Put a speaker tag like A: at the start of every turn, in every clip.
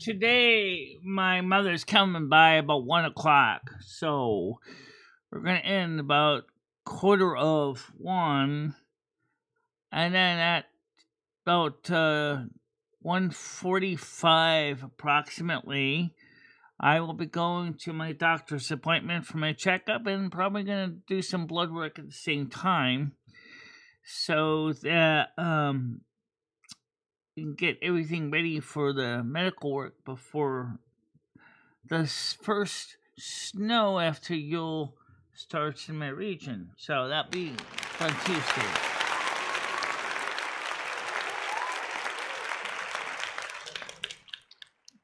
A: today my mother's coming by about 1 o'clock, so we're gonna end about 1:15, and then at about 1:45 approximately, I will be going to my doctor's appointment for my checkup, and probably gonna do some blood work at the same time, so that we can get everything ready for the medical work before the first snow after Yule starts in my region. So that'll be on Tuesday.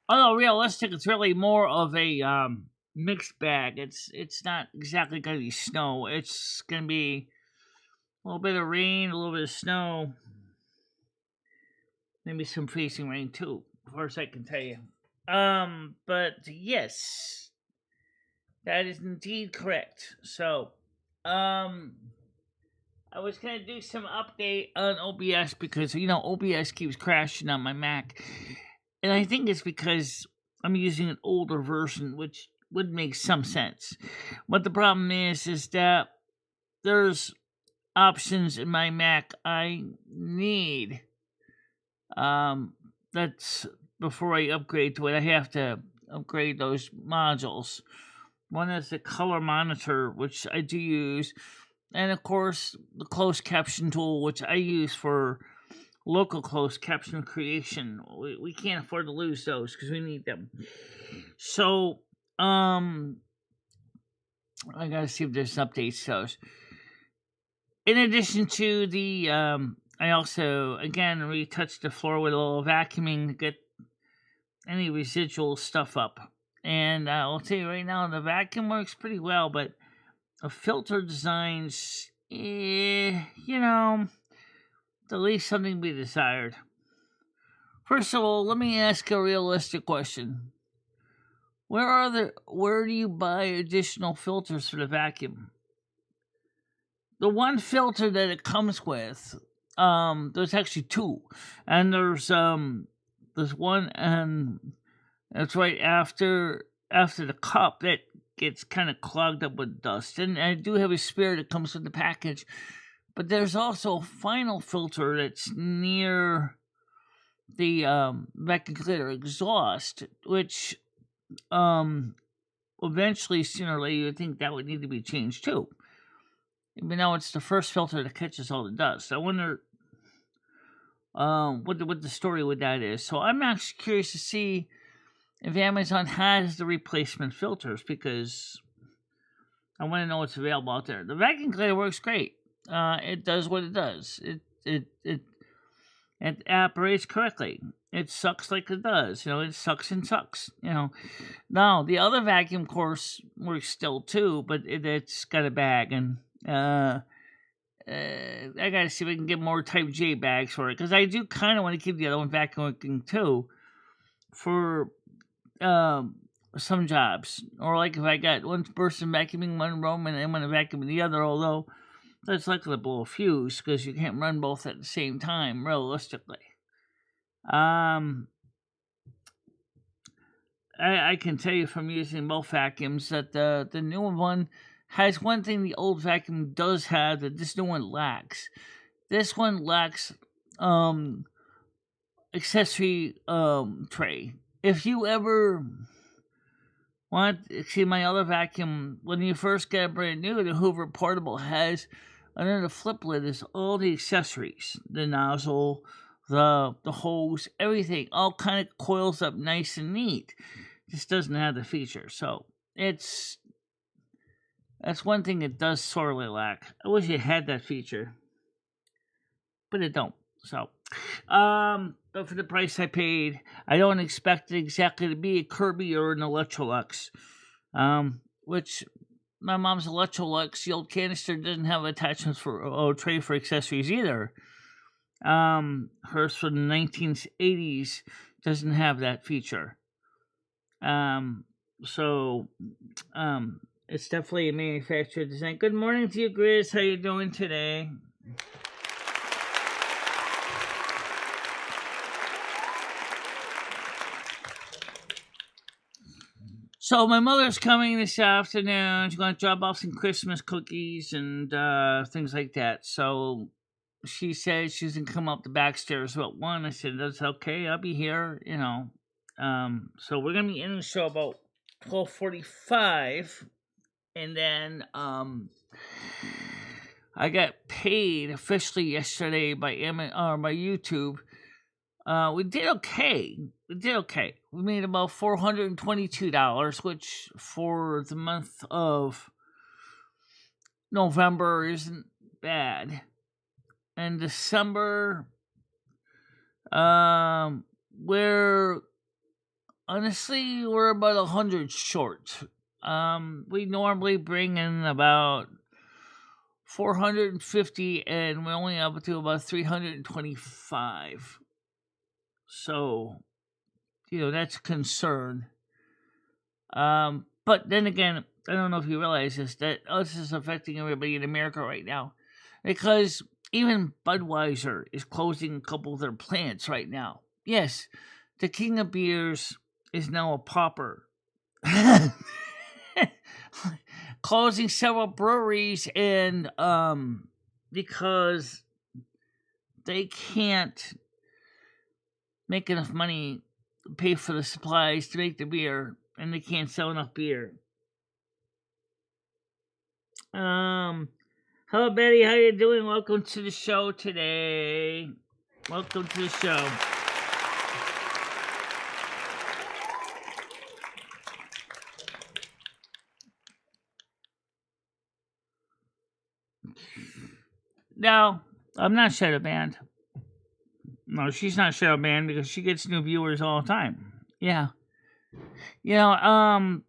A: Although realistic, it's really more of a mixed bag. It's not exactly going to be snow. It's going to be a little bit of rain, a little bit of snow, maybe some freezing rain too. Of course, I can tell you. But yes, that is indeed correct. So, I was gonna do some update on OBS because OBS keeps crashing on my Mac, and I think it's because I'm using an older version, which would make some sense. But the problem is that there's options in my Mac I need. That's before I upgrade to it. I have to upgrade those modules. One is the color monitor, which I do use, and of course the closed caption tool, which I use for local closed caption creation. We can't afford to lose those because we need them. So, I gotta see if there's updates to those. In addition to the, I also, again, retouched the floor with a little vacuuming to get any residual stuff up. And I'll tell you right now, the vacuum works pretty well, but the filter designs, there leaves something to be desired. First of all, let me ask a realistic question. Where do you buy additional filters for the vacuum? The one filter that it comes with, there's actually two, and there's one, and it's right after the cup that gets kind of clogged up with dust. And I do have a spare that comes with the package, but there's also a final filter that's near the vacuum cleaner exhaust, which eventually, sooner or later, you would think that would need to be changed too. Even though it's the first filter that catches all the dust. I wonder what the story with that is. So I'm actually curious to see if Amazon has the replacement filters, because I want to know what's available out there. The vacuum cleaner works great. It does what it does. It operates correctly. It sucks like it does. It sucks and sucks. Now the other vacuum, of course, works still too, but it's got a bag, and I gotta see if I can get more Type J bags for it, because I do kind of want to keep the other one vacuum working too for some jobs, or like if I got one person vacuuming one room and then one vacuuming the other, although that's likely to blow a fuse because you can't run both at the same time realistically. I can tell you from using both vacuums that the new one has one thing the old vacuum does have that this new one lacks. This one lacks accessory tray. If you ever see my other vacuum, when you first get it brand new, the Hoover Portable has under the flip lid is all the accessories, the nozzle, the hose, everything, all kind of coils up nice and neat. Just doesn't have the feature, so that's one thing it does sorely lack. I wish it had that feature, but it don't. So, but for the price I paid, I don't expect it exactly to be a Kirby or an Electrolux, which my mom's Electrolux, the old canister, doesn't have attachments for a tray for accessories either. Hers from the 1980s doesn't have that feature. So it's definitely a manufacturer design. Good morning to you, Grizz. How you doing today? So my mother's coming this afternoon. She's going to drop off some Christmas cookies and things like that. So she said she's going to come up the back stairs about 1. I said, that's okay. I'll be here, you know. So we're going to be in the show about 12:45. And then I got paid officially yesterday by by YouTube. We did okay. We made about $422, which for the month of November isn't bad. And December, we're about 100 short. We normally bring in about 450, and we're only up to about 325. So, that's a concern. But then again, I don't know if you realize this, that this is affecting everybody in America right now. Because even Budweiser is closing a couple of their plants right now. Yes, the king of beers is now a pauper. Closing several breweries, and because they can't make enough money to pay for the supplies to make the beer, and they can't sell enough beer. Hello Betty, how you doing? Welcome to the show today. Welcome to the show. No, I'm not shadow banned. No, she's not shadow banned because she gets new viewers all the time. Yeah. But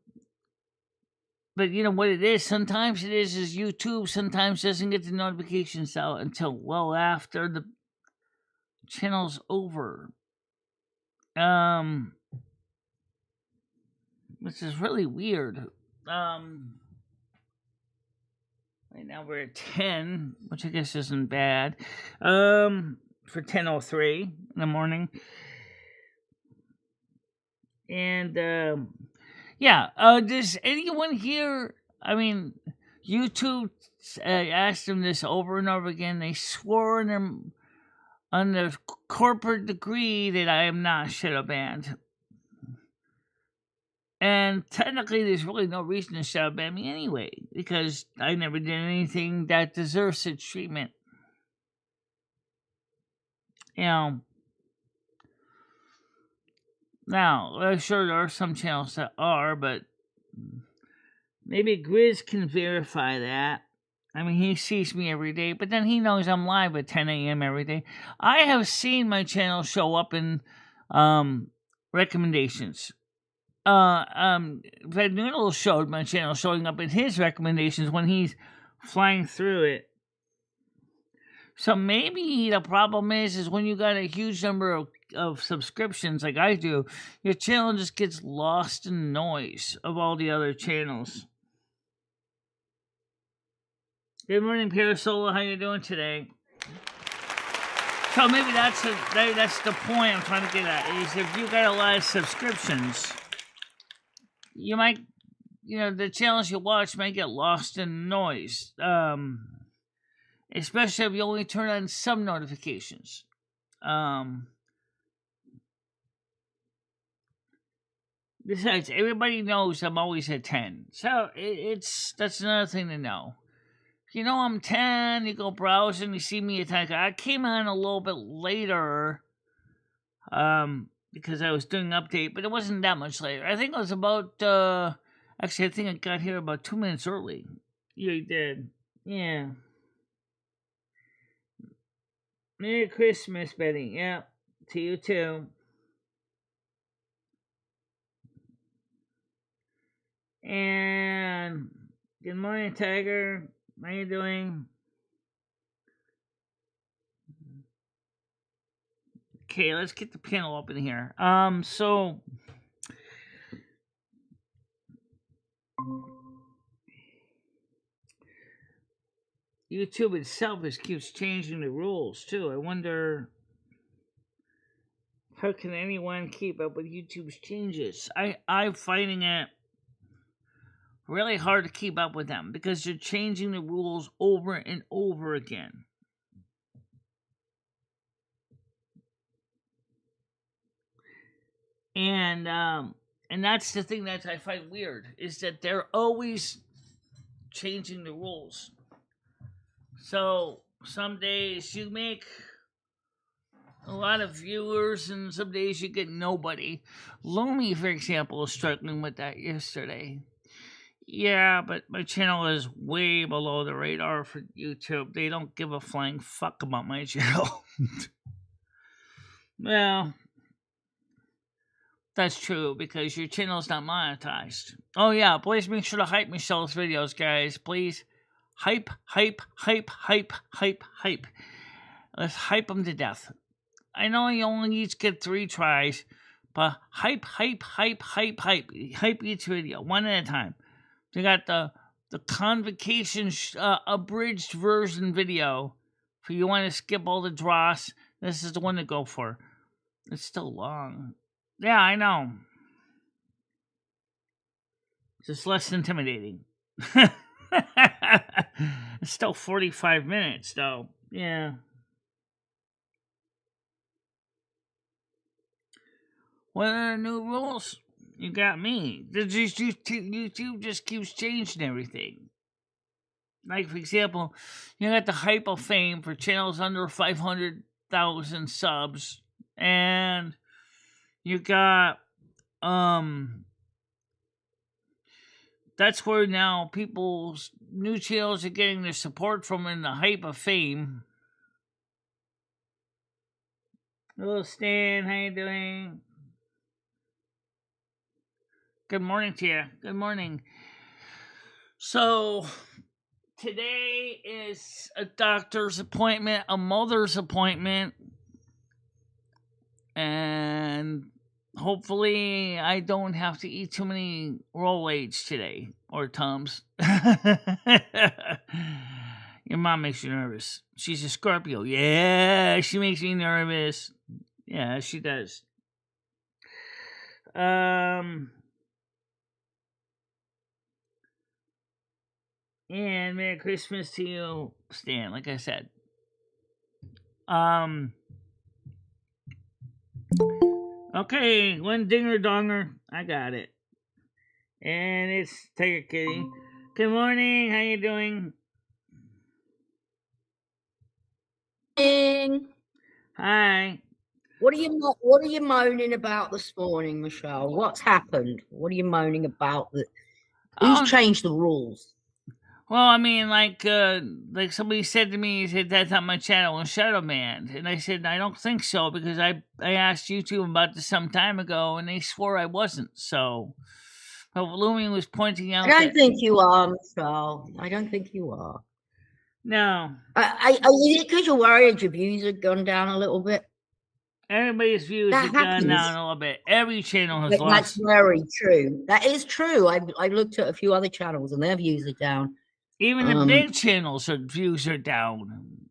A: you know what it is? Sometimes it is YouTube sometimes doesn't get the notifications out until well after the channel's over. Which is really weird. Right now we're at 10, which I guess isn't bad. For 10:03 in the morning. And does anyone here? I mean, YouTube asked them this over and over again. They swore on their corporate degree that I am not shadow banned. And technically, there's really no reason to shadow ban me anyway, because I never did anything that deserves such treatment. Now, I'm sure there are some channels that are, but maybe Grizz can verify that. I mean, he sees me every day, but then he knows I'm live at 10 a.m. every day. I have seen my channel show up in recommendations. Fred Noodle showed my channel showing up in his recommendations when he's flying through it. So maybe the problem is when you got a huge number of subscriptions like I do, your channel just gets lost in the noise of all the other channels. Good morning, Parasola. How you doing today? So maybe that's the point I'm trying to get at, is if you got a lot of subscriptions, you might, the channels you watch might get lost in noise. Especially if you only turn on some notifications. Besides, everybody knows I'm always at 10. So that's another thing to know. If I'm 10, you go browsing, you see me at 10. I came on a little bit later, because I was doing an update, but it wasn't that much later. I think it was about, actually, I think I got here about 2 minutes early. You did. Yeah. Merry Christmas, Betty. Yeah, to you too. And good morning, Tiger. How you doing? Okay, let's get the panel up in here. So YouTube itself keeps changing the rules too. I wonder, how can anyone keep up with YouTube's changes? I'm finding it really hard to keep up with them because they're changing the rules over and over again. And that's the thing that I find weird, is that they're always changing the rules. So some days you make a lot of viewers, and some days you get nobody. Lumi, for example, was struggling with that yesterday. Yeah, but my channel is way below the radar for YouTube. They don't give a flying fuck about my channel. Well, that's true because your channel's not monetized. Oh yeah, please make sure to hype Michelle's videos, guys. Please hype, hype, hype, hype, hype, hype. Let's hype them to death. I know you only each get 3 tries, but hype, hype, hype, hype, hype. Hype each video, one at a time. They got the convocation abridged version video. If you want to skip all the dross, this is the one to go for. It's still long. Yeah, I know. Just less intimidating. It's still 45 minutes, though. Yeah. What are the new rules? You got me. YouTube just keeps changing everything. Like, for example, you got the hype of fame for channels under 500,000 subs. And you got, that's where now people's new channels are getting their support from in the hype of fame. Hello, Stan. How you doing? Good morning to you. Good morning. So, today is a doctor's appointment, a mother's appointment, and hopefully I don't have to eat too many Rolaids today, or Tums. Your mom makes you nervous. She's a Scorpio. Yeah, she makes me nervous. Yeah, she does. And Merry Christmas to you, Stan, like I said. Okay, one dinger donger. I got it. And it's Tiger Kitty. Good morning, how you doing?
B: Morning.
A: Hi.
B: What are you moaning about this morning, Michelle? What's happened? What are you moaning about? Who's changed the rules?
A: Well, I mean, like somebody said to me, he said, that's not my channel on Shadow Man. And I said, I don't think so, because I asked YouTube about this some time ago, and they swore I wasn't. So, but Lumi was pointing out
B: I don't think you are, Michelle. I don't think you are.
A: No.
B: Is it because you're worried your views have gone down a little bit?
A: Everybody's views have gone down a little bit. Every channel has lost.
B: That's very true. That is true. I looked at a few other channels, and their views are down.
A: Even the big channels' views are down.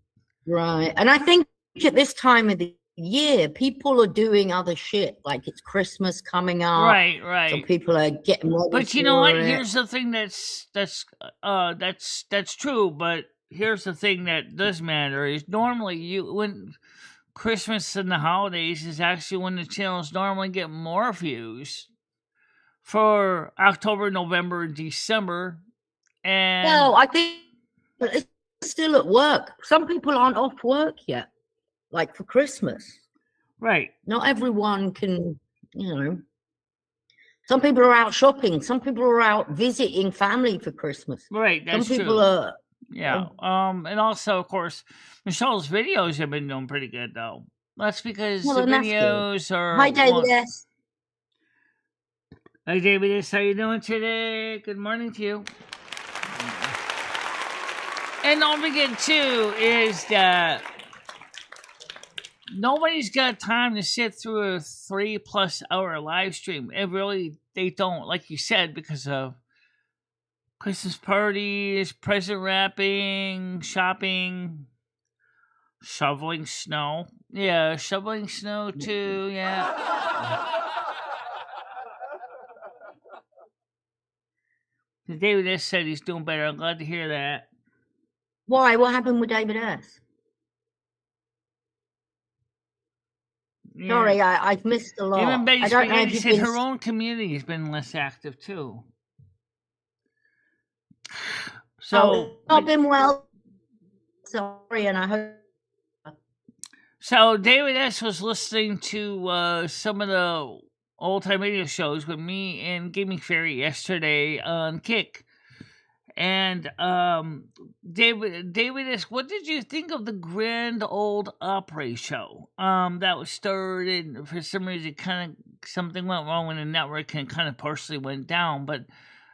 B: Right. And I think at this time of the year, people are doing other shit. Like it's Christmas coming up.
A: Right.
B: So people are getting ready.
A: But you know what? Here's the thing that's true. But here's the thing that does matter is normally when Christmas and the holidays is actually when the channels normally get more views for October, November, and December. And
B: no, I think it's still at work. Some people aren't off work yet, like for Christmas.
A: Right.
B: Not everyone can, Some people are out shopping. Some people are out visiting family for Christmas.
A: Right, that's
B: Some people
A: true.
B: are.
A: Yeah. And also, of course, Michelle's videos have been doing pretty good, though. That's because the videos are.
B: Hi, David S.
A: Hi, David S. How you doing today? Good morning to you. And don't forget, too, is that nobody's got time to sit through a 3+ hour live stream. They don't, like you said, because of Christmas parties, present wrapping, shopping, shoveling snow. Yeah, shoveling snow, too, yeah. David S. said he's doing better. I'm glad to hear that.
B: Why? What happened with David S?
A: Yeah.
B: Sorry, I've missed a lot.
A: Even Betty
B: I don't know
A: Spaghetti
B: if you've
A: said
B: been...
A: her own community has been less active too. So
B: it's not been well. Sorry, and I hope...
A: So David S. was listening to some of the old-time radio shows with me and Gaming Fairy yesterday on Kick. And David S., what did you think of the Grand Old Opry show? That was started, for some reason, something went wrong with the network and kind of partially went down. But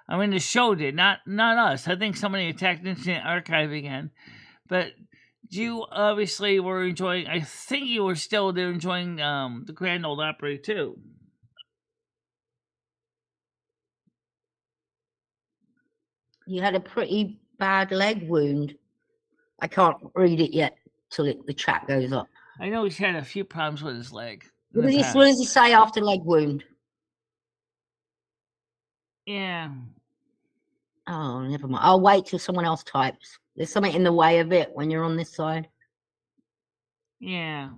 A: I mean, the show did, not us. I think somebody attacked Internet Archive again. But you obviously were enjoying. I think you were still there enjoying the Grand Old Opry too.
B: You had a pretty bad leg wound. I can't read it yet till the chat goes up.
A: I know he's had a few problems with his leg.
B: What does he say after leg wound?
A: Yeah.
B: Oh, never mind. I'll wait till someone else types. There's something in the way of it when you're on this side.
A: Yeah.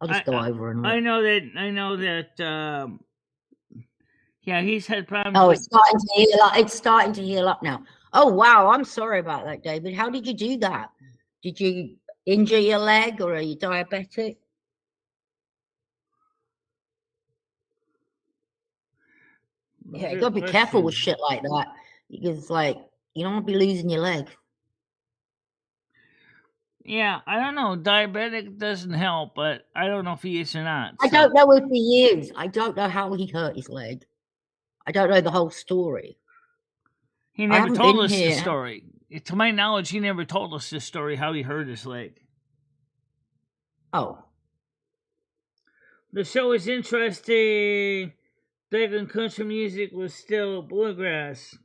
B: I'll just go over and look.
A: I know that. Yeah, he's had problems.
B: Oh, it's starting to heal up. It's starting to heal up now. Oh, wow. I'm sorry about that, David. How did you do that? Did you injure your leg, or are you diabetic? Yeah, you gotta be careful with shit like that, because, like, you don't want to be losing your leg.
A: Yeah, I don't know. Diabetic doesn't help, but I don't know if he is or not.
B: I don't know if he is. I don't know how he hurt his leg. I don't know the whole story.
A: He never told us the story. To my knowledge, he never told us the story how he hurt his leg.
B: Oh.
A: The show is interesting. Back when country music was still bluegrass.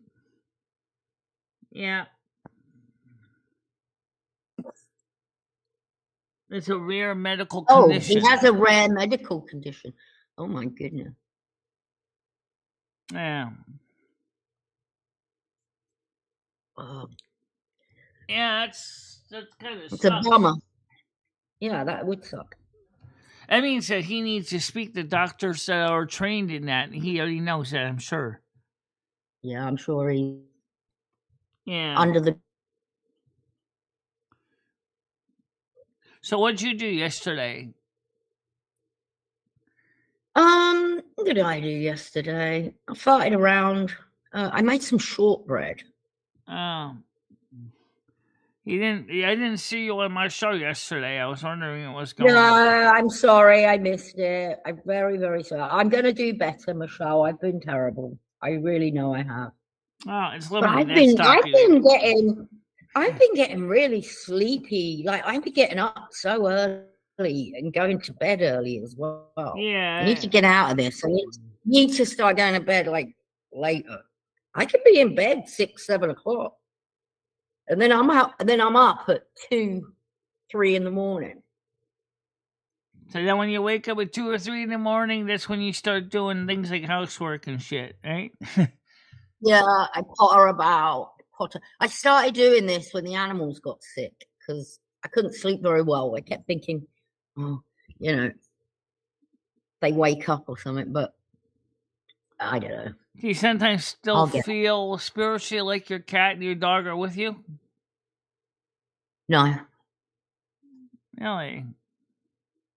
A: Yeah. It's a rare medical condition.
B: Oh, he has a rare medical condition. Oh, my goodness.
A: Yeah. Yeah, that's kind of.
B: It's a bummer. Yeah, that would suck.
A: That means that he needs to speak to doctors that are trained in that. He already knows that, I'm sure.
B: Yeah, I'm sure he.
A: Yeah.
B: Under the.
A: So what'd you do yesterday?
B: What did I do yesterday? I farted around. I made some shortbread.
A: Oh. I didn't see you on my show yesterday. I was wondering what's going on.
B: No, I'm sorry. I missed it. I'm very, very sorry. I'm going to do better, Michelle. I've been terrible. I really know I have.
A: Oh, it's
B: But
A: limited.
B: I've been getting really sleepy. Like, I've been getting up so early and going to bed early as well.
A: Yeah.
B: I need to get out of this. I need to start going to bed like later. I could be in bed 6, 7 o'clock. And then I'm out. And then I'm up at 2, 3 in the morning.
A: So then, when you wake up at 2 or 3 in the morning, that's when you start doing things like housework and shit, right?
B: Yeah, I potter about. I started doing this when the animals got sick because I couldn't sleep very well. I kept thinking, oh, they wake up or something. But I don't know.
A: Do you sometimes still feel spiritually like your cat and your dog are with you?
B: No.
A: Really?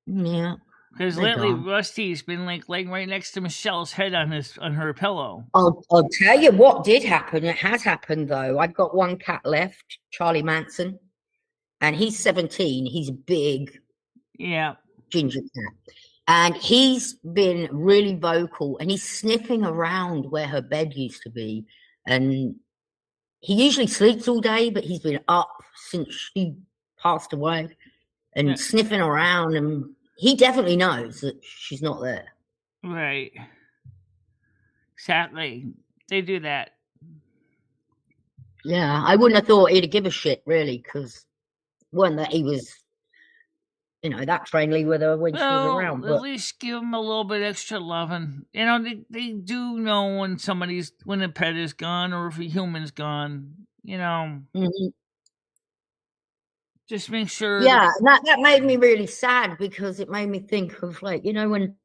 B: Yeah.
A: Because lately, Rusty's been laying right next to Michelle's head on her pillow.
B: I'll tell you what did happen. It has happened though. I've got one cat left, Charlie Manson, and he's 17. He's a big, ginger cat. And he's been really vocal, and he's sniffing around where her bed used to be. And he usually sleeps all day, but he's been up since she passed away and sniffing around. And he definitely knows that she's not there.
A: Right. Exactly. They do that.
B: Yeah, I wouldn't have thought he'd give a shit, really, because one, that he was that friendly with her when she was around.
A: At least give them a little bit extra loving. They do know when a pet is gone or if a human's gone.
B: Mm-hmm.
A: Just make sure.
B: Yeah, that made me really sad because it made me think of when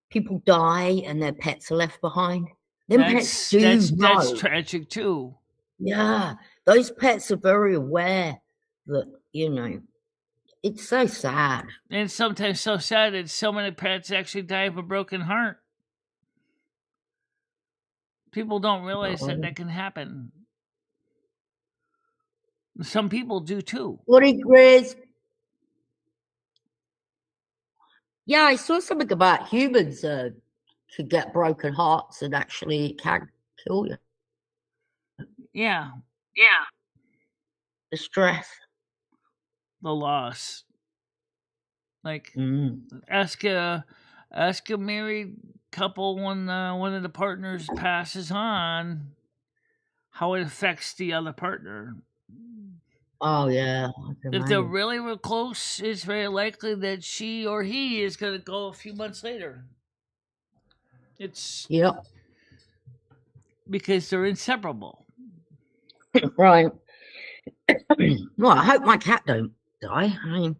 B: people die and their pets are left behind. Pets do know.
A: That's tragic too.
B: Yeah, those pets are very aware that it's so sad.
A: And sometimes so sad that so many pets actually die of a broken heart. People don't realize that can happen. Some people do too.
B: Grizz? Yeah, I saw something about humans could get broken hearts and actually can kill you.
A: Yeah.
B: The stress.
A: The loss. Like, ask a married couple when one of the partners passes on, how it affects the other partner.
B: Oh yeah.
A: If they're really real close, it's very likely that she or he is going to go a few months later.
B: Yep.
A: Because they're inseparable.
B: Right. Well, I hope my cat don't die. I mean,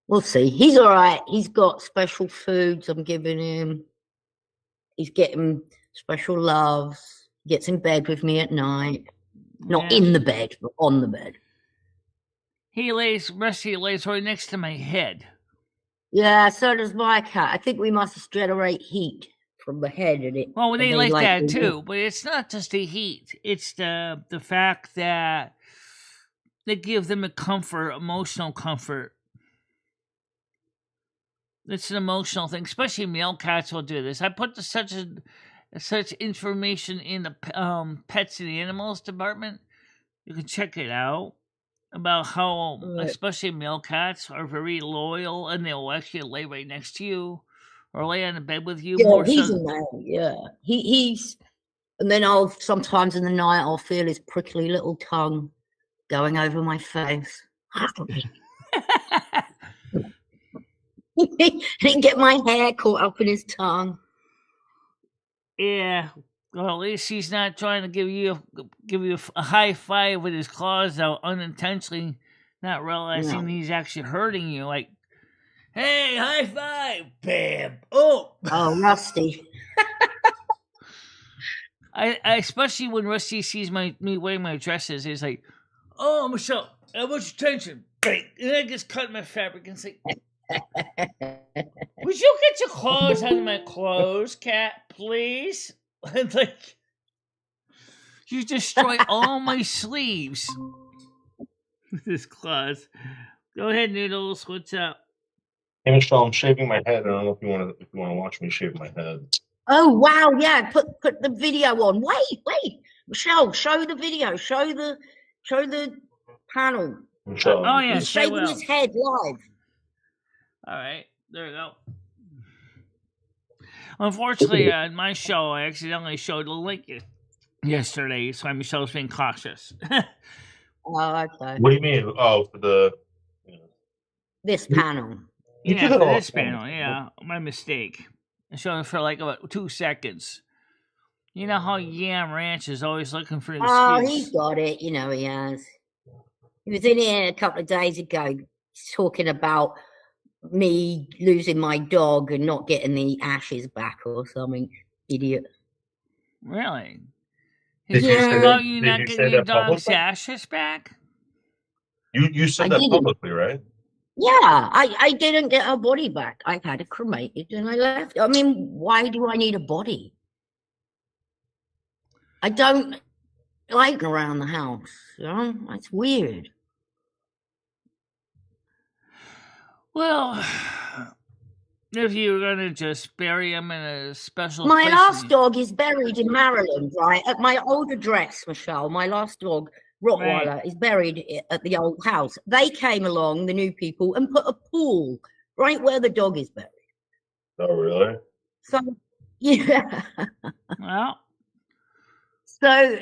B: we'll see. He's all right. He's got special foods I'm giving him. He's getting special loves. Gets in bed with me at night. Not in the bed, but on the bed.
A: Rusty lays right next to my head.
B: Yeah, so does my cat. I think we must generate heat from the head in it.
A: Well, they like that too, but it's not just the heat. It's the fact that they give them emotional comfort. It's an emotional thing, especially male cats will do this. I put such information in the pets and animals department. You can check it out about how, especially male cats, are very loyal and they'll actually lay right next to you or lay on the bed with you.
B: Yeah, he's a man. Yeah, he's. And then sometimes in the night I'll feel his prickly little tongue going over my face. And get my hair caught up in his tongue.
A: Yeah. Well, at least he's not trying to give you a high five with his claws out unintentionally, not realizing he's actually hurting you. Like, hey, high five, bam, oh,
B: Rusty.
A: I especially when Rusty sees me wearing my dresses, he's like, oh, Michelle, I want your attention, bang, and I just cut my fabric and say, would you get your claws out of my clothes, cat, please? And like, you destroy all my sleeves with his claws. Go ahead, Noodles. What's up?
C: Hey, Michelle, I'm shaving my head. I don't know if you want to watch me shave my head.
B: Oh wow, yeah. Put the video on. Wait, Michelle, show the video. Show the panel.
C: Michelle,
A: oh yeah,
B: he's shaving his head live.
A: All right, there we go. Unfortunately, in my show, I accidentally showed the link yesterday, so Michelle's being cautious.
B: Oh, okay.
C: What do you mean? Oh, for the
B: this panel.
A: Yeah, for this panel. Yeah, my mistake. I showed it for like about 2 seconds. You know how Yam Ranch is always looking for an excuse.
B: Oh, he's got it. He has. He was in here a couple of days ago talking about me losing my dog and not getting the ashes back or something. Idiot.
A: Really?
C: Did you
A: not getting your dog's ashes back?
C: You said that publicly, right?
B: Yeah, I didn't get her body back. I had it cremated and I left. I mean, why do I need a body? I don't like around the house. It's weird.
A: Well, if you were going to just bury him in a special
B: My
A: place
B: last dog is buried in Maryland, right? At my old address, Michelle. My last dog, Rottweiler, is buried at the old house. They came along, the new people, and put a pool right where the dog is buried.
C: Oh, really?
B: So, yeah.
A: Well.
B: So,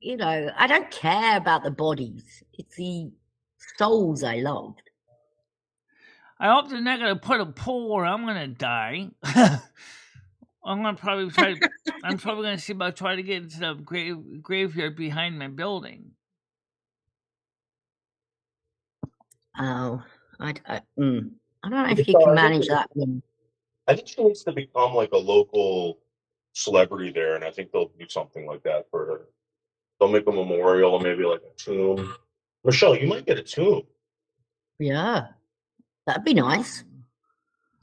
B: I don't care about the bodies. It's the souls I loved.
A: I hope they're not gonna put a pool where I'm gonna die. I'm gonna probably try. I'm probably gonna see about trying to get into the graveyard behind my building.
B: Oh, I don't know if you can manage that.
C: I think she needs to become like a local celebrity there, and I think they'll do something like that for her. They'll make a memorial or maybe like a tomb. Michelle, you might get a tomb.
B: Yeah, that'd be nice.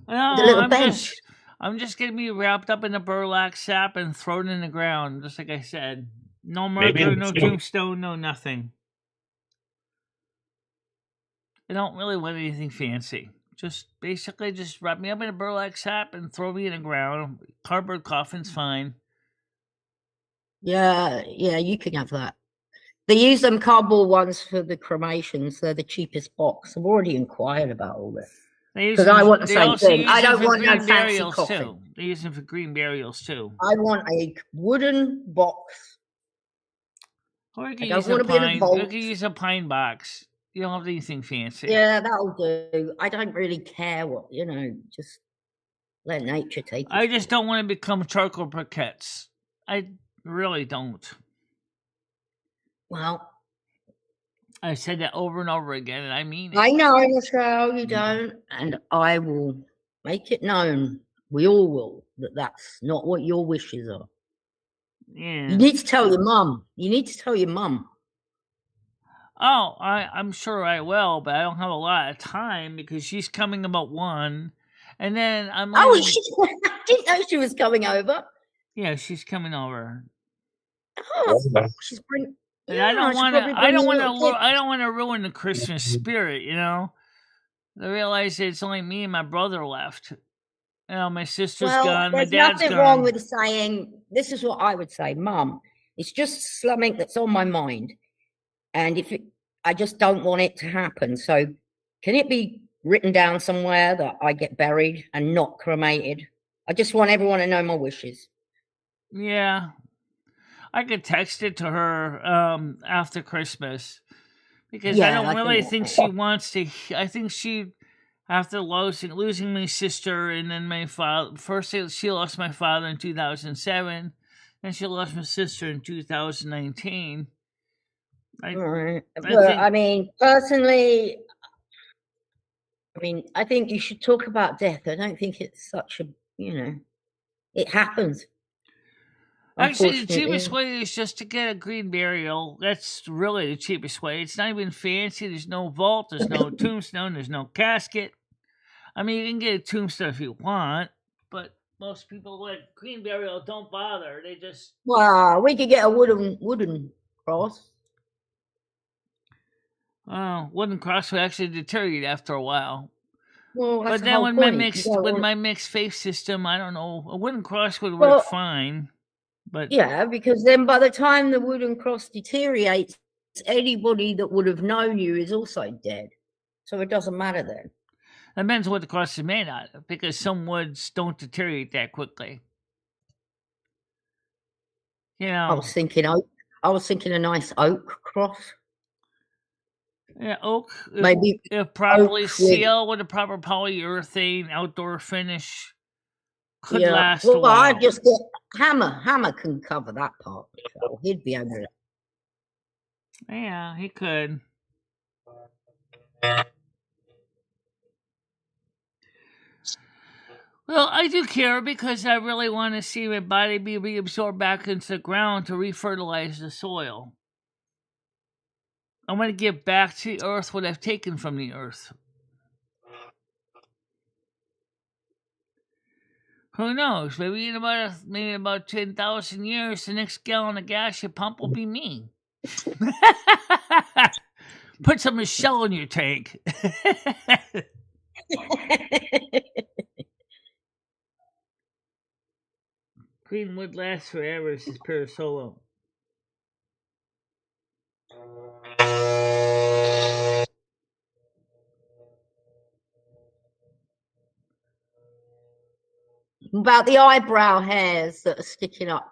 A: No,
B: The little bench.
A: I'm just gonna be wrapped up in a burlap sack and thrown in the ground, just like I said. No marker, no tombstone, no nothing. I don't really want anything fancy. Just basically just wrap me up in a burlap sack and throw me in the ground. Cardboard coffin's fine.
B: Yeah, you can have that. They use them cardboard ones for the cremations. They're the cheapest box. I've already inquired about all this. Because I want the same thing. I don't want no fancy coffin.
A: Too. They use them for green burials too.
B: I want a wooden box.
A: Or you can use a pine. You can use a pine box. You don't have anything fancy.
B: Yeah, that'll do. I don't really care what, just let nature take it.
A: I just don't want to become charcoal briquettes. I really don't.
B: Well,
A: I said that over and over again, and I mean it.
B: I know, Michelle, you don't, and I will make it known. We all will, that that's not what your wishes are.
A: Yeah.
B: You need to tell your mum.
A: Oh, I'm sure I will, but I don't have a lot of time because she's coming about 1, and then I'm.
B: Oh, I didn't know she was coming over.
A: Yeah, she's coming over.
B: Oh, she's bringing.
A: And I don't want to ruin the Christmas spirit, I realize that it's only me and my brother left. My sister's gone, my dad's gone.
B: There's nothing wrong with saying, this is what I would say, Mum, it's just something that's on my mind. And I just don't want it to happen. So can it be written down somewhere that I get buried and not cremated? I just want everyone to know my wishes.
A: Yeah. I could text it to her after Christmas because I don't really think she wants to. I think she, after losing my sister and then my father, first she lost my father in 2007, then she lost my sister in 2019.
B: Personally, I think you should talk about death. I don't think it's such a, it happens.
A: Actually, the cheapest way is just to get a green burial. That's really the cheapest way. It's not even fancy. There's no vault. There's no tombstone. There's no casket. You can get a tombstone if you want, but most people with green burial don't bother. They just...
B: Well, we could get a wooden cross.
A: Wooden cross would actually deteriorate after a while.
B: Well, that's
A: but then with my mixed faith system, I don't know. A wooden cross would work fine. But
B: yeah, because then by the time the wooden cross deteriorates, anybody that would have known you is also dead. So it doesn't matter then.
A: It depends what the cross is made out of, because some woods don't deteriorate that quickly.
B: I was thinking oak. I was thinking a nice oak cross.
A: Yeah, oak.
B: Maybe
A: if properly sealed with a proper polyurethane outdoor finish. Could last a while.
B: I just get Hammer can cover that part. So he'd be able to.
A: Yeah, he could. Well, I do care because I really want to see my body be reabsorbed back into the ground to refertilize the soil. I want to give back to the earth what I've taken from the earth. Who knows? Maybe in about 10,000 years, the next gallon of gas you pump will be me. Put some Michelle in your tank. Green wood lasts forever, says Parasolo.
B: About the eyebrow hairs that are sticking up.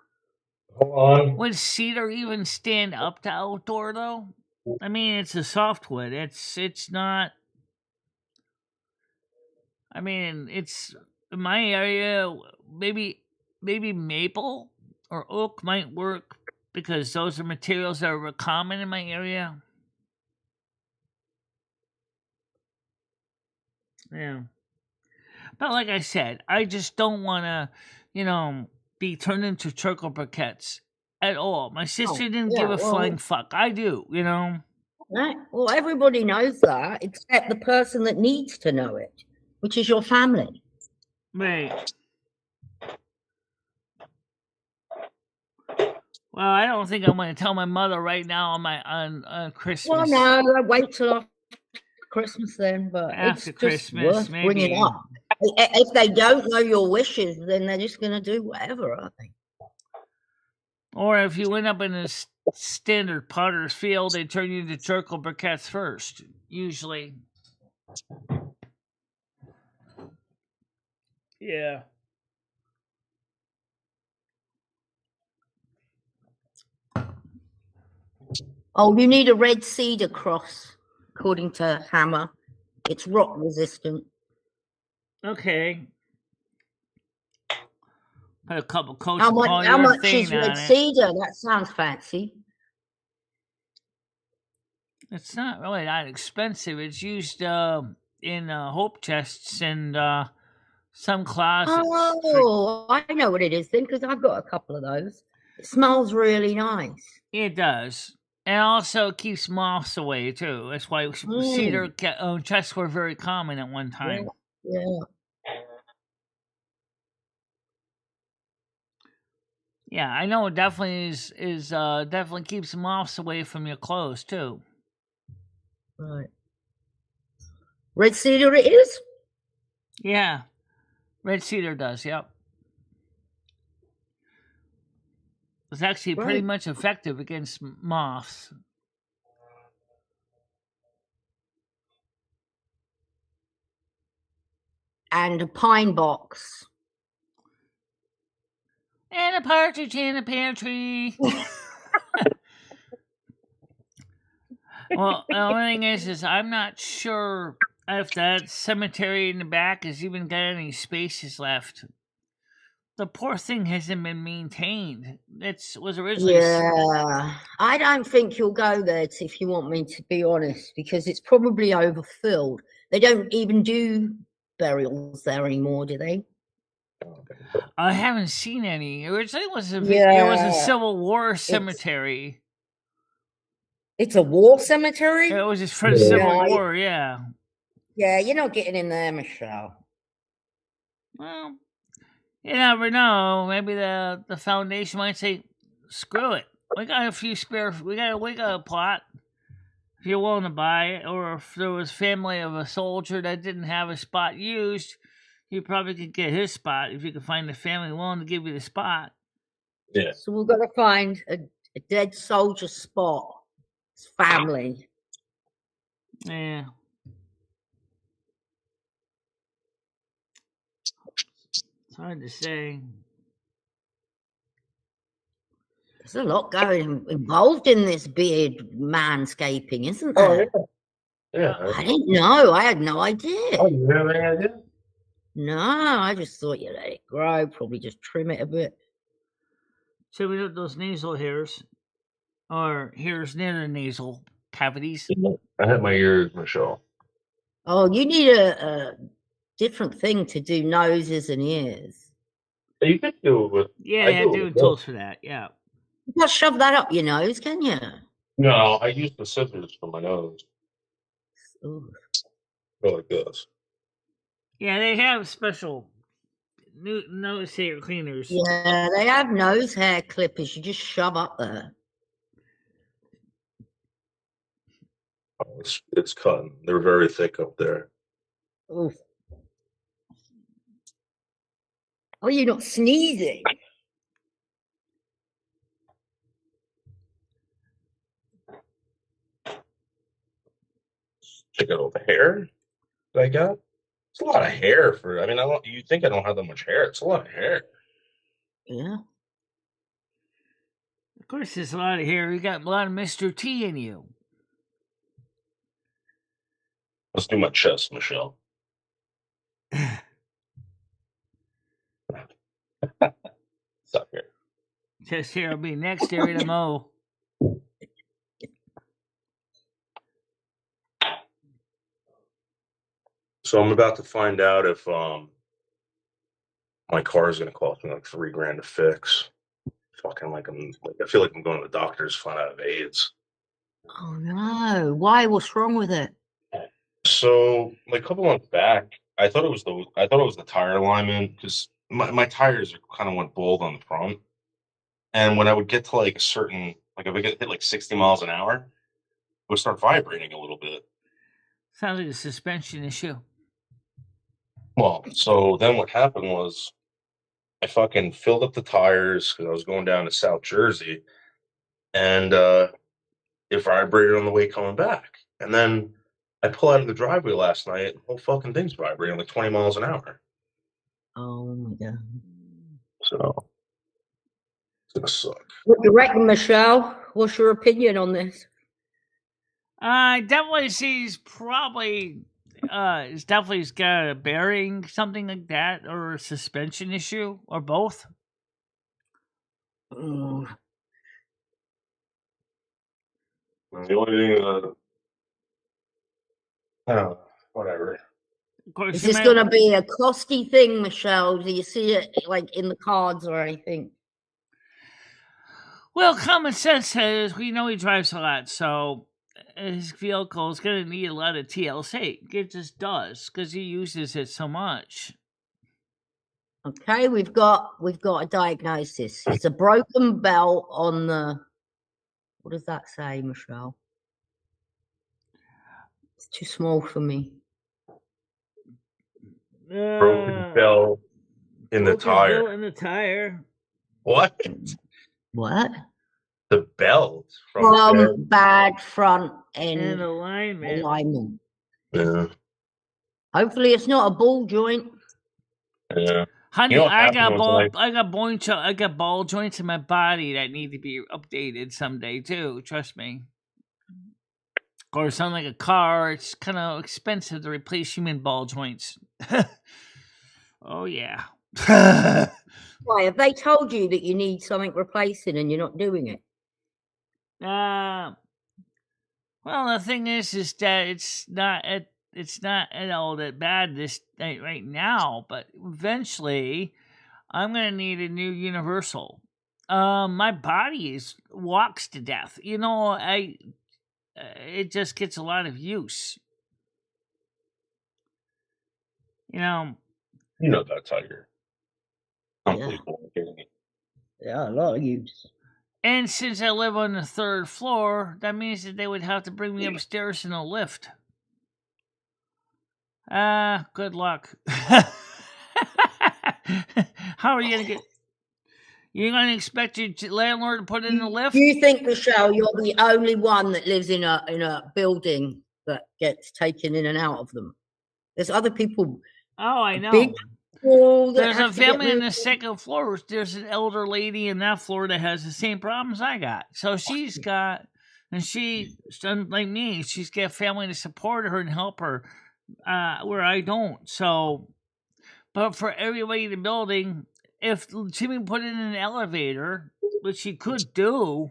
C: Hold on.
A: Would cedar even stand up to outdoor though? It's a softwood. It's not. I mean, it's in my area. Maybe maple or oak might work because those are materials that are common in my area. Yeah. But like I said, I just don't want to, be turned into charcoal briquettes at all. My sister didn't give a flying fuck. I do.
B: Right. Well, everybody knows that except the person that needs to know it, which is your family.
A: Right. Well, I don't think I'm going to tell my mother right now on Christmas.
B: Well, no, wait till after Christmas then. But
A: after
B: it's
A: Christmas,
B: just worth
A: maybe.
B: bringing up. If they don't know your wishes, then they're just going to do whatever, aren't they?
A: Or if you end up in a standard potter's field, they turn you into charcoal briquettes first, usually. Yeah.
B: Oh, you need a red cedar cross, according to Hammer. It's rot resistant.
A: Okay. Put a couple coats
B: How
A: of
B: much is red
A: on
B: cedar? That sounds fancy.
A: It's not really that expensive. It's used in hope chests and some closets.
B: Oh, I know what it is then, because I've got a couple of those. It smells really nice.
A: It does. And also keeps moths away, too. That's why cedar chests were very common at one time.
B: Yeah.
A: Yeah, I know it definitely is definitely keeps moths away from your clothes, too.
B: Right. Red cedar it is?
A: Yeah. Red cedar does, yep. It's actually pretty much effective against moths.
B: And a pine box.
A: And a partridge in a pear tree. Well, the only thing is I'm not sure if that cemetery in the back has even got any spaces left. The poor thing hasn't been maintained. It was originally.
B: Yeah, I don't think you'll go there if you want me to be honest, because it's probably overfilled. They don't even do burials there anymore, do they?
A: I haven't seen any. Originally, it was a Civil War cemetery.
B: It's a war cemetery?
A: It was just for the Civil War, yeah.
B: Yeah, you're not getting in there, Michelle.
A: Well, you never know. Maybe the foundation might say, "Screw it. We got a few spare. We got a plot. If you're willing to buy it, or if there was family of a soldier that didn't have a spot used, you probably could get his spot if you could find a family willing to give you the spot."
C: Yeah.
B: So we've got to find a dead soldier spot. It's family.
A: Yeah. It's hard to say.
B: There's a lot involved in this beard manscaping, isn't there?
C: Oh, yeah.
B: I didn't know. I had no idea.
C: Oh, you have any idea?
B: No, I just thought you let it grow. Probably just trim it a bit.
A: Trimming up those nasal hairs, or hairs near the nasal cavities.
C: I had my ears, Michelle.
B: Oh, you need a different thing to do noses and ears.
C: You can do it with.
A: Yeah, do tools for that. Yeah.
B: You can't shove that up your nose, can you?
C: No, I use the scissors for my nose.
B: Ooh.
C: Go like this.
A: Yeah, they have special nose hair cleaners.
B: Yeah, they have nose hair clippers. You just shove up there.
C: Oh, it's cotton. They're very thick up there.
B: Oof. Oh, you're not sneezing.
C: Check out all the hair that I got. It's a lot of hair for. I mean, you think I don't have that much hair? It's a lot of hair.
B: Yeah.
A: Of course, there's a lot of hair. You got a lot of Mr. T in you.
C: Let's do my chest, Michelle. Suck here.
A: Just here will be next area to mow.
C: So I'm about to find out if my car is going to cost me like $3,000 to fix. Fucking I feel like I'm going to the doctor's to find out of AIDS.
B: Oh no! Why? What's wrong with it?
C: So like a couple months back, I thought it was the tire alignment because my tires kind of went bald on the front, and when I would get to like a certain if I hit like 60 miles an hour, it would start vibrating a little bit.
A: Sounds like a suspension issue.
C: Well, so then what happened was I fucking filled up the tires because I was going down to South Jersey, and it vibrated on the way coming back. And then I pull out of the driveway last night, and the whole fucking thing's vibrating like 20 miles an hour.
B: Oh my god!
C: So it's gonna suck.
B: What do you reckon, Michelle? What's your opinion on this?
A: Definitely sees probably it's definitely got a bearing, something like that, or a suspension issue, or both.
B: Mm.
C: The only thing, whatever.
A: Of course,
B: Is this going to be a costly thing, Michelle? Do you see it like in the cards or anything?
A: Well, common sense says we know he drives a lot, so his vehicle is going to need a lot of TLC. It just does because he uses it so much.
B: Okay, we've got a diagnosis. It's a broken belt on the. What does that say, Michelle? It's too small for me.
C: Broken belt in the tire.
A: Belt in the tire.
C: What?
B: What?
C: The belt from
B: bad front end
A: and alignment.
C: Yeah.
B: Hopefully, it's not a ball joint.
C: Yeah.
A: Honey, I got ball joints in my body that need to be updated someday too. Trust me. Of course, unlike a car, it's kind of expensive to replace human ball joints. Oh yeah.
B: Why have they told you that you need something replacing and you're not doing it?
A: Well, the thing is that it's not at all that bad this right now, but eventually, I'm gonna need a new universal. My body walks to death. You know, it just gets a lot of use. You know
C: that tiger.
B: Yeah, a lot of use.
A: And since I live on the 3rd floor, that means that they would have to bring me upstairs in a lift. Good luck. How are you gonna get? You're gonna expect your landlord to put in a lift?
B: Do you think, Michelle, you're the only one that lives in a building that gets taken in and out of them? There's other people.
A: Oh, I know.
B: Big
A: There's a family on the 2nd floor. There's an elder lady in that floor that has the same problems I got. So she's got, and she's like me. She's got family to support her and help her, where I don't. So, but for everybody in the building, if Jimmy put in an elevator, which he could do,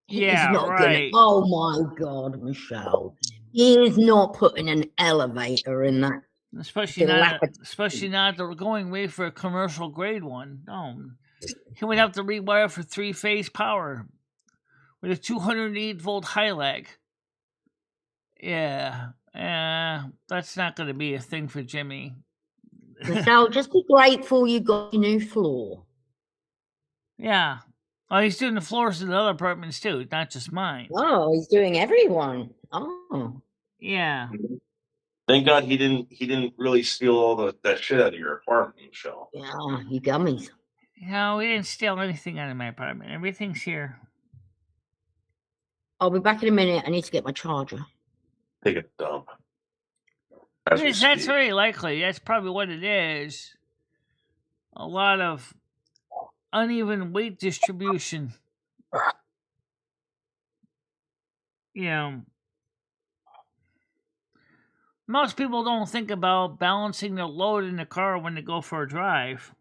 A: yeah, right.
B: Oh my God, Michelle, he is not putting an elevator in that.
A: Especially not the going way for a commercial grade one. No, he would have to rewire for 3-phase power with a 208-volt high lag. Yeah, that's not going to be a thing for Jimmy.
B: Michelle, just be grateful you got a new floor.
A: Yeah. Oh, he's doing the floors in the other apartments too, not just mine.
B: Oh, he's doing everyone. Oh,
A: yeah.
C: Thank God he didn't really steal all that shit out of your apartment, Michelle.
B: Yeah, you gummies.
A: No, we didn't steal anything out of my apartment. Everything's here.
B: I'll be back in a minute. I need to get my charger.
C: Take a dump.
A: That's very likely. That's probably what it is. A lot of uneven weight distribution. You know. Most people don't think about balancing their load in the car when they go for a drive.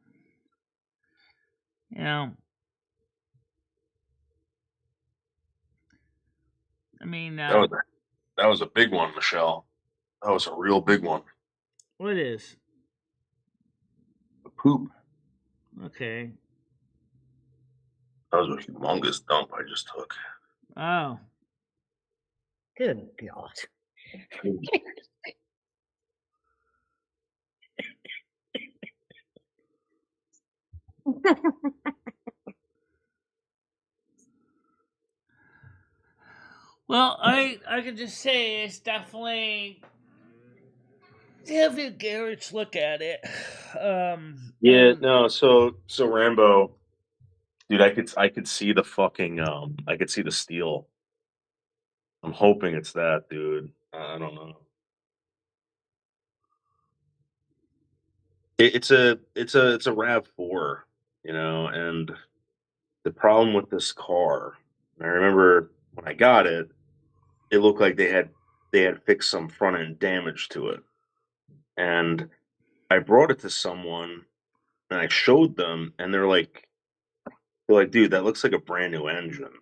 A: You know, I mean,
C: that was a big one, Michelle. That was a real big one.
A: What is?
C: The poop.
A: Okay.
C: That was a humongous dump I just took.
A: Oh.
B: Good God.
A: Well, I could just say it's definitely have your garage look at it.
C: So Rambo, dude, I could see the fucking I could see the steel. I'm hoping it's that, dude. I don't know. It's a RAV4, and the problem with this car, I remember when I got it, it looked like they had fixed some front end damage to it. And I brought it to someone and I showed them and they're like, dude, that looks like a brand new engine.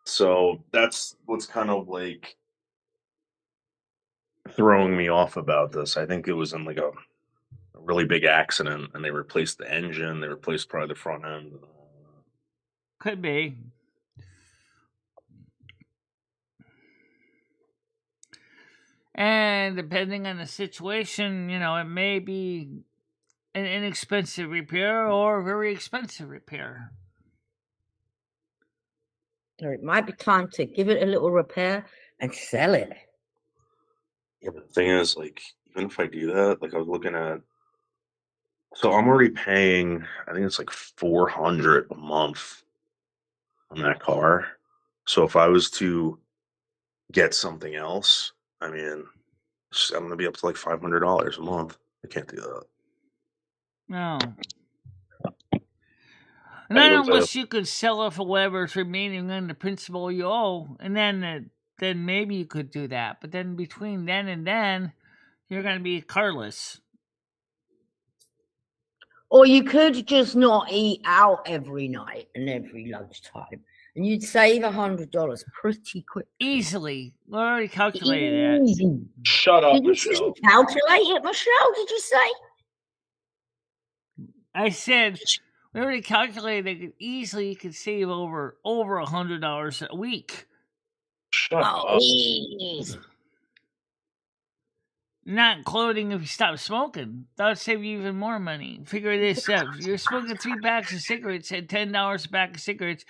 C: So that's what's kind of like throwing me off about this. I think it was in like a really big accident and they replaced the engine, they replaced probably the front end.
A: Could be. And depending on the situation, it may be an inexpensive repair or a very expensive repair.
B: Or it might be time to give it a little repair and sell it.
C: Yeah, but the thing is, like, even if I do that, like I was looking at, so I'm already paying, I think it's like $400 a month on that car. So if I was to get something else, I mean, I'm gonna be up to like $500 a month. I can't do that.
A: No. And then unless you could sell it for whatever's remaining on the principal you owe, and then maybe you could do that. But then between then and then, you're going to be carless.
B: Or you could just not eat out every night and every lunchtime, and you'd save $100 pretty quick.
A: Easily. We already calculated that.
C: Shut up,
B: Did you
C: Michelle.
B: calculate it, Michelle? Did you say?
A: I said we already calculated that easily you could save over $100 a week.
C: Shut up.
B: Easy.
A: Not including if you stop smoking. That would save you even more money. Figure this out. If you're smoking 3 packs of cigarettes at $10 a pack of cigarettes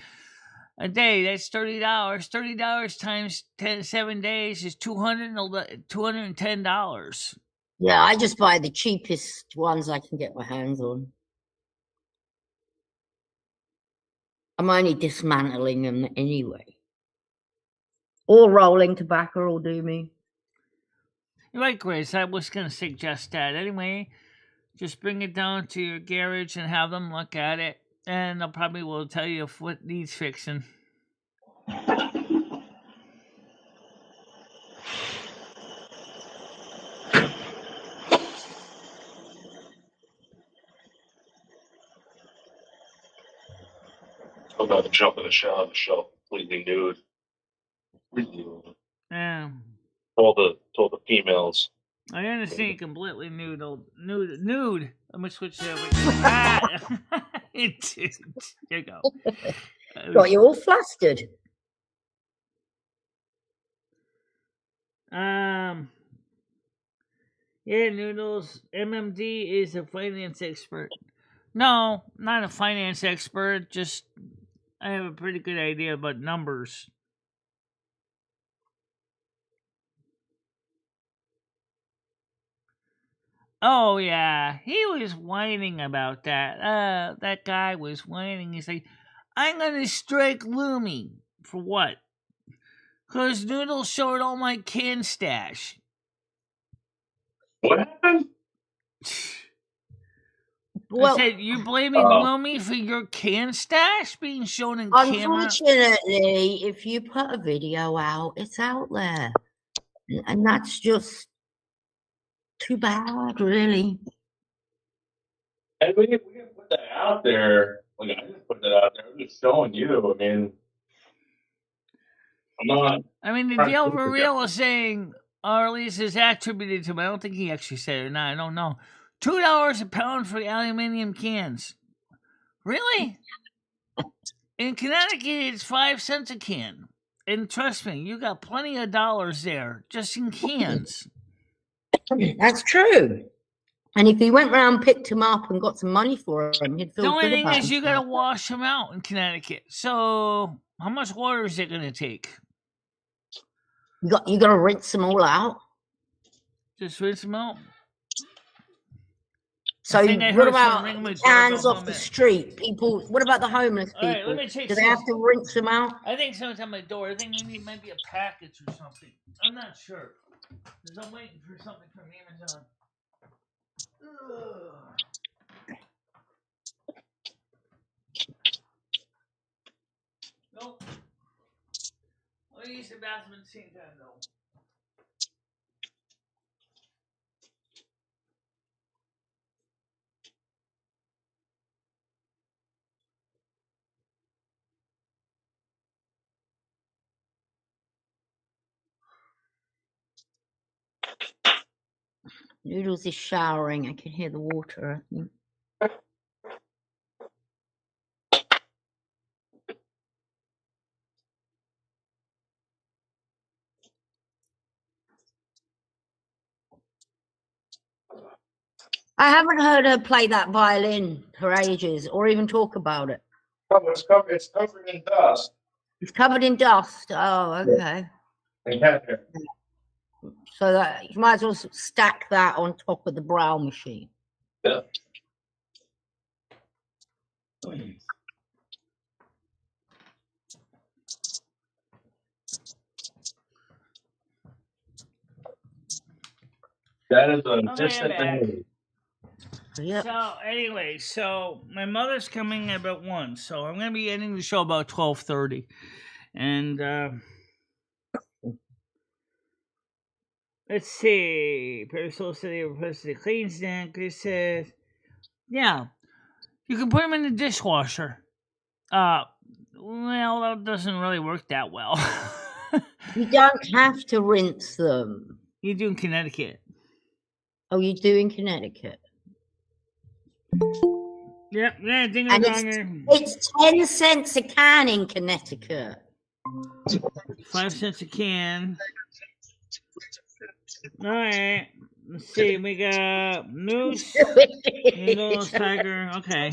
A: a day, that's $30. $30 times 7 days is $210.
B: Yeah, I just buy the cheapest ones I can get my hands on. I'm only dismantling them anyway. Or rolling tobacco will do me.
A: You're right, Grace. I was going to suggest that. Anyway, just bring it down to your garage and have them look at it. And they'll probably will tell you if what needs fixing.
C: I'm about to jump in the shower. Michelle completely nude.
A: Yeah.
C: Told the females.
A: I understand completely nude. Nude. I'm gonna switch that. There you go.
B: Got you all flustered.
A: Yeah, Noodles. MMD is a finance expert. No, not a finance expert. Just I have a pretty good idea about numbers. Oh yeah, he was whining about that. That guy was whining. He's like, "I'm gonna strike Loomy for what? 'Cause Noodles showed all my can stash."
C: What happened?
A: Well, I said, "You blaming Loomy for your can stash being shown in camera?"
B: Unfortunately, if you put a video out, it's out there, and that's just Too bad, really.
C: And we can put that out there. Like, I just put that out there. I'm just showing you. I mean, I'm not.
A: I mean, the deal for real is saying, or at least is attributed to him. I don't think he actually said it or not. I don't know. $2 a pound for the aluminum cans. Really? In Connecticut, it's 5 cents a can. And trust me, you got plenty of dollars there just in cans.
B: That's true. And if he went round, picked him up, and got some money for him, he'd feel good about it.
A: The only thing is you got to wash them out in Connecticut. So how much water is it going to take?
B: You got to rinse them all out.
A: Just rinse them out.
B: So what about cans off the street? People, what about the homeless people?
A: Right, let me check.
B: Do they have to rinse them out?
A: I think someone's at my door. I think maybe it might be a package or something. I'm not sure. Because I'm waiting for something from Amazon. Nope. I'll use the bathroom at the same time, though.
B: Noodles is showering. I can hear the water, I think. I haven't heard her play that violin for ages, or even talk about it.
C: It's covered in dust.
B: It's covered in dust. Oh, okay. So that you might as well stack that on top of the brow machine.
C: Yeah. That is a distant memory.
B: Yep.
A: So anyway, my mother's coming at about 1, so I'm gonna be ending the show about 12:30, and let's see. Personal City requested a clean snack. It says, yeah, you can put them in the dishwasher. Well, that doesn't really work that well.
B: You don't have to rinse them.
A: You do in Connecticut.
B: Oh, you do in Connecticut?
A: Yep, yeah,
B: and it's 10 cents a can in Connecticut.
A: 5 cents a can. All right, let's see. We got Moose, Noodles, Tiger. Okay.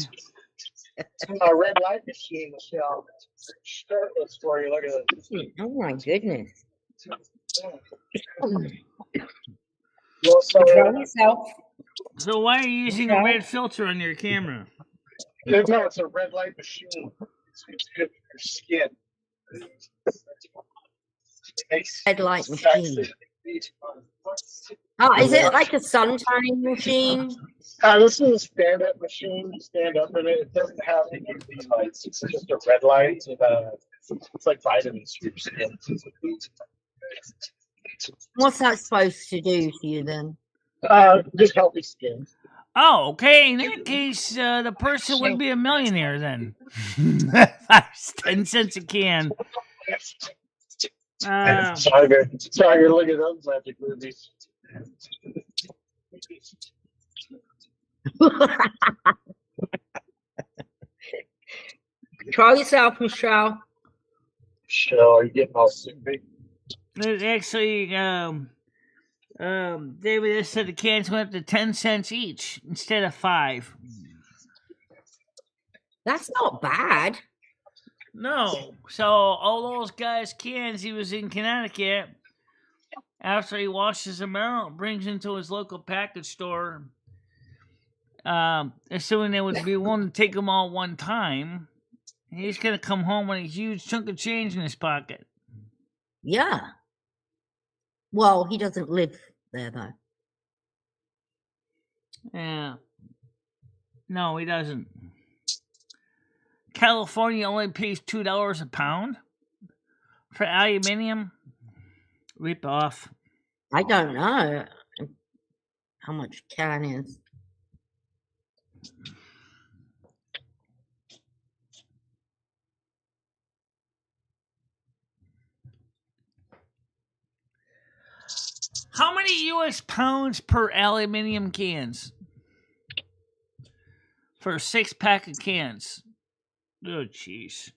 D: A red light machine, Michelle. Shirtless for you. Look at this.
B: Oh my goodness.
A: So why are you using a red filter on your camera?
D: No, it's a red light machine. It's good for your skin.
B: Red light machine. Oh, is it like a sun tanning machine?
D: This is a stand-up machine. You stand up in it. It doesn't have any of these lights. It's just a red light. It's like vitamins for your skin.
B: What's that supposed to do to you then?
D: Just healthy skin.
A: Oh, okay. In that case, the person would be a millionaire then. 10 cents a can.
D: Sorry, you're looking at those magic movies.
B: Try yourself, Michelle.
D: Michelle, are you getting all sick?
A: Actually, David said the cans went up to 10 cents each instead of 5.
B: That's not bad.
A: No. So all those guys' cans he was in Connecticut, after he washes them out, brings into his local package store, assuming they would be willing to take them all one time, he's going to come home with a huge chunk of change in his pocket.
B: Yeah. Well, he doesn't live there, though.
A: Yeah. No, he doesn't. California only pays $2 a pound for aluminium. Rip off.
B: I don't know. how much a can is.
A: How many U.S. pounds per aluminium cans? For a 6-pack of cans. Oh, jeez.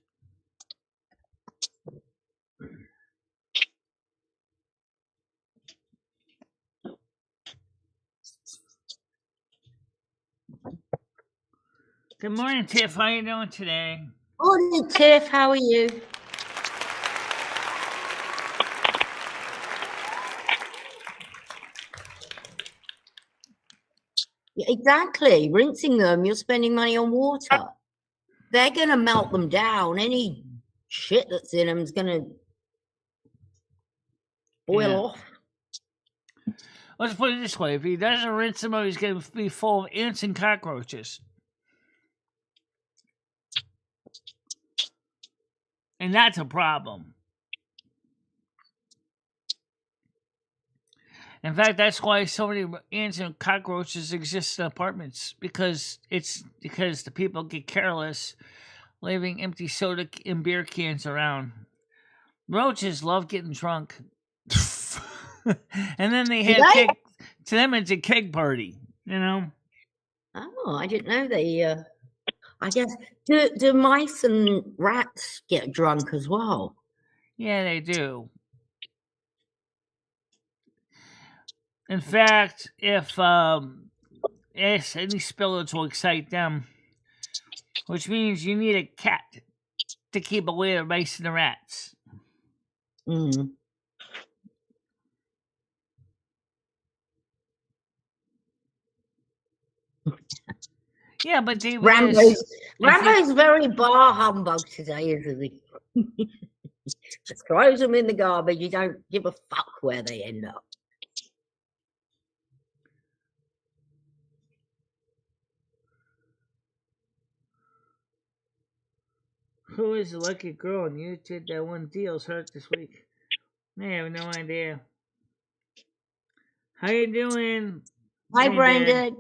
A: Good morning, Tiff. How you doing today?
B: Morning, Tiff. How are you? Exactly. Rinsing them, you're spending money on water. They're going to melt them down. Any shit that's in them is going to boil off.
A: Let's put it this way. If he doesn't rinse them out, he's going to be full of ants and cockroaches. And that's a problem. In fact, that's why so many ants and cockroaches exist in apartments, because the people get careless, leaving empty soda and beer cans around. Roaches love getting drunk, and then they have keg. To them, it's a keg party, you know.
B: Oh, I didn't know they. I guess do mice and rats get drunk as well?
A: Yeah, they do. In fact, if any spillage will excite them, which means you need a cat to keep away the mice and the rats.
B: Mm.
A: Yeah, but David
B: Rambo's very bar humbug today, isn't he? Just throws them in the garbage. You don't give a fuck where they end up.
A: Who is the lucky girl on YouTube that won deals hurt this week? I have no idea. How you doing?
B: Hi, Brandon.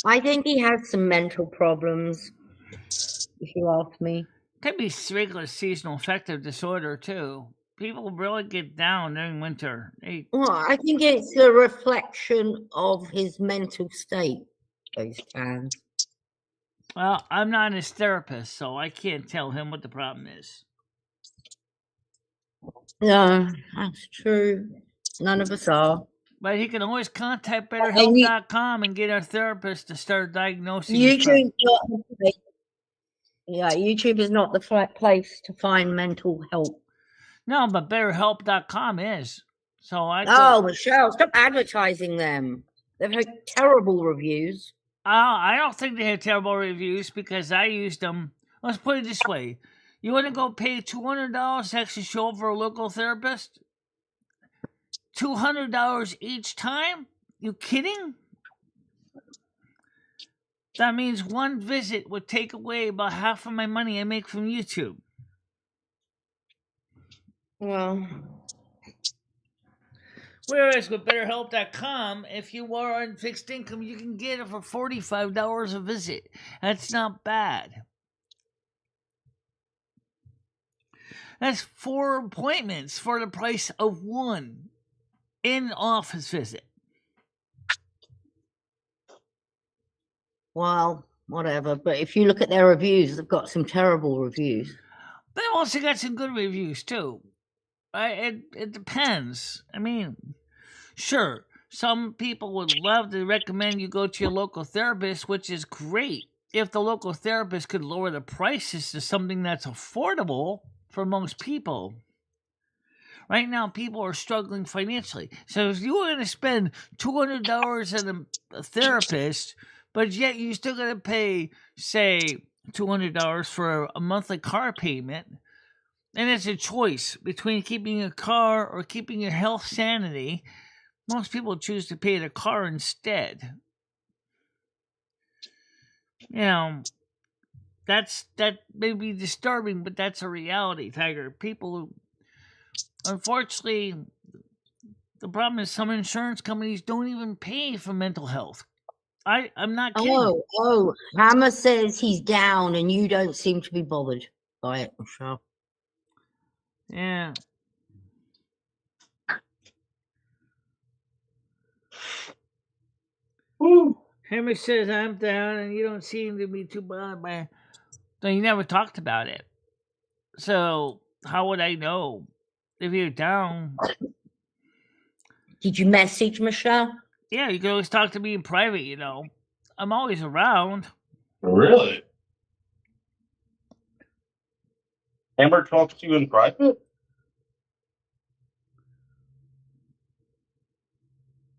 B: I think he has some mental problems, if you ask me.
A: Could be regular seasonal affective disorder, too. People really get down during winter.
B: Well, I think it's a reflection of his mental state, those cans.
A: Well, I'm not his therapist, so I can't tell him what the problem is.
B: No, that's true. None of us are.
A: But he can always contact BetterHelp.com and get our therapist to start diagnosing.
B: YouTube is not the place to find mental help.
A: No, but BetterHelp.com is. So
B: Michelle, stop advertising them. They've had terrible reviews.
A: I don't think they have terrible reviews because I used them. Let's put it this way. You want to go pay $200 to actually show up for a local therapist? $200 each time? You kidding? That means one visit would take away about half of my money I make from YouTube.
B: Well,
A: whereas with BetterHelp.com, if you are on fixed income, you can get it for $45 a visit. That's not bad. That's 4 appointments for the price of one in-office visit.
B: Well, whatever. But if you look at their reviews, they've got some terrible reviews.
A: They've also got some good reviews, too. It depends. I mean, sure, some people would love to recommend you go to your local therapist, which is great. If the local therapist could lower the prices to something that's affordable for most people. Right now, people are struggling financially. So if you were going to spend $200 on a therapist, but yet you're still going to pay, say, $200 for a monthly car payment, and it's a choice between keeping your car or keeping your health sanity, most people choose to pay the car instead. You know, that may be disturbing, but that's a reality, Tiger. People, unfortunately, the problem is some insurance companies don't even pay for mental health. I'm not kidding.
B: Hammer says he's down, and you don't seem to be bothered by it, Michelle.
A: Yeah.
C: Woo.
A: Hammer says I'm down, and you don't seem to be too bothered by it. No, you never talked about it. So how would I know if you're down?
B: Did you message Michelle?
A: Yeah, you can always talk to me in private, I'm always around.
C: Really? Hammer talks to you in private?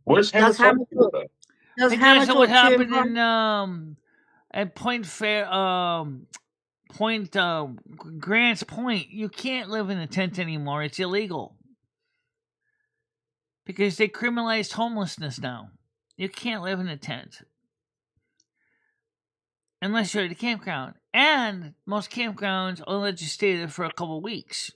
C: Where's Hammer
B: Does Hammer
C: talking
B: talk?
C: about?
B: Does
A: I
B: Hammer
A: guess
B: talk
A: what
B: to you in
A: happened
B: private?
A: at Grants Point, you can't live in a tent anymore. It's illegal. Because they criminalized homelessness now. You can't live in a tent. Unless you're at a campground. And most campgrounds only let you stay there for a couple weeks.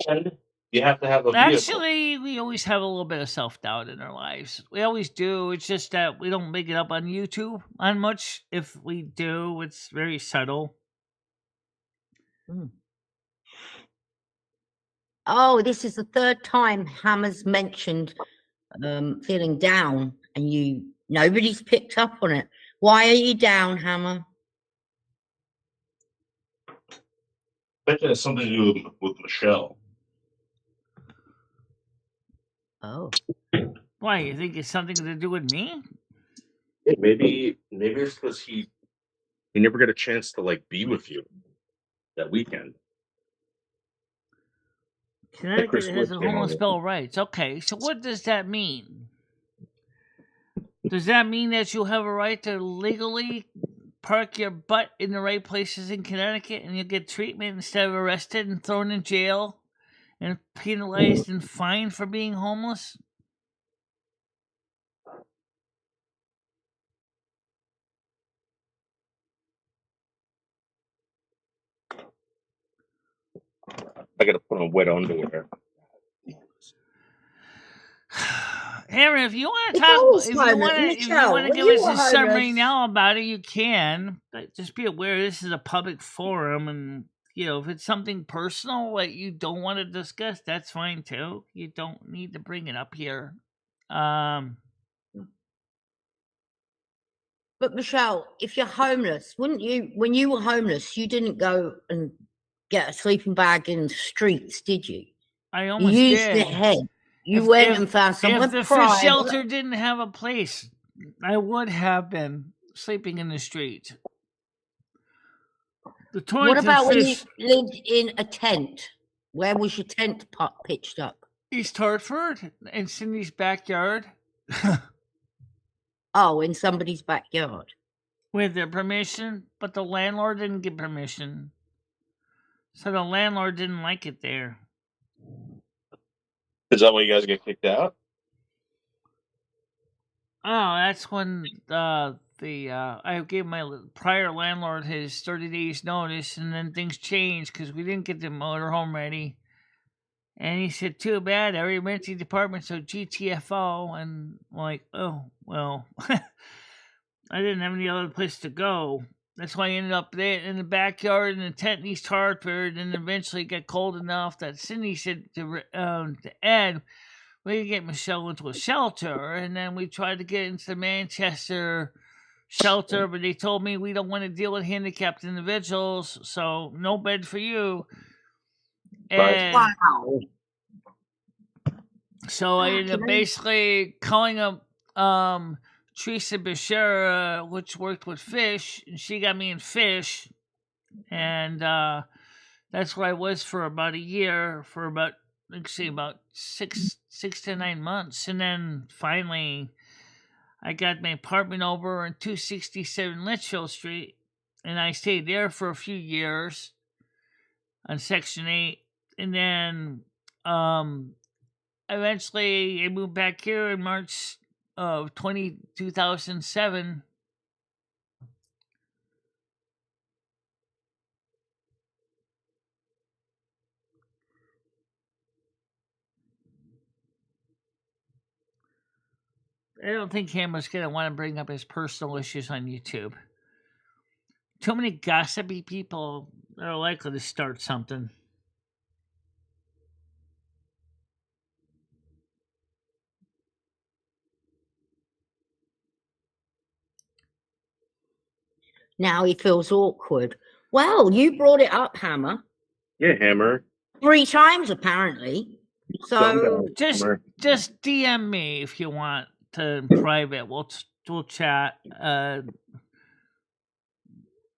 C: And you have to have a vehicle.
A: Actually, we always have a little bit of self-doubt in our lives. We always do. It's just that we don't make it up on YouTube on much. If we do, it's very subtle.
B: Oh, this is the third time Hammer's mentioned feeling down, and nobody's picked up on it. Why are you down, Hammer?
C: I bet it has something to do with Michelle.
B: Oh.
A: Why, you think it's something to do with me?
C: Yeah, maybe it's because he never got a chance to be with you that weekend.
A: Connecticut has a homeless bill of rights. Okay, so what does that mean? Does that mean that you have a right to legally park your butt in the right places in Connecticut and you get treatment instead of arrested and thrown in jail and penalized and fined for being homeless?
C: I gotta put on wet underwear.
A: Aaron, if you want to talk, if you want to give us a summary now about it, you can. But just be aware this is a public forum, and if it's something personal that you don't want to discuss, that's fine too. You don't need to bring it up here.
B: But Michelle, if you're homeless, wouldn't you? When you were homeless, you didn't go and get a sleeping bag in the streets, did you?
A: I almost did.
B: You used the head. You went and found somewhere
A: If the fish shelter didn't have a place, I would have been sleeping in the street.
B: What about when you lived in a tent? Where was your tent pitched up?
A: East Hartford, in Cindy's backyard.
B: Oh, in somebody's backyard.
A: With their permission, but the landlord didn't give permission. So the landlord didn't like it there.
C: Is that why you guys get kicked out?
A: Oh, that's when I gave my prior landlord his 30 days notice, and then things changed because we didn't get the motorhome ready. And he said, too bad, every renting department's so GTFO. And I'm like, oh, well, I didn't have any other place to go. That's why I ended up there in the backyard in the tent in East Hartford, and eventually it got cold enough that Cindy said to Ed, we could get Michelle into a shelter, and then we tried to get into the Manchester shelter, but they told me we don't want to deal with handicapped individuals, so no bed for you. And
B: wow.
A: So I ended up basically calling up Teresa Bashara, which worked with fish, and she got me in fish, and that's where I was for about a year, for about six to 9 months, and then finally I got my apartment over on 267 Litchfield Street, and I stayed there for a few years on Section 8, and then eventually I moved back here in March of 2007. I don't think Hammer's going to want to bring up his personal issues on YouTube. Too many gossipy people are likely to start something.
B: Now he feels awkward. Well, you brought it up, Hammer.
C: Yeah, Hammer.
B: 3 times, apparently. So
A: just DM me if you want to in private. We'll chat.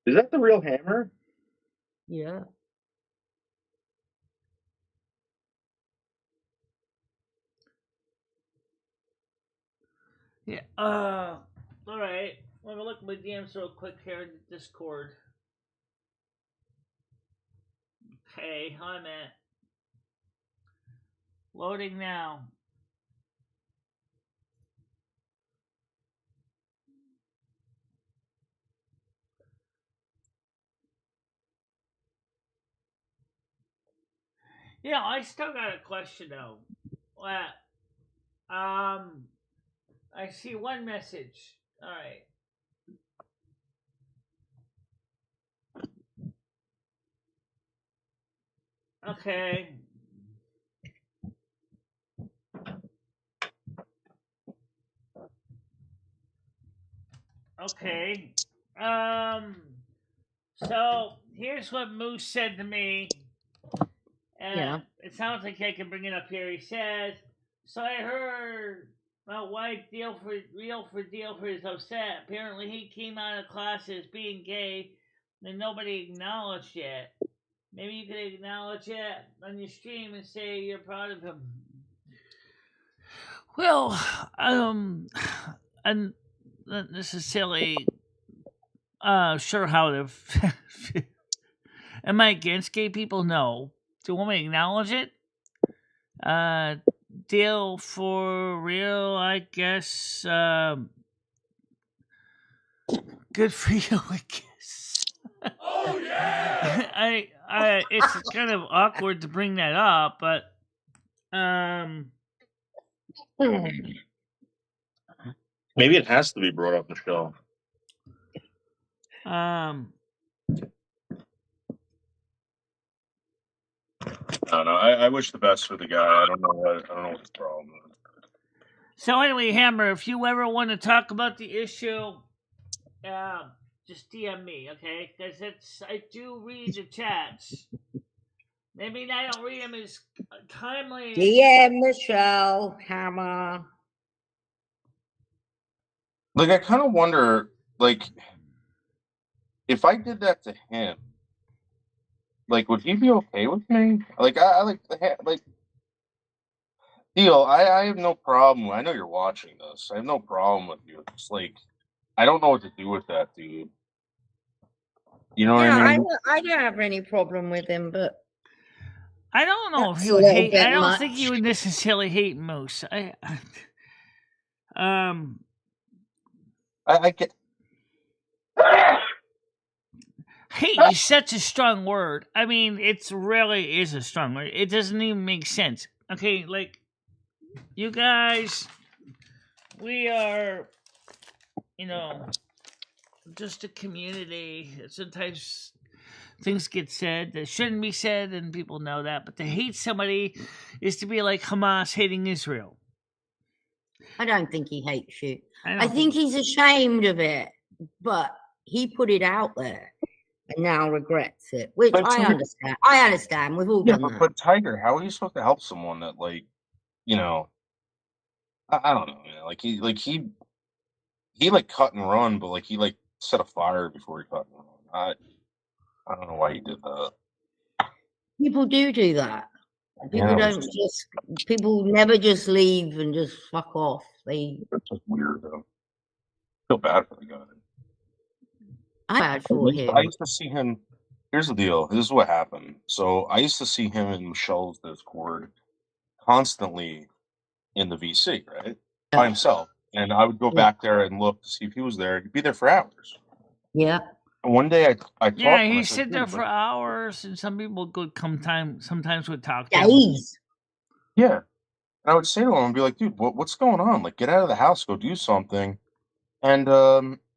C: Is that the real Hammer?
B: Yeah.
A: Yeah. All right. Let me look at my DMs real quick here in the Discord. Okay, hi, man. Loading now. Yeah, I still got a question though. I see one message. All right. Okay. Okay. So here's what Moose said to me.
B: Yeah.
A: It sounds like I can bring it up here. He says, "So I heard my wife deal for is upset. Apparently, he came out of classes being gay, and nobody acknowledged it. Maybe you could acknowledge it on your stream and say you're proud of him." Well, I'm not necessarily sure how to. Am I against gay people? No. Do you want me to acknowledge it? Deal for real, I guess. Good for you, I guess. Oh yeah. I it's kind of awkward to bring that up, but
C: maybe it has to be brought up, Michelle. I don't know. I wish the best for the guy. I don't know what the problem is.
A: So anyway, Hammer, if you ever want to talk about the issue, just DM me, okay? Because I do read the chats. Maybe I don't read them as timely.
B: DM Michelle, Hammer.
C: Like, I kind of wonder, like, if I did that to him, like, would he be okay with me? Like, I like Deal, I have no problem. I know you're watching this. I have no problem with you. It's like, I don't know what to do with that, dude. You know what I mean?
B: I don't have any problem with him, but
A: I don't know if he would hate. I don't think he would necessarily hate Moose. I
C: get.
A: Hate is such a strong word. I mean, it's really is a strong word. It doesn't even make sense. Okay, like, you guys, we are, just a community. Sometimes things get said that shouldn't be said, and people know that. But to hate somebody is to be like Hamas hating Israel.
B: I don't think he hates you. I think he's ashamed of it, but he put it out there and now regrets it, which I understand. I understand. We've all done that.
C: But Tiger, how are you supposed to help someone that, like, I don't know, man. Like he like cut and run, but like he like set a fire before he cut and run. I don't know why he did that.
B: People do that. People don't just. People never just leave and just fuck off.
C: That's just weird, though. I feel bad for the guy.
B: I
C: used to see him. Here's the deal. This is what happened. So I used to see him in Michelle's Discord constantly in the VC, right? By himself. and I would go back there and look to see if he was there. He'd be there for hours.
B: Yeah.
C: And one day I talked to him.
A: He'd sit there for hours, and some people sometimes would talk to
B: days.
C: him. Yeah. And I would say to him and be like, dude, what's going on? Like, get out of the house, go do something. And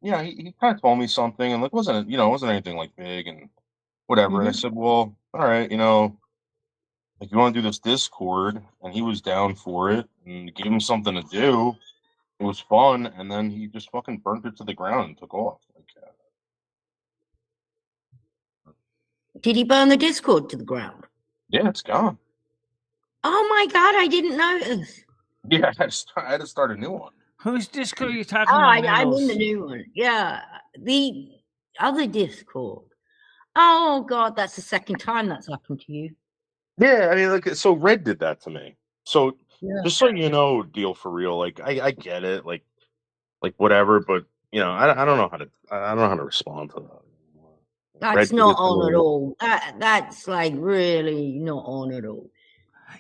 C: he kind of told me something, and like wasn't anything like big and whatever. And I said, well, all right, like you want to do this Discord, and he was down for it, and gave him something to do. It was fun, and then he just fucking burnt it to the ground and took off.
B: Did he burn the Discord to the ground?
C: Yeah, it's gone.
B: Oh my God, I didn't notice.
C: Yeah, I had to start a new one.
A: Whose Discord are you talking about?
B: I'm in the new one. Yeah, the other Discord. Oh God, that's the second time that's happened to you.
C: Yeah, I mean, so Red did that to me. So just so you know, deal for real. Like I get it, like whatever, but I don't know how to respond to that.
B: That's not on at all. That's like really not on at all.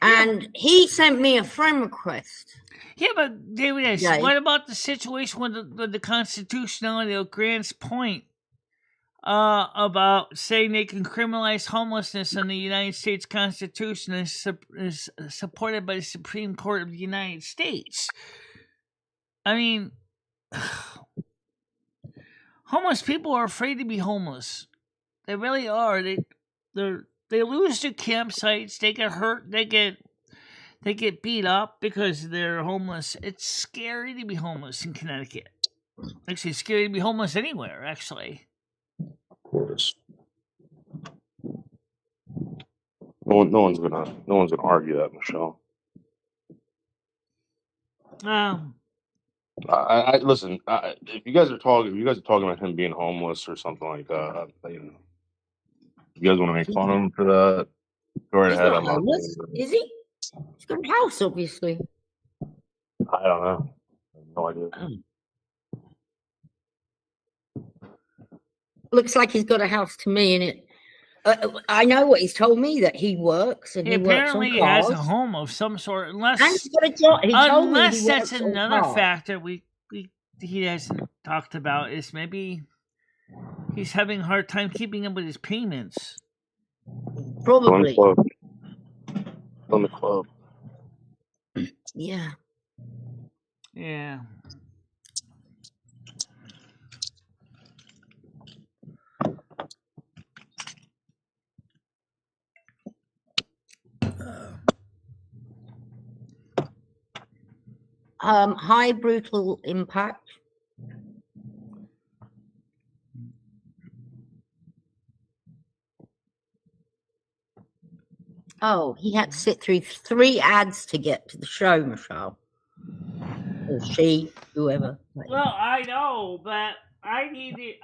B: And he sent me a friend request.
A: Yeah, but David, what about the situation with the constitutionality of Grant's point about saying they can criminalize homelessness in the United States Constitution is supported by the Supreme Court of the United States? I mean, homeless people are afraid to be homeless. They really are. They lose their campsites. They get hurt. They get beat up because they're homeless. It's scary to be homeless in Connecticut. Actually, it's scary to be homeless anywhere. Actually,
C: of course. No one's gonna argue that, Michelle. I listen. If you guys are talking about him being homeless or something like that, you guys want to make fun of him for that? Go right ahead.
B: I'm not. Is he? He's got a house, obviously.
C: I don't know. I have no idea.
B: Looks like he's got a house to me in it. I know what he's told me, that he works and he
A: apparently
B: works on cars.
A: Has a home of some sort. Unless
B: he's got a job.
A: Unless that's another factor he hasn't talked about, is maybe he's having a hard time keeping up with his payments.
B: Probably.
C: On the club.
B: Yeah.
A: Yeah.
B: High brutal impact. Oh, he had to sit through 3 ads to get to the show, Michelle. Or she, whoever.
A: Well, I know, but I need the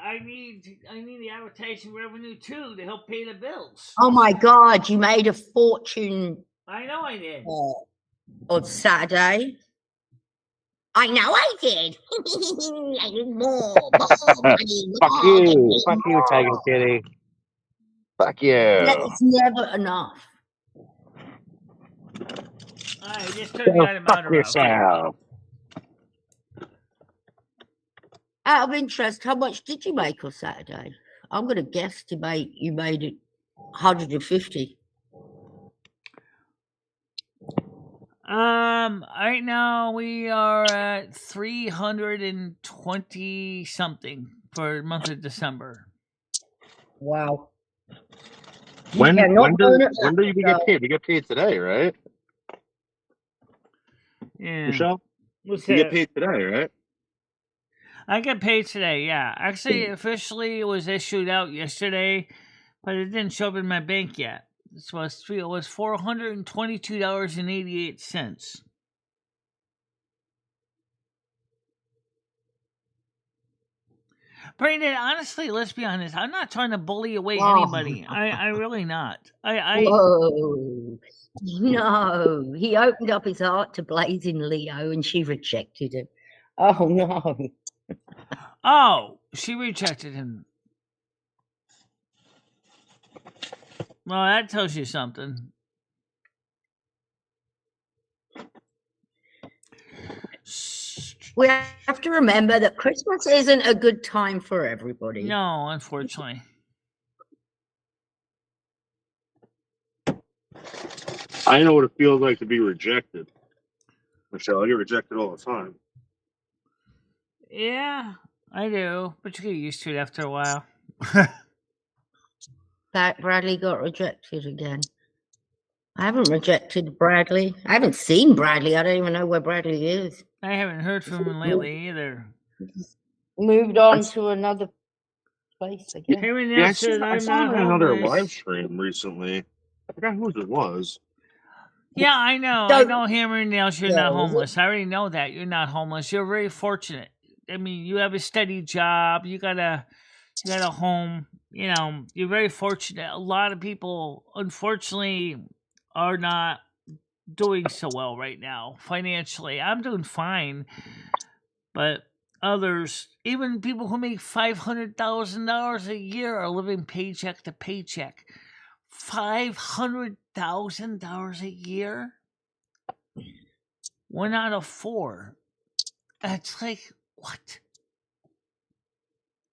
A: advertising revenue too to help pay the bills.
B: Oh my God, you made a fortune.
A: I know I did.
B: On Saturday. I know I did. I did more money.
C: Fuck you, Tiger Kitty. Fuck you.
B: It's never enough.
A: I just turned the item out
C: yourself.
B: Out of interest, how much did you make on Saturday? I'm going to guess you made it 150.
A: Right now we are at 320 something for the month of December.
B: Wow.
C: When do you get paid? We get paid today, right?
A: Yeah.
C: Michelle? You get paid today, right?
A: I get paid today, yeah. Actually, officially it was issued out yesterday, but it didn't show up in my bank yet. It was $422.88. Brandon, honestly, let's be honest. I'm not trying to bully away anybody. I really not.
B: Whoa. No. He opened up his heart to Blazing Leo and she rejected him. Oh, no.
A: Oh, she rejected him. Well, that tells you something.
B: We have to remember that Christmas isn't a good time for everybody.
A: No, unfortunately.
C: I know what it feels like to be rejected. Michelle, I get rejected all the time.
A: Yeah, I do, but you get used to it after a while.
B: That Bradley got rejected again. I haven't rejected Bradley. I haven't seen Bradley. I don't even know where Bradley is.
A: I haven't heard from him lately either.
B: Moved on to another place again.
C: I saw him in another live stream recently. I forgot who it was.
A: Yeah, I know. I know, Hammer and Nails, you're not homeless. I already know that. You're not homeless. You're very fortunate. I mean, you have a steady job. You got a home. You know, you're very fortunate. A lot of people, unfortunately, are not doing so well right now financially. I'm doing fine. But others, even people who make $500,000 a year, are living paycheck to paycheck. $500,000 a year? 1 out of 4. That's like, what?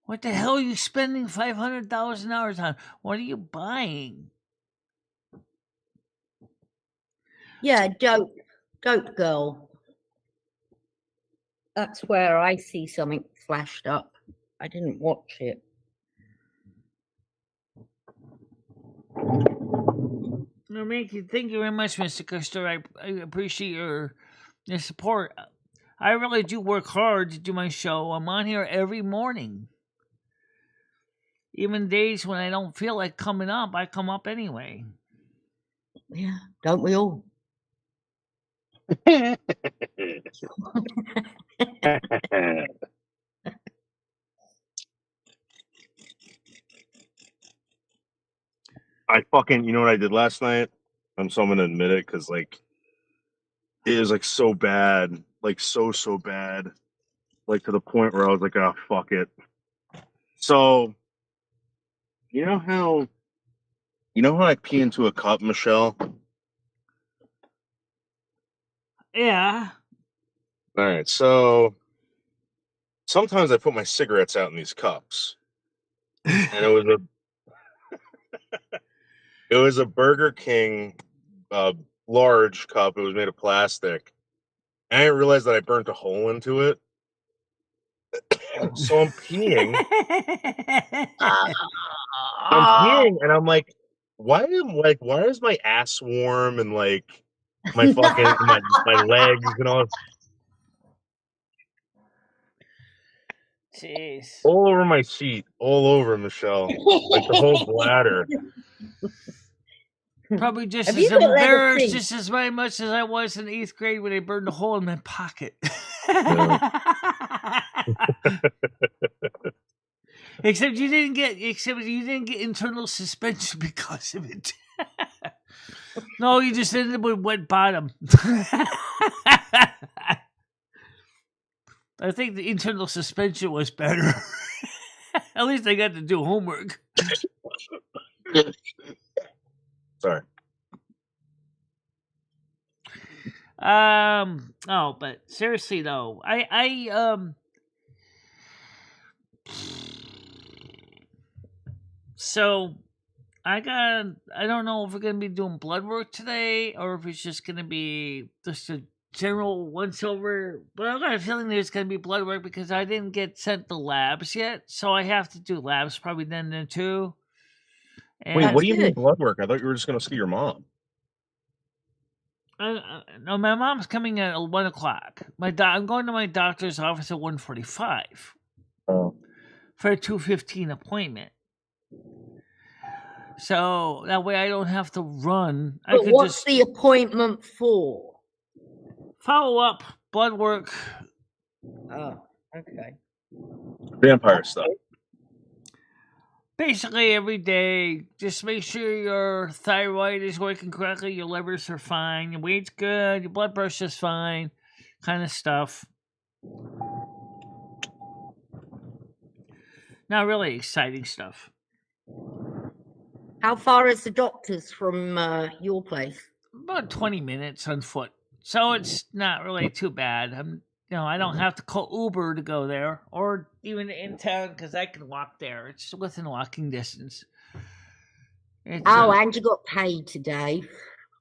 A: What the hell are you spending $500,000 on? What are you buying?
B: Yeah, Dope Girl. That's where I see something flashed up. I didn't watch it.
A: No, thank you very much, Mr. Custer. I appreciate your support. I really do work hard to do my show. I'm on here every morning. Even days when I don't feel like coming up, I come up anyway.
B: Yeah, don't we all?
C: I fucking, you know what I did last night? I'm so gonna admit it because like it was like so bad, like so bad, like to the point where I was like, oh fuck it. So, you know how I pee into a cup, Michelle?
A: Yeah.
C: All right, so sometimes I put my cigarettes out in these cups, and it was a Burger King large cup. It was made of plastic. And I didn't realize that I burnt a hole into it. So I'm peeing. And I'm like, why is my ass warm and like my fucking my legs and all?
A: Jeez.
C: All over my seat, all over, Michelle. Like the whole bladder.
A: Probably just as embarrassed just as very much as I was in 8th grade when they burned a hole in my pocket. Except you didn't get internal suspension because of it. No, you just ended up with wet bottom. I think the internal suspension was better. At least I got to do homework.
C: Sorry.
A: Oh, but seriously though, so I don't know if we're gonna be doing blood work today or if it's just gonna be just a general once over. But I've got a feeling there's gonna be blood work because I didn't get sent the labs yet, so I have to do labs probably then too. And
C: wait, what do you mean blood work? I thought you were just gonna see your mom.
A: No, my mom's coming at 1 o'clock. I'm going to my doctor's office at 1:45 for a 2:15 appointment. So that way I don't have to run.
B: But what's the appointment for?
A: Follow up, blood work.
B: Oh, okay.
C: Vampire stuff.
A: Basically every day, just make sure your thyroid is working correctly, your livers are fine, your weight's good, your blood pressure's fine, kind of stuff. Not really exciting stuff.
B: How far is the doctor's from your place?
A: About 20 minutes on foot. So it's not really too bad. I don't have to call Uber to go there, or even in town because I can walk there. It's within walking distance.
B: And you got paid today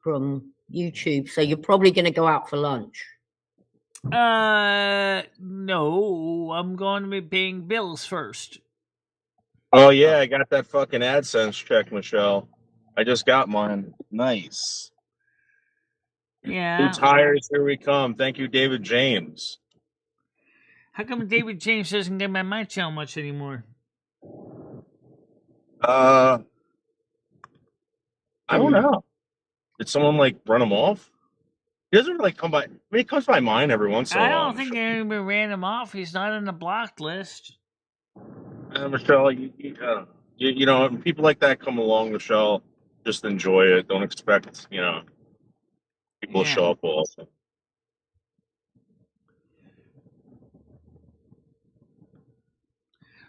B: from YouTube, so you're probably going to go out for lunch.
A: No, I'm going to be paying bills first.
C: Oh yeah, I got that fucking AdSense check, Michelle. I just got mine. Nice.
A: Yeah.
C: New tires, here we come. Thank you, David James.
A: How come David James doesn't get my channel much anymore?
C: I don't know. Did someone run him off? He doesn't really come by. I mean, he comes by mine every once in a while.
A: I don't think anybody ran him off. He's not on the blocked list.
C: Michelle, you know, people like that come along, Michelle. Just enjoy it. Don't expect, people to show up also.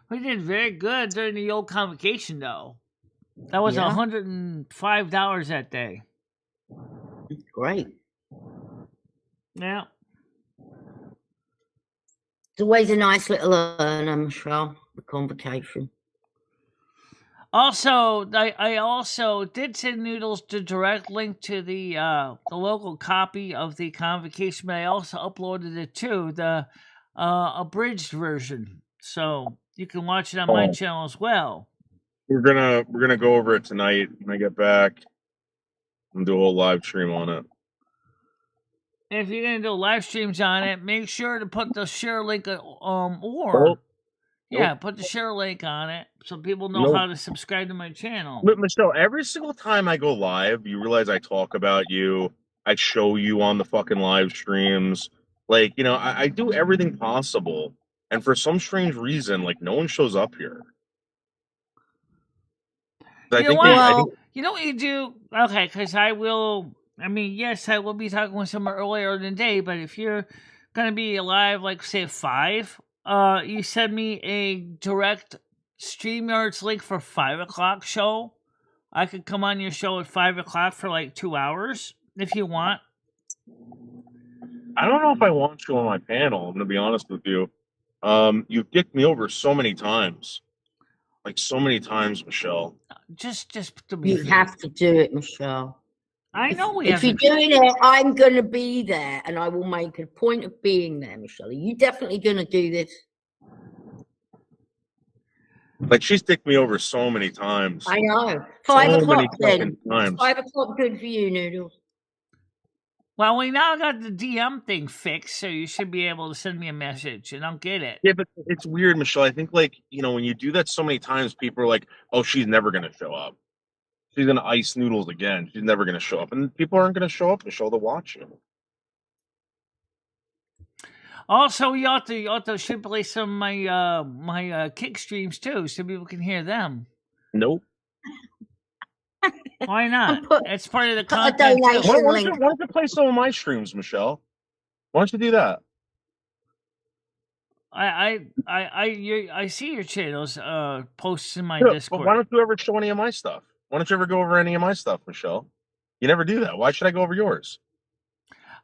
A: We did very good during the old convocation, though. That was $105 that day.
B: Great.
A: Yeah.
B: It's always a nice little earner, Michelle, the convocation.
A: Also, I also did send Noodles the direct link to the local copy of the convocation, but I also uploaded it to the abridged version, so you can watch it on my channel as well.
C: We're gonna go over it tonight when I get back and do a whole live stream on it.
A: If you're gonna do live streams on it, make sure to put the share link put the share link on it so people know how to subscribe to my channel.
C: But Michelle, every single time I go live, you realize I talk about you. I show you on the fucking live streams. I do everything possible, and for some strange reason, no one shows up here.
A: You know what you do? Okay, because I will be talking with someone earlier in the day, but if you're going to be live, say at 5, you send me a direct StreamYards link for 5 o'clock show. I could come on your show at 5 o'clock for 2 hours if you want.
C: I don't know if I want you on my panel. I'm going to be honest with you. You've dicked me over so many times. So many times, Michelle.
A: Just to
B: be fair. Have to do it, Michelle.
A: I know
B: if you're doing it, I'm going to be there, and I will make a point of being there, Michelle. Are you definitely going to do this?
C: She's dicked me over so many times.
B: I know. 5 o'clock then. 5 o'clock good for you, Noodles.
A: Well, we now got the DM thing fixed, so you should be able to send me a message, and I'll get it.
C: Yeah, but it's weird, Michelle. I think, when you do that so many times, people are like, oh, she's never going to show up. She's going to ice Noodles again. She's never going to show up. And people aren't going to show up, Michelle, to watch you.
A: Also, you ought to play some of my kick streams, too, so people can hear them.
C: Nope.
A: Why not? It's part of the content.
C: Why don't you play some of my streams, Michelle? Why don't you do that?
A: I see your channels posts in my Discord.
C: But why don't you ever show any of my stuff? Why don't you ever go over any of my stuff, Michelle? You never do that. Why should I go over yours?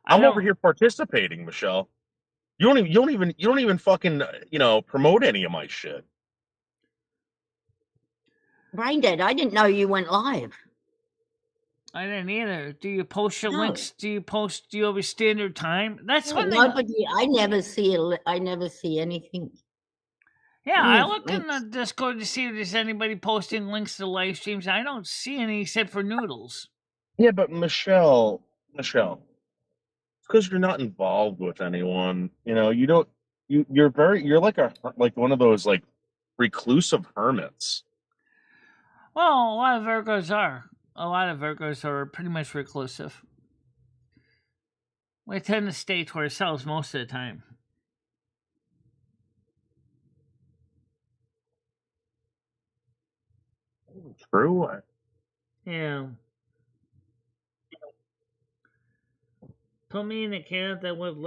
C: I'm over here participating, Michelle. You don't even fucking promote any of my shit.
B: Braindead, I didn't know you went live.
A: I didn't either. Do you post your links? Do you have a standard time? That's what
B: I never see anything.
A: Yeah, I look in the Discord to see if there's anybody posting links to live streams. I don't see any except for Noodles.
C: Yeah, but Michelle, it's because you're not involved with anyone. You don't. You're like one of those reclusive hermits.
A: Well, a lot of Virgos are. A lot of Virgos are pretty much reclusive. We tend to stay to ourselves most of the time.
C: True.
A: Yeah. Put me in the account that with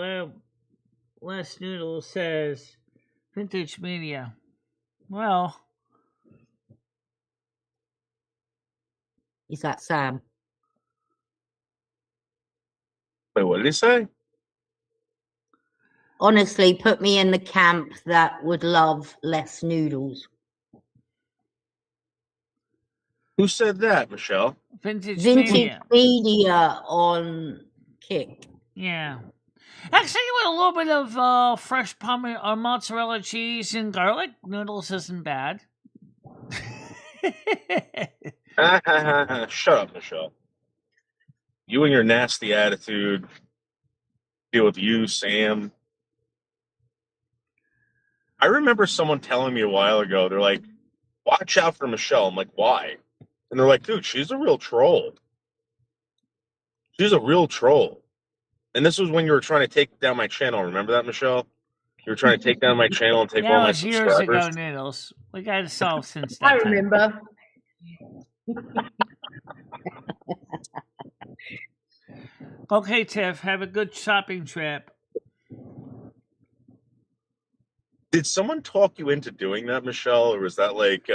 A: Les Noodle says Vintage Media. Well.
B: Is that Sam?
C: Wait, what did he say?
B: honestly put me in the camp that would love less noodles.
C: Who said that, Michelle?
A: Vintage
B: Media on Kick.
A: Yeah. Actually, with a little bit of fresh or mozzarella cheese and garlic, noodles isn't bad.
C: Shut up, Michelle. You and your nasty attitude. Deal with you, Sam. I remember someone telling me a while ago, they're like, watch out for Michelle. I'm like, why? And they're like, dude, she's a real troll. She's a real troll. And this was when you were trying to take down my channel. Remember that, Michelle? You were trying to take down my channel and take all my subscribers.
A: Years ago, Noodles. We got it solved since that
B: I remember.
A: Okay, Tiff, have a good shopping trip.
C: Did someone talk you into doing that, Michelle? Or was that like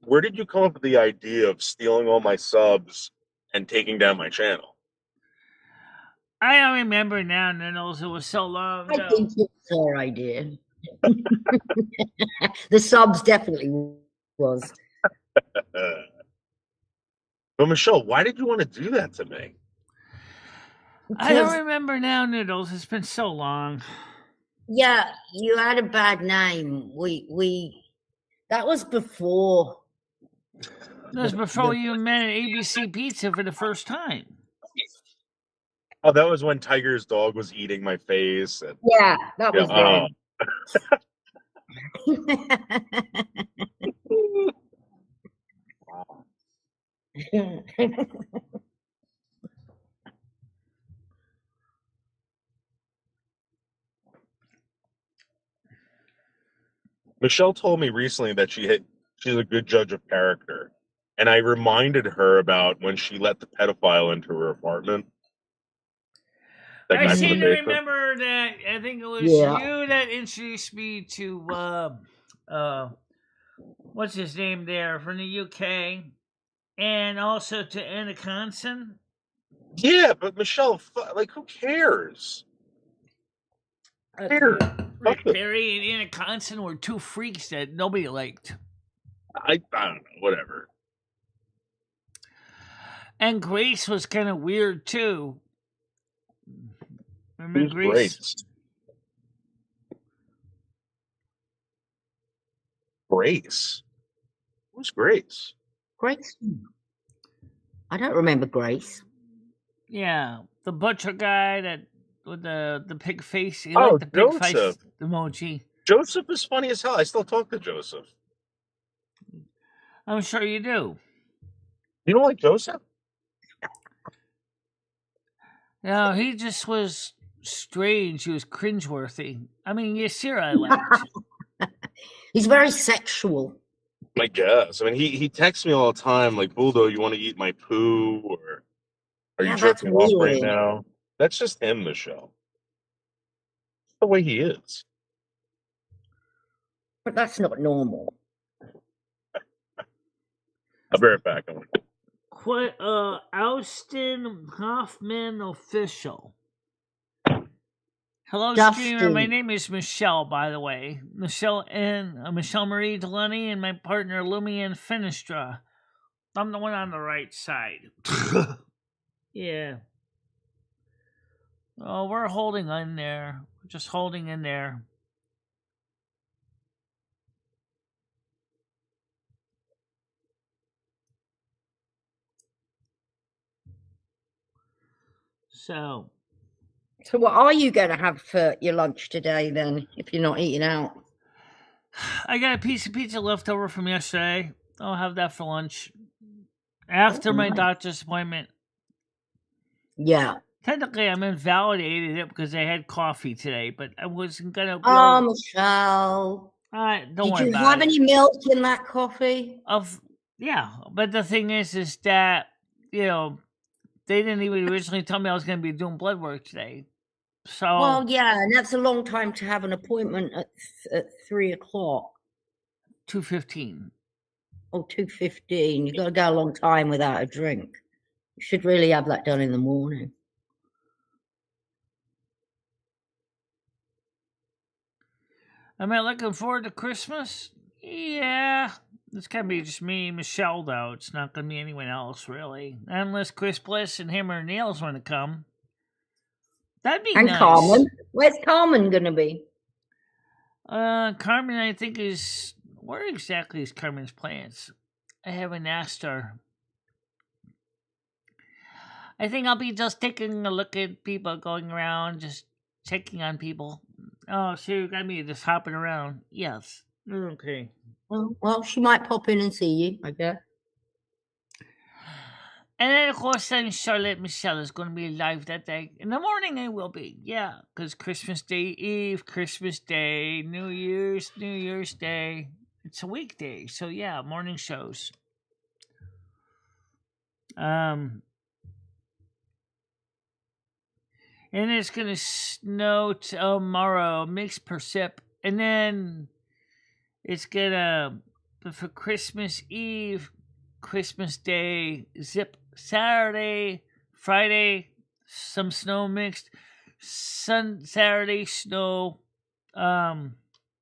C: where did you come up with the idea of stealing all my subs and taking down my channel?
A: I don't remember now, Noodles. It was so long ago.
B: I think it's our idea. The subs definitely was.
C: But Michelle, why did you want to do that to me?
A: I don't remember now, Noodles. It's been so long.
B: Yeah, you had a bad name. We that was before.
A: That was before you met at ABC Pizza for the first time.
C: Oh, that was when Tiger's dog was eating my face. And,
B: yeah, that was
C: Michelle told me recently that she's a good judge of character. And I reminded her about when she let the pedophile into her apartment.
A: I seem to remember that. I think it was you that introduced me to what's his name there from the UK, and also to Anna Conson.
C: Yeah, but Michelle, like, who cares?
A: Rick Perry and Anna Conson were two freaks that nobody liked.
C: I don't know, whatever.
A: And Grace was kind of weird too.
C: Who's Grace? Grace? Who's Grace?
B: Grace? I don't remember Grace.
A: Yeah, the butcher guy that with the pig face. He
C: liked
A: the pig face emoji.
C: Joseph is funny as hell. I still talk to Joseph.
A: I'm sure you do.
C: You don't like Joseph?
A: No, he just was strange. He was cringeworthy. I mean, Yasira I liked.
B: He's very sexual.
C: I guess. I mean, he texts me all the time, like, Buldo, you want to eat my poo? Or are you jerking off right now? That's just him, Michelle. That's the way he is.
B: But that's not normal.
C: I'll be right back.
A: Austin Hoffman official. Hello,
B: Dustin.
A: streamer. My name is Michelle, by the way. Michelle Marie Delaney and my partner Lumian Finestra. I'm the one on the right side. Yeah. Oh, we're holding in there. We're just holding in there. So
B: what are you going to have for your lunch today then, if you're not eating out?
A: I got a piece of pizza left over from yesterday. I'll have that for lunch after my doctor's appointment.
B: Yeah.
A: Technically, I'm invalidated it because I had coffee today, but I wasn't going to...
B: Oh, Michelle.
A: Don't
B: Did
A: worry
B: you
A: about
B: have
A: it.
B: any milk in that coffee?
A: Yeah, but the thing is that, they didn't even originally tell me I was going to be doing blood work today. So,
B: well, yeah, and that's a long time to have an appointment at 3 o'clock.
A: 2:15.
B: Oh, 2:15. You've got to go a long time without a drink. You should really have that done in the morning.
A: Am I looking forward to Christmas? Yeah. It's gonna be just me and Michelle, though. It's not gonna be anyone else, really. Unless Chris Bliss and Hammer and Nails want to come. That'd be
B: and
A: nice.
B: Carmen. Where's Carmen gonna be?
A: Carmen, I think is... Where exactly is Carmen's plans? I haven't asked her. I think I'll be just taking a look at people going around, just checking on people. Oh, so you got me just hopping around. Yes. Okay.
B: Well, she might pop in and see you, I guess.
A: And then, of course, then Charlotte Michelle is going to be live that day. In the morning, I will be. Yeah, because Christmas Day Eve, Christmas Day, New Year's Day. It's a weekday. So, yeah, morning shows. And it's going to snow tomorrow, mixed percip. And then it's going to, for Christmas Eve, Christmas Day, zip Saturday, Friday, some snow mixed. Saturday, snow.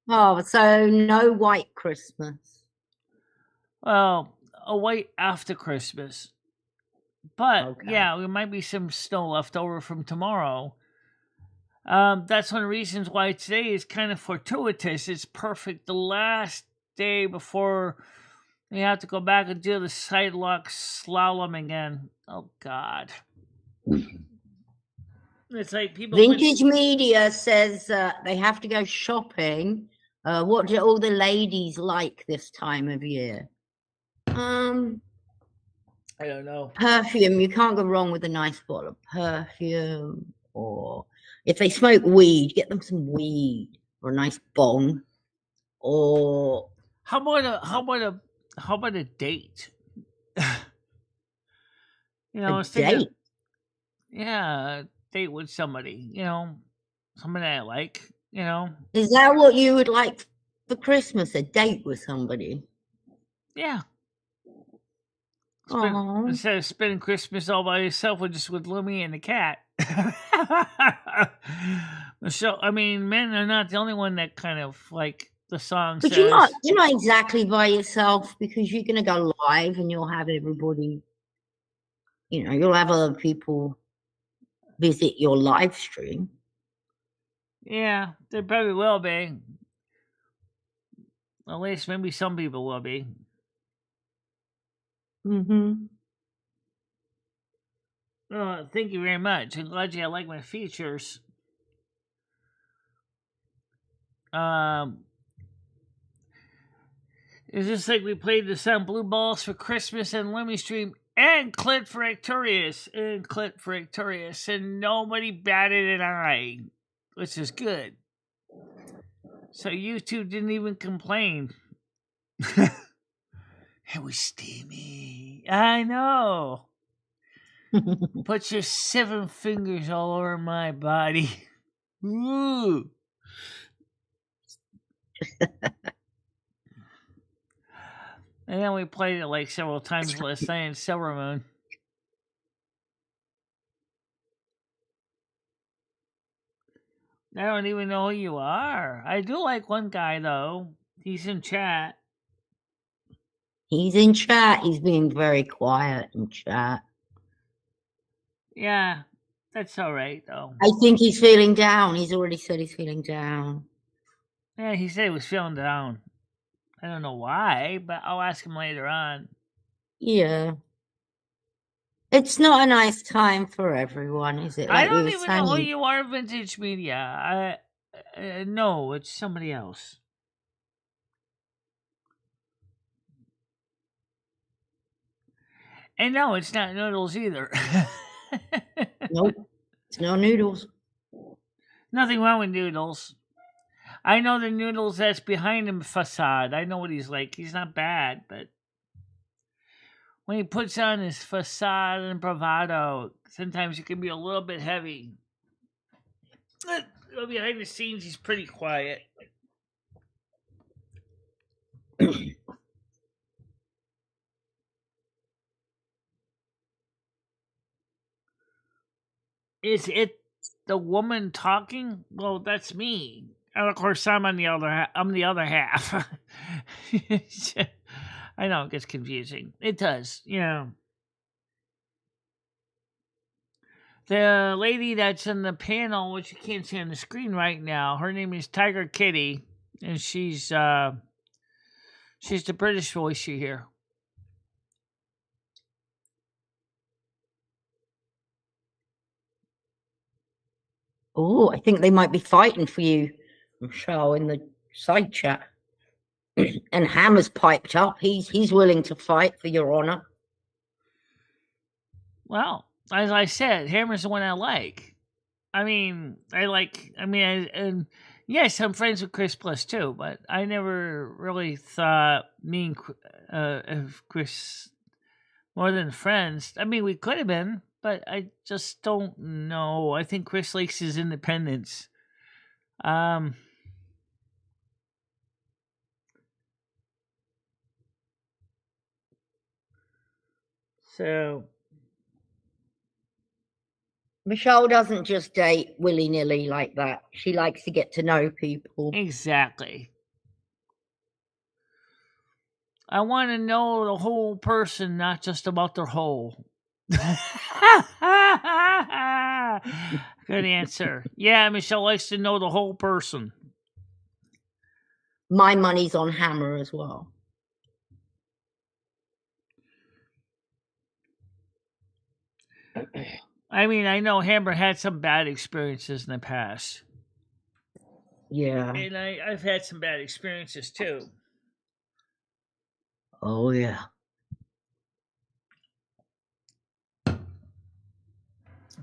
B: Oh, so no white Christmas.
A: Well, a white after Christmas. But, yeah, there might be some snow left over from tomorrow. That's one of the reasons why today is kind of fortuitous. It's perfect. The last day before we have to go back and do the sidewalk slalom again. Oh, God. It's like people...
B: Vintage Media says they have to go shopping. What do all the ladies like this time of year?
A: I don't know.
B: Perfume. You can't go wrong with a nice bottle of perfume. Or if they smoke weed, get them some weed or a nice bong. Or
A: how about a date?
B: a date.
A: Yeah, date with somebody. Somebody I like.
B: Is that what you would like for Christmas? A date with somebody?
A: Yeah. Instead of spending Christmas all by yourself, just with Lumi and the cat. So, I mean, men are not the only one that kind of like the song
B: but
A: says.
B: You're not exactly by yourself, because you're going to go live and you'll have everybody. You'll have other people visit your live stream.
A: Yeah, there probably will be. At least maybe some people will be.
B: Mm-hmm.
A: Oh, thank you very much. I'm glad you like my features. It's just like we played the Sound Blue Balls for Christmas and Lemmy Stream and Clit Fractorious and nobody batted an eye, which is good. So you two didn't even complain. It was steamy. I know. Put your 7 fingers all over my body. Ooh. And then we played it like several times last night in Silver Moon. I don't even know who you are. I do like one guy, though. He's in chat.
B: He's in chat. He's being very quiet in chat.
A: Yeah, that's all right, though.
B: I think he's feeling down. He's already said he's feeling down.
A: Yeah, he said he was feeling down. I don't know why, but I'll ask him later on.
B: Yeah. It's not a nice time for everyone, is it?
A: Like I don't even know who you are, Vintage Media. No, it's somebody else. And no, it's not Noodles either.
B: Nope, it's no Noodles.
A: Nothing wrong with Noodles. I know the Noodles that's behind him facade. I know what he's like. He's not bad, but when he puts on his facade and bravado, sometimes it can be a little bit heavy. Behind the scenes, he's pretty quiet. Is it the woman talking? Well, that's me. And of course, I'm the other half. I know it gets confusing. It does, The lady that's in the panel, which you can't see on the screen right now, her name is Tiger Kitty, and she's the British voice you hear.
B: Oh, I think they might be fighting for you, Michelle, in the side chat. And Hammer's piped up. He's willing to fight for your honor.
A: Well, as I said, Hammer's the one I like. And yes, I'm friends with Chris Plus too, but I never really thought me and of Chris more than friends. I mean, we could have been, but I just don't know. I think Chris likes his independence. So
B: Michelle doesn't just date willy-nilly like that. She likes to get to know people.
A: Exactly. I want to know the whole person, not just about their hole. Good answer. Yeah, Michelle likes to know the whole person.
B: My money's on Hammer as well.
A: I mean, I know Hammer had some bad experiences in the past.
B: Yeah.
A: And I've had some bad experiences too.
B: Oh, yeah.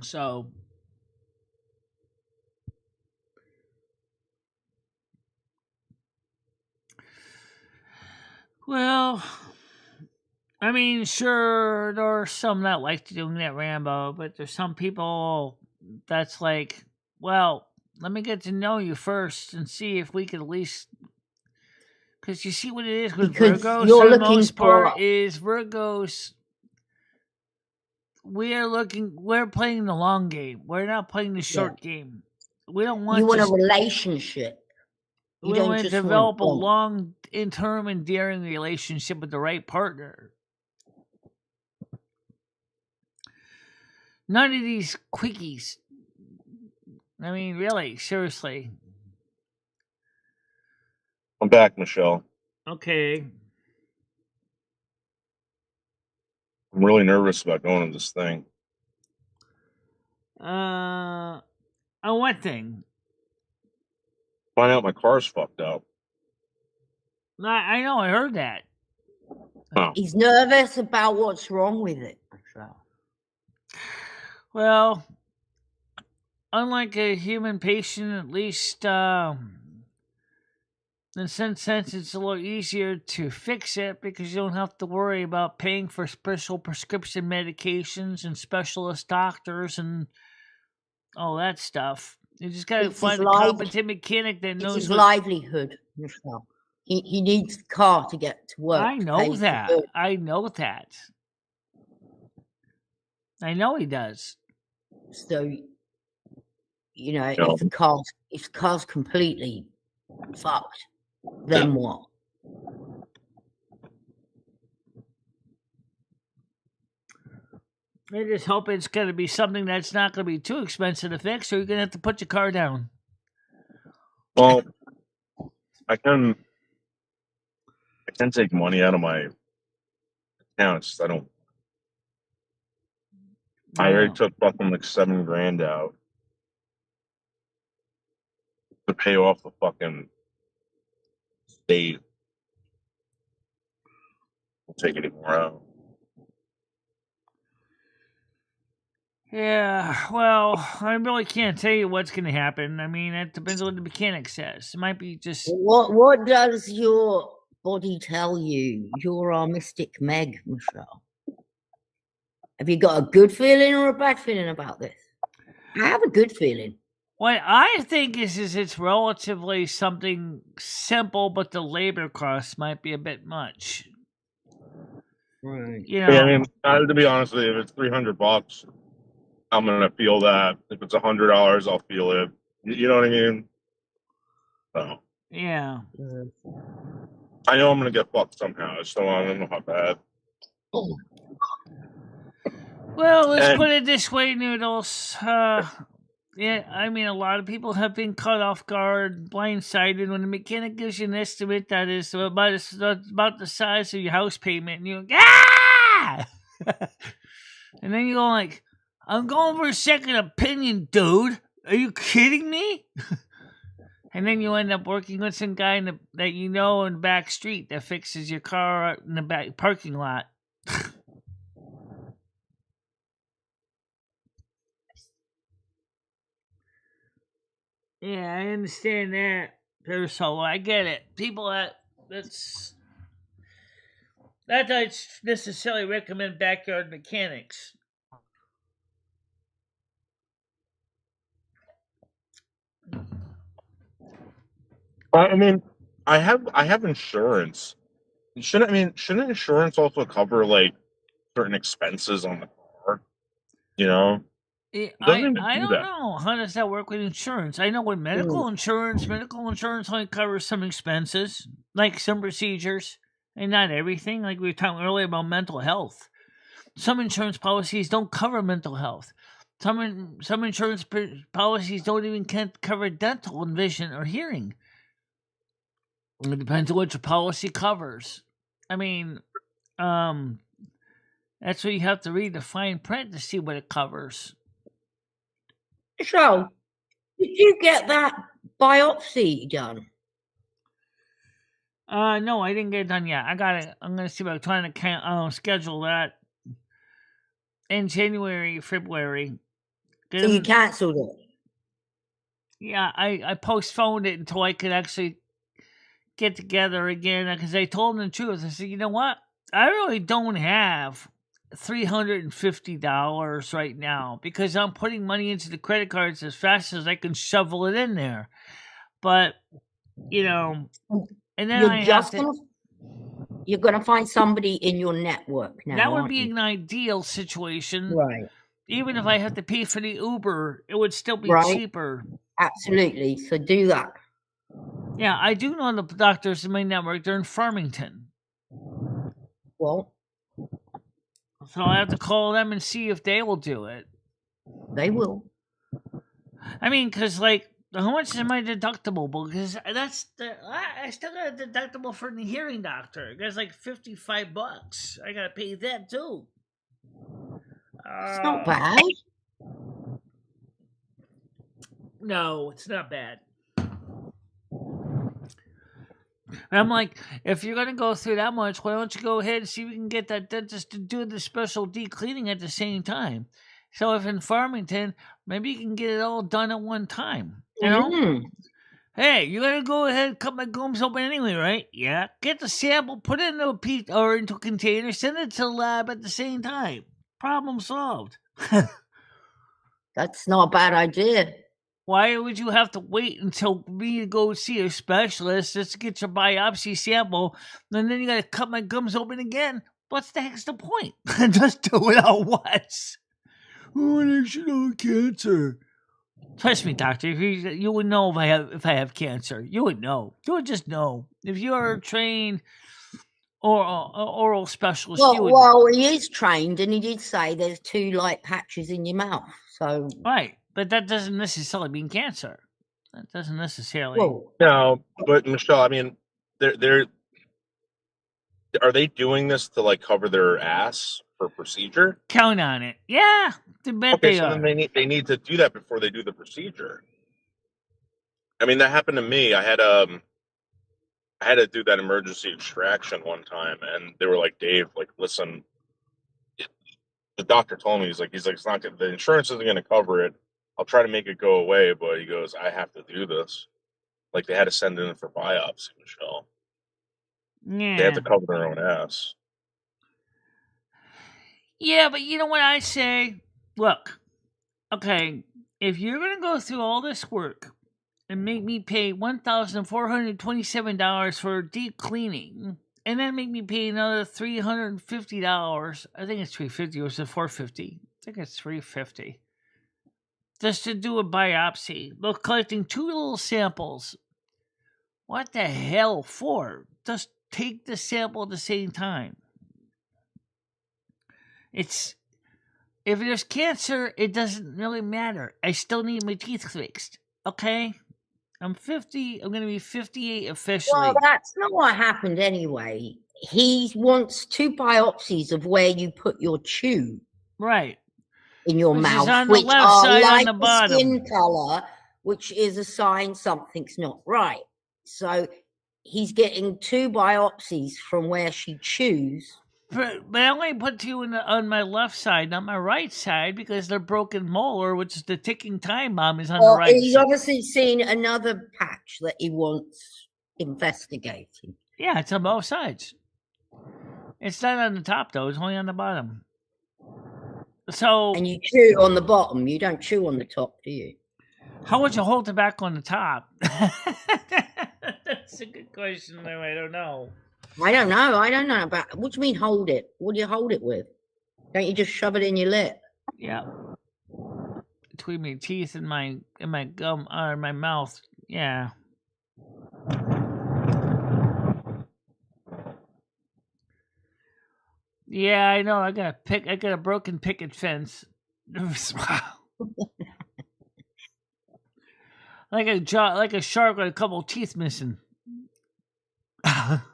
A: So, well, I mean, sure, there are some that like doing that Rambo, but there's some people that's like, well, let me get to know you first and see if we could at least. Because you see what it is with Virgos, for the most part, is Virgos. We're playing the long game. We're not playing the short game. We don't want.
B: You want a relationship.
A: We want to develop a long-term, endearing relationship with the right partner. None of these quickies. I mean, really, seriously.
C: I'm back, Michelle.
A: Okay.
C: I'm really nervous about going to this thing.
A: On what thing?
C: Find out my car's fucked up.
A: I know, I heard that.
C: Oh.
B: He's nervous about what's wrong with it.
A: Well, unlike a human patient, at least in some sense, it's a little easier to fix it because you don't have to worry about paying for special prescription medications and specialist doctors and all that stuff. You just got to find a competent mechanic that knows
B: his livelihood, Michelle. He needs the car to get to work.
A: I know that. I know that. I know he does.
B: So, if the car's completely fucked, then what?
A: I just hope it's going to be something that's not going to be too expensive to fix, or you're going to have to put your car down.
C: Well, I can take money out of my accounts. I already took fucking like $7,000 out to pay off the fucking state. I'll take any more out.
A: Yeah, well, I really can't tell you what's going to happen. I mean, it depends on what the mechanic says. It might be just...
B: What does your body tell you? You're our mystic Meg, Michelle. Have you got a good feeling or a bad feeling about this? I have a good feeling.
A: What I think is it's relatively something simple, but the labor costs might be a bit much.
B: Right.
A: You know,
C: yeah, I mean, to be honest with you, if it's $300, I'm gonna feel that. If it's $100, I'll feel it. You know what I mean? So
A: Yeah.
C: I know I'm gonna get fucked somehow. I just don't know how bad.
A: Well, let's put it this way, Noodles. Yeah, I mean, a lot of people have been caught off guard, blindsided when the mechanic gives you an estimate that is about the size of your house payment, and you go, ah! And then you go like, I'm going for a second opinion, dude. Are you kidding me? And then you end up working with some guy that you know in the back street that fixes your car in the back parking lot. Yeah, I understand that. So I get it. People that don't necessarily recommend backyard mechanics.
C: I mean, I have insurance. Shouldn't insurance also cover like certain expenses on the car? You know, it doesn't even
A: I
C: do
A: don't
C: that.
A: know. How does that work with insurance? I know with medical insurance only covers some expenses, like some procedures, and not everything. Like we were talking earlier about mental health. Some insurance policies don't cover mental health. Some insurance policies don't even cover dental and vision or hearing. It depends on what your policy covers. I mean, that's where you have to read the fine print to see what it covers.
B: So, did you get that biopsy done?
A: No, I didn't get it done yet. I got it. I'm gonna see if I'm trying to schedule that in January, February.
B: So you cancelled it?
A: Yeah, I postponed it until I could actually get together again because I told them the truth. I said, you know what? I really don't have $350 right now because I'm putting money into the credit cards as fast as I can shovel it in there. But and then
B: you're gonna find somebody in your network now.
A: That would be an ideal situation,
B: right?
A: Even if I have to pay for the Uber, it would still be cheaper.
B: Absolutely. So do that.
A: Yeah, I do know the doctors in my network. They're in Farmington.
B: Well,
A: so I have to call them and see if they will do it.
B: They will.
A: I mean, because how much is my deductible? Because I still got a deductible for the hearing doctor. It's like $55. I gotta pay that too.
B: It's not bad.
A: No, it's not bad. And I'm like, if you're gonna go through that much, why don't you go ahead and see if we can get that dentist to do the special deep cleaning at the same time? So if in Farmington, maybe you can get it all done at one time. You know? Hey, you're gonna go ahead and cut my gums open anyway, right? Yeah. Get the sample, put it into into a container, send it to the lab at the same time. Problem solved.
B: That's not a bad idea.
A: Why would you have to wait until me to go see a specialist just to get your biopsy sample, and then you gotta cut my gums open again? What's the heck's the point? Just do it all once. Oh, I should have cancer. Trust me, doctor. You would know if I have cancer. You would know. You would just know if you are trained or oral specialist.
B: Well, he is trained, and he did say there's 2 light patches in your mouth. So
A: right, but that doesn't necessarily mean cancer. That doesn't necessarily.
C: No, but Michelle, I mean, they're are they doing this to cover their ass for procedure?
A: Count on it. Yeah, I bet they are.
C: Then they need to do that before they do the procedure. I mean, that happened to me. I had to do that emergency extraction one time, and they were like, "Dave, listen." The doctor told me he's like, it's not the insurance isn't going to cover it. I'll try to make it go away, but he goes, I have to do this. They had to send it in for biopsy, Michelle.
A: Yeah,
C: they have to cover their own ass.
A: Yeah, but you know what I say? Look, okay, if you're going to go through all this work and make me pay $1,427 for deep cleaning, and then make me pay another $350. I think it's $350 or is it $450? I think it's $350. Just to do a biopsy. They're collecting 2 little samples What the hell for? Just take the sample at the same time. If there's cancer, it doesn't really matter. I still need my teeth fixed. Okay? I'm 50. I'm going to be 58 officially.
B: Well, that's not what happened anyway. He wants 2 biopsies of where you put your tube.
A: Right.
B: In your mouth,
A: is on
B: which
A: the left
B: are
A: side
B: like
A: on the bottom.
B: Skin color, which is a sign something's not right. So he's getting 2 biopsies from where she chews.
A: But I only put 2 on my left side, not my right side, because they're broken molar, which is the ticking time bomb, is on the right
B: He's
A: side.
B: obviously seen another patch that he wants investigating.
A: Yeah, it's on both sides. It's not on the top, though. It's only on the bottom. So,
B: and you chew on the bottom. You don't chew on the top, do you?
A: How would you hold tobacco on the top? That's a good question, though. I don't know.
B: I don't know about. What do you mean hold it? What do you hold it with? Don't you just shove it in your lip?
A: Yeah. Between my teeth and my gum or my mouth. Yeah. Yeah, I know. I got a broken picket fence. like a shark with a couple teeth missing.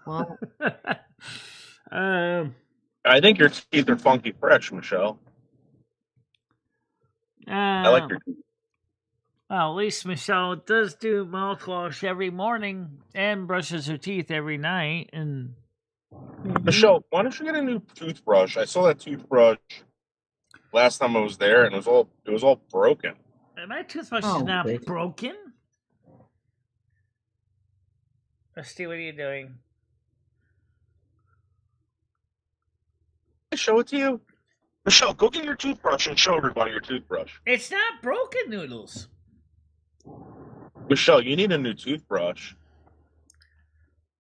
B: Well,
C: I think your teeth are funky fresh, Michelle. I like your teeth.
A: Well, at least Michelle does do mouthwash every morning and brushes her teeth every night. And
C: Michelle, why don't you get a new toothbrush? I saw that toothbrush last time I was there, and it was all broken.
A: My toothbrush is not broken. Rusty, what are you doing?
C: I show it to you. Michelle, go get your toothbrush and show everybody your toothbrush.
A: It's not broken, Noodles.
C: Michelle, you need a new toothbrush.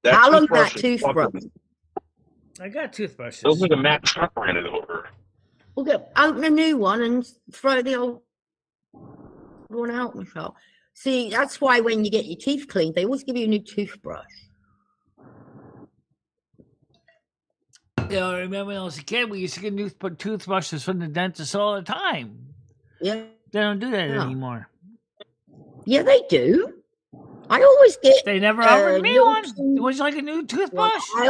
B: How long that toothbrush?
A: I got toothbrushes.
C: It looks like a Mac truck ran it over.
B: Well, open a new one and throw the old one out, Michelle. See, that's why when you get your teeth cleaned, they always give you a new toothbrush.
A: You know, I remember when I was a kid, we used to get new toothbrushes from the dentist all the time.
B: Yeah.
A: They don't do that anymore.
B: Yeah, they do. I always get.
A: They never offered me one. It was like a new toothbrush.
B: Well,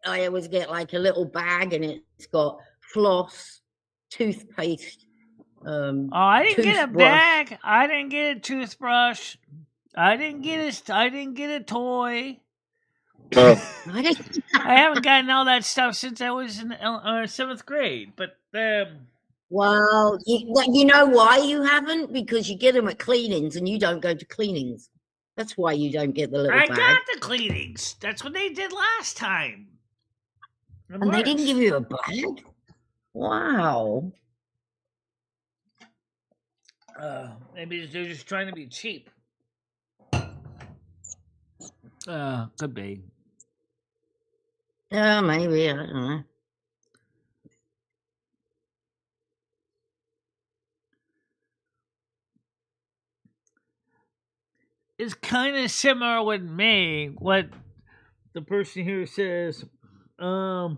B: I always get like a little bag, and it's got floss, toothpaste.
A: I didn't get a bag. I didn't get a toothbrush. I didn't get a toy. I haven't gotten all that stuff since I was in 7th grade. But
B: well, you know why you haven't? Because you get them at cleanings, and you don't go to cleanings. That's why you don't get the little bag.
A: I got the cleanings. That's what they did last time.
B: And they didn't give you a bag? Wow.
A: Maybe they're just trying to be cheap. Could be.
B: Maybe. I don't know.
A: It's kind of similar with me. What the person here says, Alston,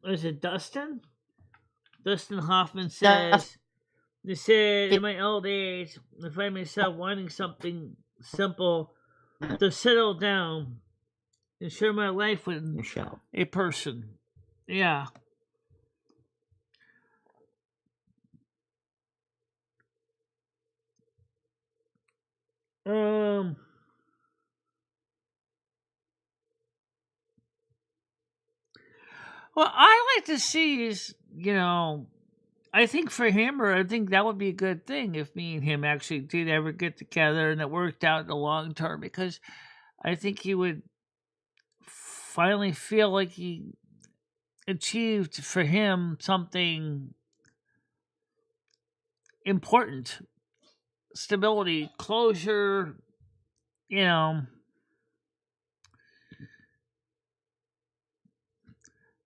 A: is it Dustin? Dustin Hoffman says, they said, in my old age, I find myself wanting something simple to settle down and share my life with
B: Michelle.
A: A person. Yeah. Well, I like to see is, I think for him, or I think that would be a good thing if me and him actually did ever get together and it worked out in the long term, because I think he would finally feel like he achieved for him something important. Stability, closure,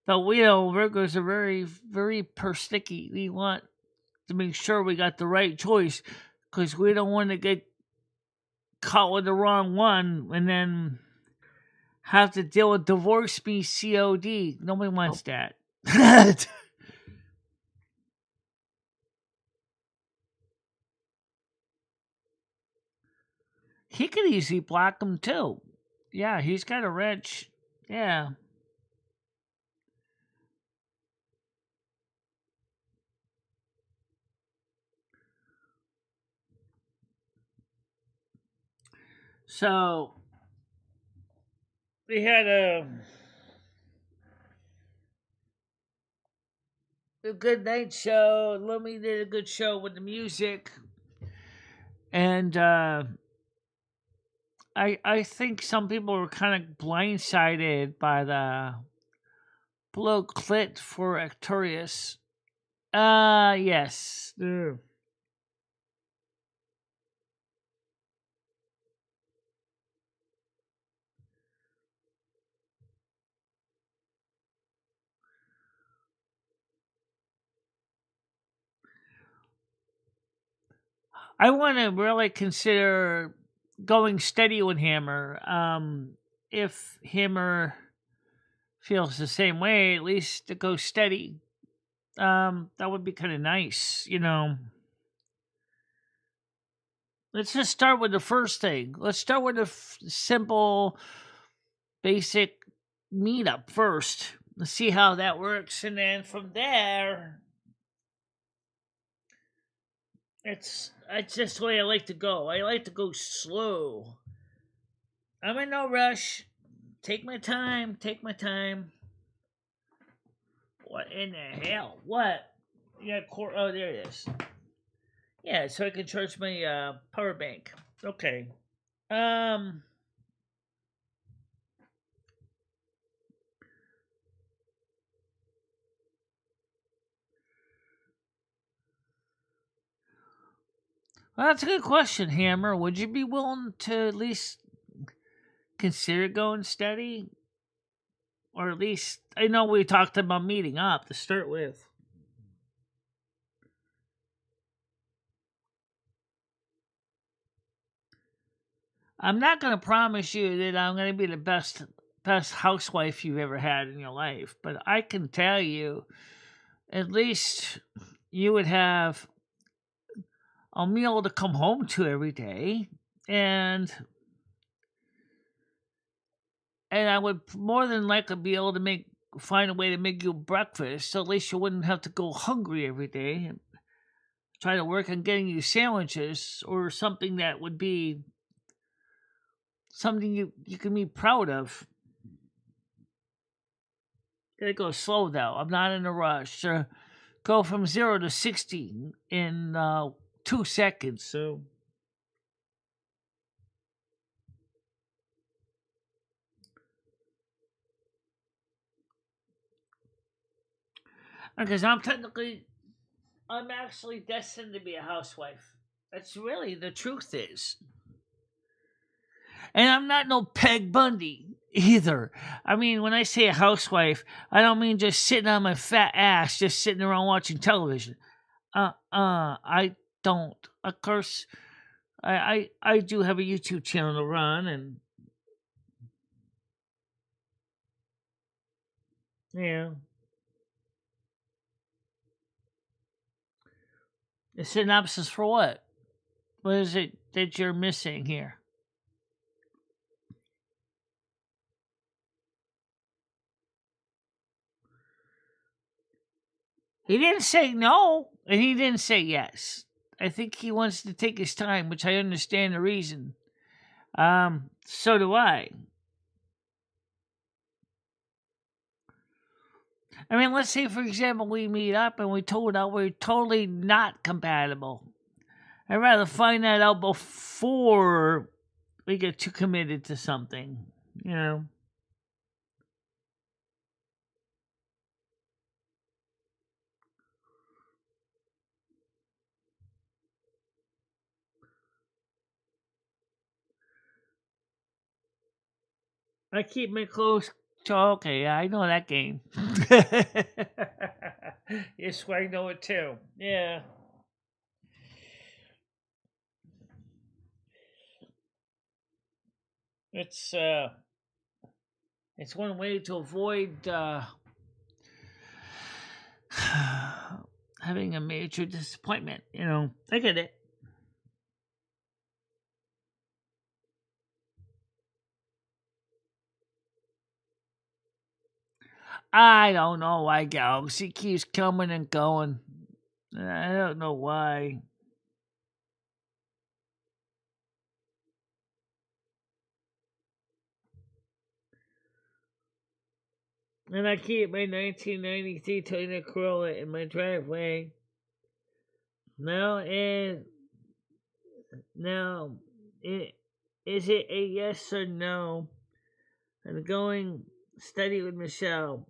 A: But Virgos are very, very persnickety. We want to make sure we got the right choice. because we don't want to get caught with the wrong one and then have to deal with divorce me COD. Nobody wants that. He could easily block him too. Yeah, he's got a wrench. Yeah. So we had a good night show. Lumi did a good show with the music. And I think some people were kind of blindsided by the blow clit for Arcturus. Yes. I want to really consider going steady with Hammer. If Hammer feels the same way, at least to go steady. That would be kind of nice, you know. Let's just start with the first thing. Let's start with a simple, basic meetup first. Let's see how that works, and then from there, it's just the way I like to go. I like to go slow. I'm in no rush. Take my time. Take my time. What in the hell? What? Yeah, oh, there it is. Yeah, so I can charge my power bank. Okay. Well, that's a good question, Hammer. Would you be willing to at least consider going steady? Or at least, I know we talked about meeting up to start with. I'm not going to promise you that I'm going to be the best housewife you've ever had in your life, but I can tell you, at least you would have a meal to come home to every day, and I would more than likely be able to find a way to make you breakfast, so at least you wouldn't have to go hungry every day and try to work on getting you sandwiches or something that would be something you can be proud of. Gotta go slow though. I'm not in a rush. Go from 0 to 60 in 2 seconds. So because I'm actually destined to be a housewife. That's really the truth is. And I'm not no Peg Bundy either. I mean, when I say a housewife, I don't mean just sitting on my fat ass, just sitting around watching television. I don't. Of course, I do have a YouTube channel to run, and yeah. A synopsis for what? What is it that you're missing here? He didn't say no, and he didn't say yes. I think he wants to take his time, which I understand the reason. So do I. I mean, let's say, for example, we meet up and we told out we're totally not compatible. I'd rather find that out before we get too committed to something, you know? I keep my clothes. Okay, I know that game. Yes, I know it too. Yeah. It's one way to avoid having a major disappointment. I get it. I don't know why Galaxy keeps coming and going. I don't know why. And I keep my 1993 Toyota Corolla in my driveway. Now, is it a yes or no? I'm going steady with Michelle.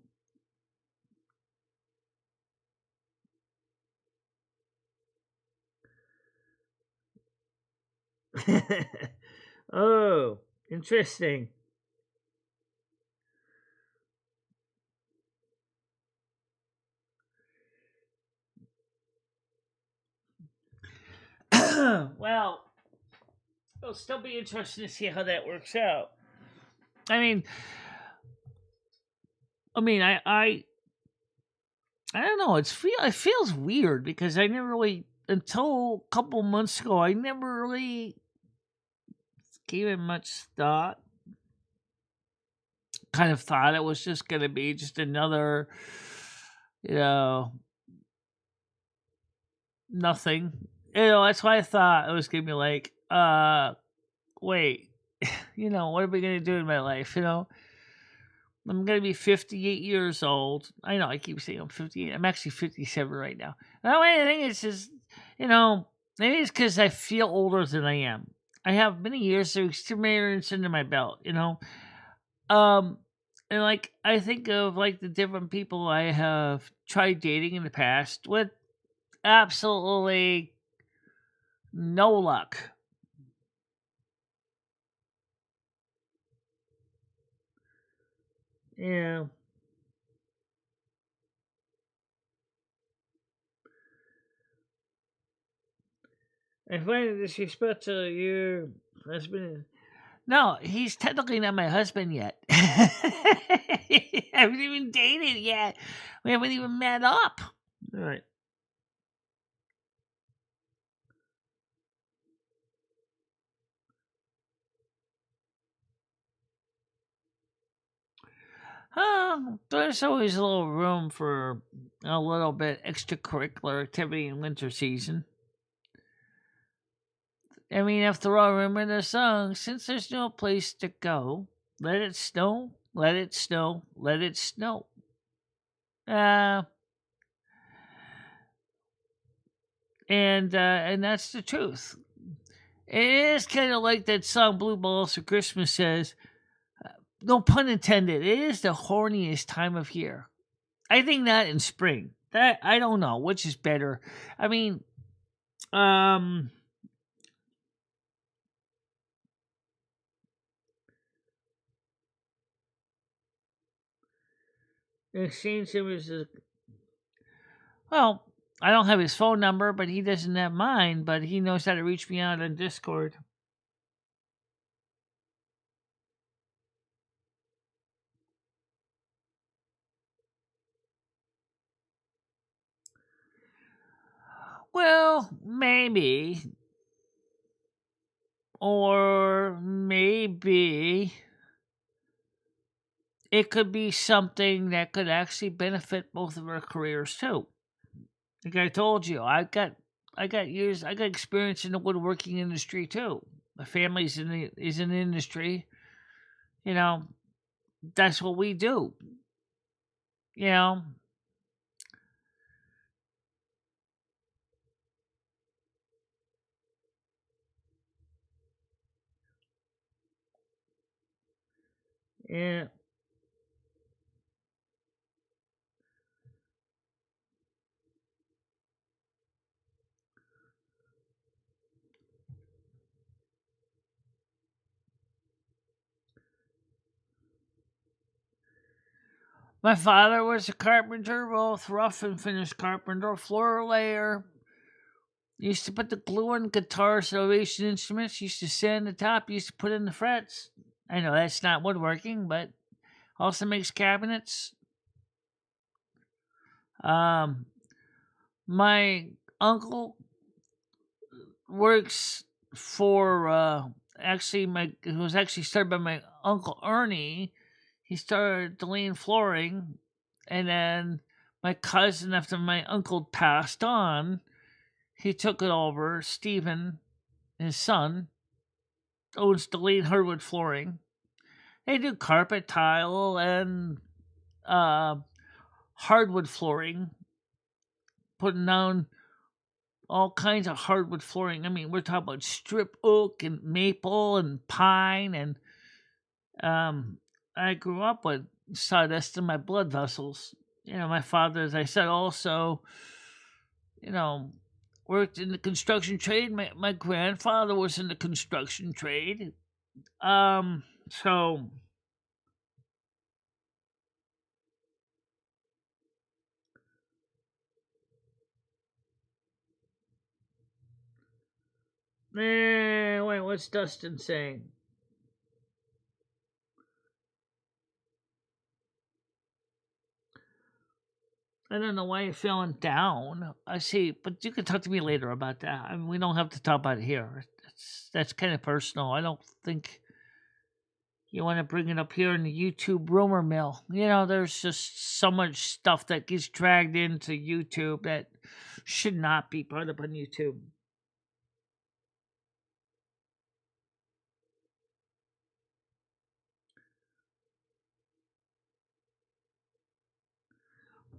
A: Oh, interesting. Well, it'll still be interesting to see how that works out. I mean, I don't know. It feels weird because I never really, until a couple months ago, I never really gave it much thought. Kind of thought it was just going to be just another, nothing. That's why I thought it was going to be like, wait, what are we going to do in my life? I'm going to be 58 years old. I know I keep saying I'm 58. I'm actually 57 right now. And I think it's just, maybe it's because I feel older than I am. I have many years of experience under my belt, And like, I think of like the different people I have tried dating in the past with absolutely no luck. Yeah. I find the disrespect to your husband. No, he's technically not my husband yet. I haven't even dated yet. We haven't even met up. All right. There's always a little room for a little bit extracurricular activity in winter season. I mean, after all, remember the song, since there's no place to go, let it snow, let it snow, let it snow. And that's the truth. It is kind of like that song Blue Balls for Christmas says, no pun intended, it is the horniest time of year. I think that in spring. That I don't know which is better. I mean, exchange services. Well, I don't have his phone number, but he doesn't have mine. But he knows how to reach me out on Discord. Well, maybe. Or maybe it could be something that could actually benefit both of our careers too. Like I told you, I got experience in the woodworking industry too. My family's is in the industry. That's what we do. You know, yeah. My father was a carpenter, both rough and finished carpenter, floor layer. Used to put the glue on guitars, Salvation Instruments. Used to sand the top. Used to put in the frets. I know that's not woodworking, but also makes cabinets. My uncle works for it was actually started by my uncle Ernie. He started Deline Flooring, and then my cousin, after my uncle passed on, he took it over. Stephen, his son, owns Deline Hardwood Flooring. They do carpet, tile, and uh, hardwood flooring, putting down all kinds of hardwood flooring. I mean, we're talking about strip oak and maple and pine, and I grew up with sawdust in my blood vessels. My father, as I said, also, you know, worked in the construction trade. My grandfather was in the construction trade. So wait, what's Dustin saying? I don't know why you're feeling down. I see, but you can talk to me later about that. I mean, we don't have to talk about it here. That's kind of personal. I don't think you want to bring it up here in the YouTube rumor mill. There's just so much stuff that gets dragged into YouTube that should not be put up on YouTube.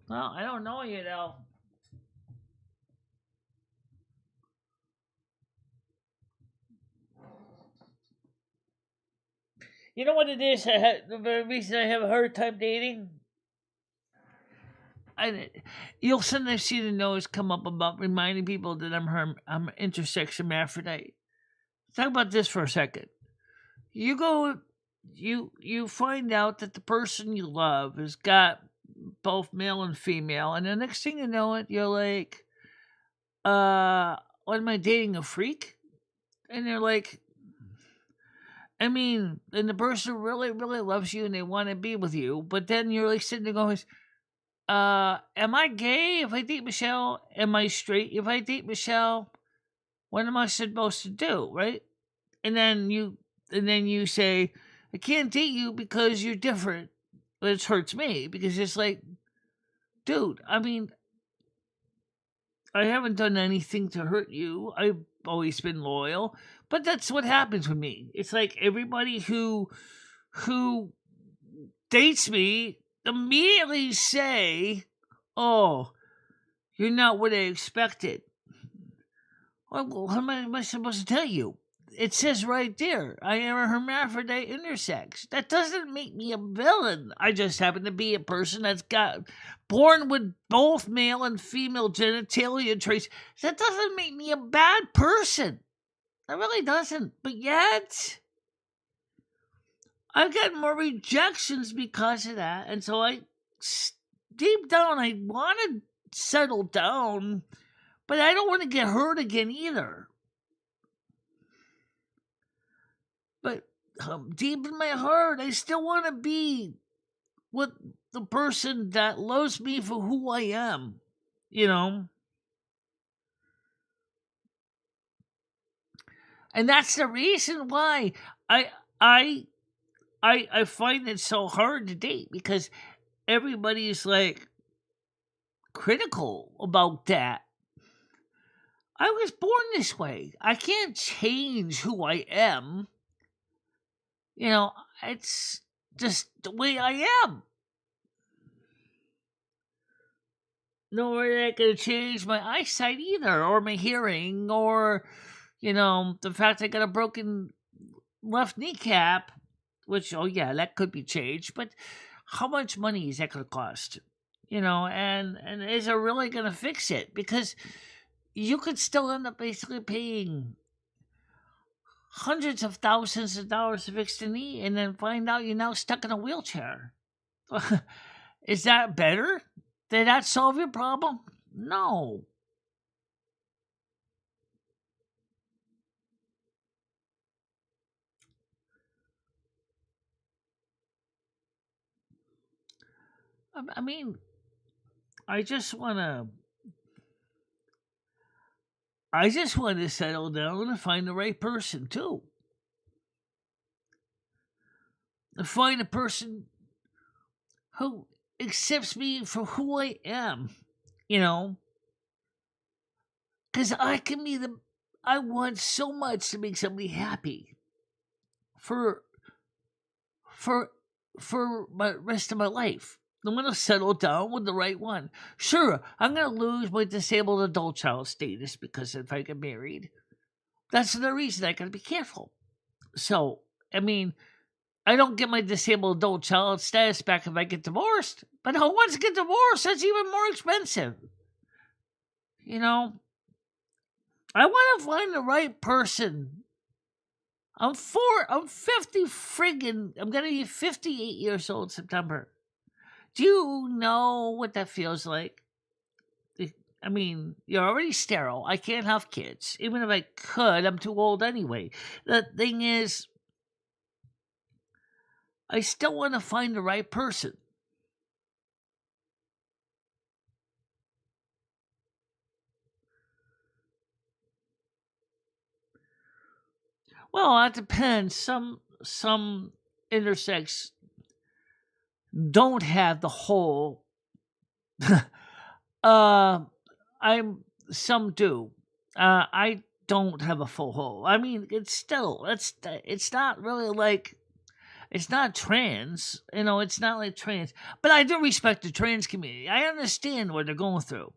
A: Well, I don't know, You know what it is? The reason I have a hard time dating. You'll sometimes see the notes come up about reminding people that I'm intersex hermaphrodite. Talk about this for a second. You find out that the person you love has got both male and female, and the next thing you know it, you're like, what am I dating, a freak? And they're like, I mean, and the person really, really loves you and they want to be with you, but then you're like sitting there going, am I gay if I date Michelle? Am I straight if I date Michelle? What am I supposed to do, right? And then you say, I can't date you because you're different. Which hurts me because it's like, dude, I mean, I haven't done anything to hurt you. I've always been loyal, but that's what happens with me. It's like everybody who dates me immediately say, "Oh, you're not what I expected." Well, how am I supposed to tell you? It says right there, I am a hermaphrodite intersex. That doesn't make me a villain. I just happen to be a person that's got born with both male and female genitalia traits. That doesn't make me a bad person. That really doesn't. But yet, I've got more rejections because of that. And so deep down, I want to settle down, but I don't want to get hurt again either. But deep in my heart, I still want to be with the person that loves me for who I am, And that's the reason why I find it so hard to date, because everybody's like critical about that. I was born this way. I can't change who I am. It's just the way I am. Nor am I going to change my eyesight either, or my hearing, or, the fact I got a broken left kneecap, which, oh yeah, that could be changed, but how much money is that going to cost? And is it really going to fix it? Because you could still end up basically paying hundreds of thousands of dollars to fix the knee and then find out you're now stuck in a wheelchair. Is that better? Did that solve your problem? No. I mean, I just want to settle down and find the right person too. To find a person who accepts me for who I am, because I want so much to make somebody happy for my rest of my life. I'm going to settle down with the right one. Sure, I'm going to lose my disabled adult child status because if I get married, that's the reason I got to be careful. So, I mean, I don't get my disabled adult child status back if I get divorced. But who wants to get divorced? That's even more expensive. I want to find the right person. I'm 50 friggin', I'm going to be 58 years old in September. Do you know what that feels like? I mean, you're already sterile. I can't have kids. Even if I could, I'm too old anyway. The thing is, I still want to find the right person. Well, that depends. Some intersex don't have the whole. Some do. I don't have a full hole. I mean, it's not really like, it's not trans. It's not like trans. But I do respect the trans community. I understand what they're going through.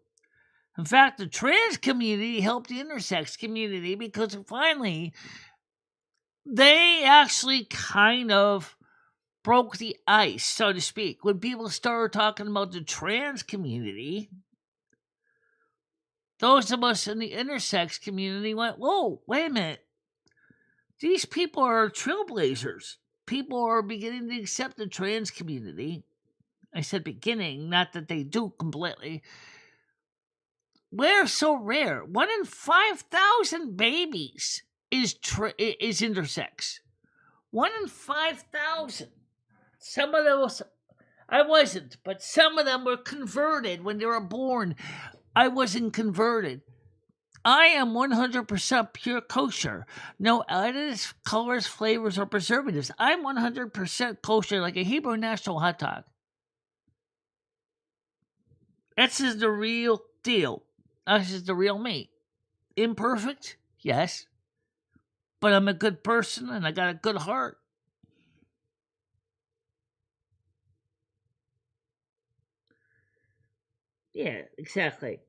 A: In fact, the trans community helped the intersex community because finally they actually kind of broke the ice, so to speak. When people started talking about the trans community, those of us in the intersex community went, whoa, wait a minute. These people are trailblazers. People are beginning to accept the trans community. I said beginning, not that they do completely. We're so rare. 1 in 5,000 babies is intersex. 1 in 5,000. Some of those, I wasn't, but some of them were converted when they were born. I wasn't converted. I am 100% pure kosher. No additives, colors, flavors, or preservatives. I'm 100% kosher, like a Hebrew national hot dog. This is the real deal. This is the real me. Imperfect? Yes. But I'm a good person and I got a good heart. Yeah, exactly.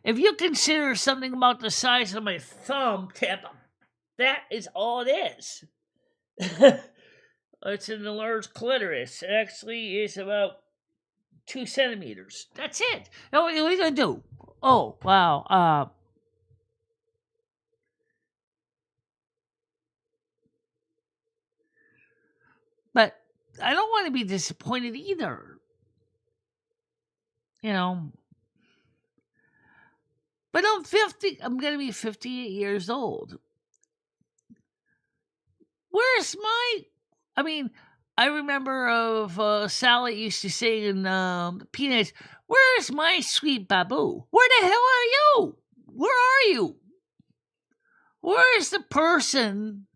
A: If you consider something about the size of my thumb tip, that is all it is. It's an enlarged clitoris. It actually is about 2 centimeters. That's it. Now, what are you going to do? Oh, wow. But I don't want to be disappointed either. But I'm 50. I'm going to be 58 years old. Where's my... I mean, I remember of Sally used to say in Peanuts, where's my sweet Babu? Where the hell are you? Where are you? Where is the person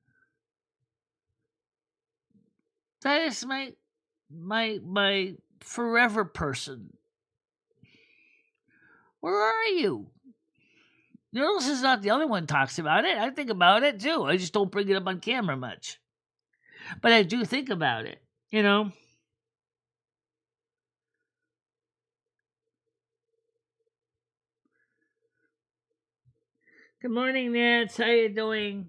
A: that is my forever person? Where are you? Noodles is not the only one talks about it. I think about it too. I just don't bring it up on camera much. But I do think about it, Good morning, Nance. How you doing?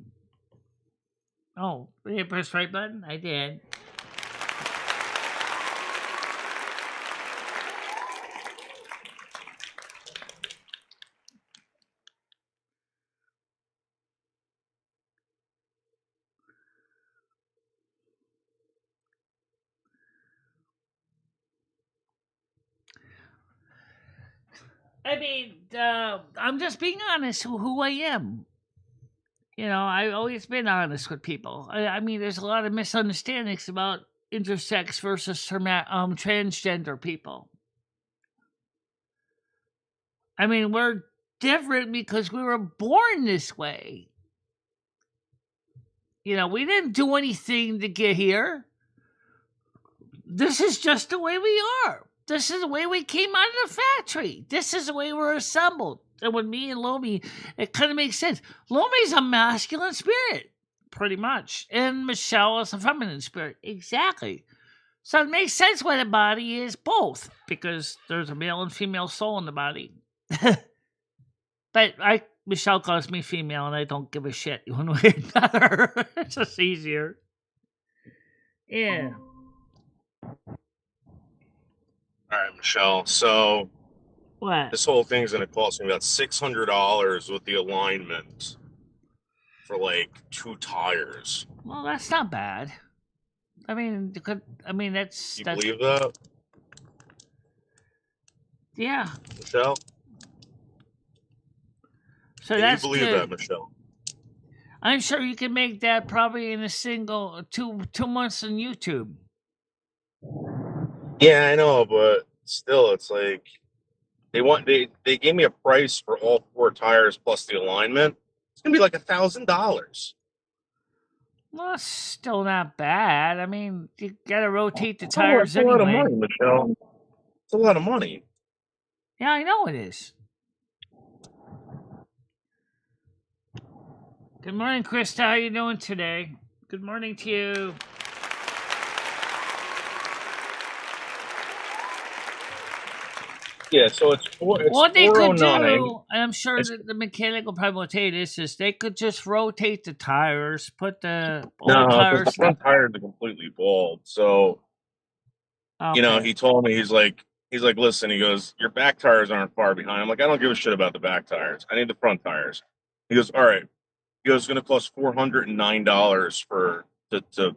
A: Oh, did you press the right button? I did. I mean, I'm just being honest who I am. I've always been honest with people. I mean, there's a lot of misunderstandings about intersex versus transgender people. I mean, we're different because we were born this way. We didn't do anything to get here. This is just the way we are. This is the way we came out of the factory. This is the way we're assembled. And with me and Lomi, it kind of makes sense. Lomi's a masculine spirit, pretty much. And Michelle is a feminine spirit. Exactly. So it makes sense why the body is both, because there's a male and female soul in the body. But Michelle calls me female, and I don't give a shit one way or another. It's just easier. Yeah.
C: All right, Michelle. So
A: what?
C: This whole thing's going to cost me about $600 with the alignment for like 2 tires.
A: Well, that's not bad. I mean, that's.
C: You believe that?
A: Yeah.
C: Michelle?
A: So
C: Can
A: that's
C: you believe
A: good.
C: that, Michelle?
A: I'm sure you can make that probably in a single 2 months on YouTube.
C: Yeah, I know, but still, it's like they gave me a price for all 4 tires plus the alignment. It's gonna be like $1,000.
A: Well, it's still not bad. I mean, you gotta rotate the tires anyway.
C: It's a lot of money, Michelle. It's a lot of money.
A: Yeah, I know it is. Good morning, Krista. How you doing today? Good morning to you.
C: Yeah, so it's
A: what they could do,
C: 409.
A: and I'm sure that the mechanic will probably tell you this, is they could just rotate the tires, put the old tires.
C: The front tires are completely bald. So,
A: okay.
C: He told me, he's like, listen, he goes, your back tires aren't far behind. I'm like, I don't give a shit about the back tires. I need the front tires. He goes, all right. He goes, it's going to cost $409 to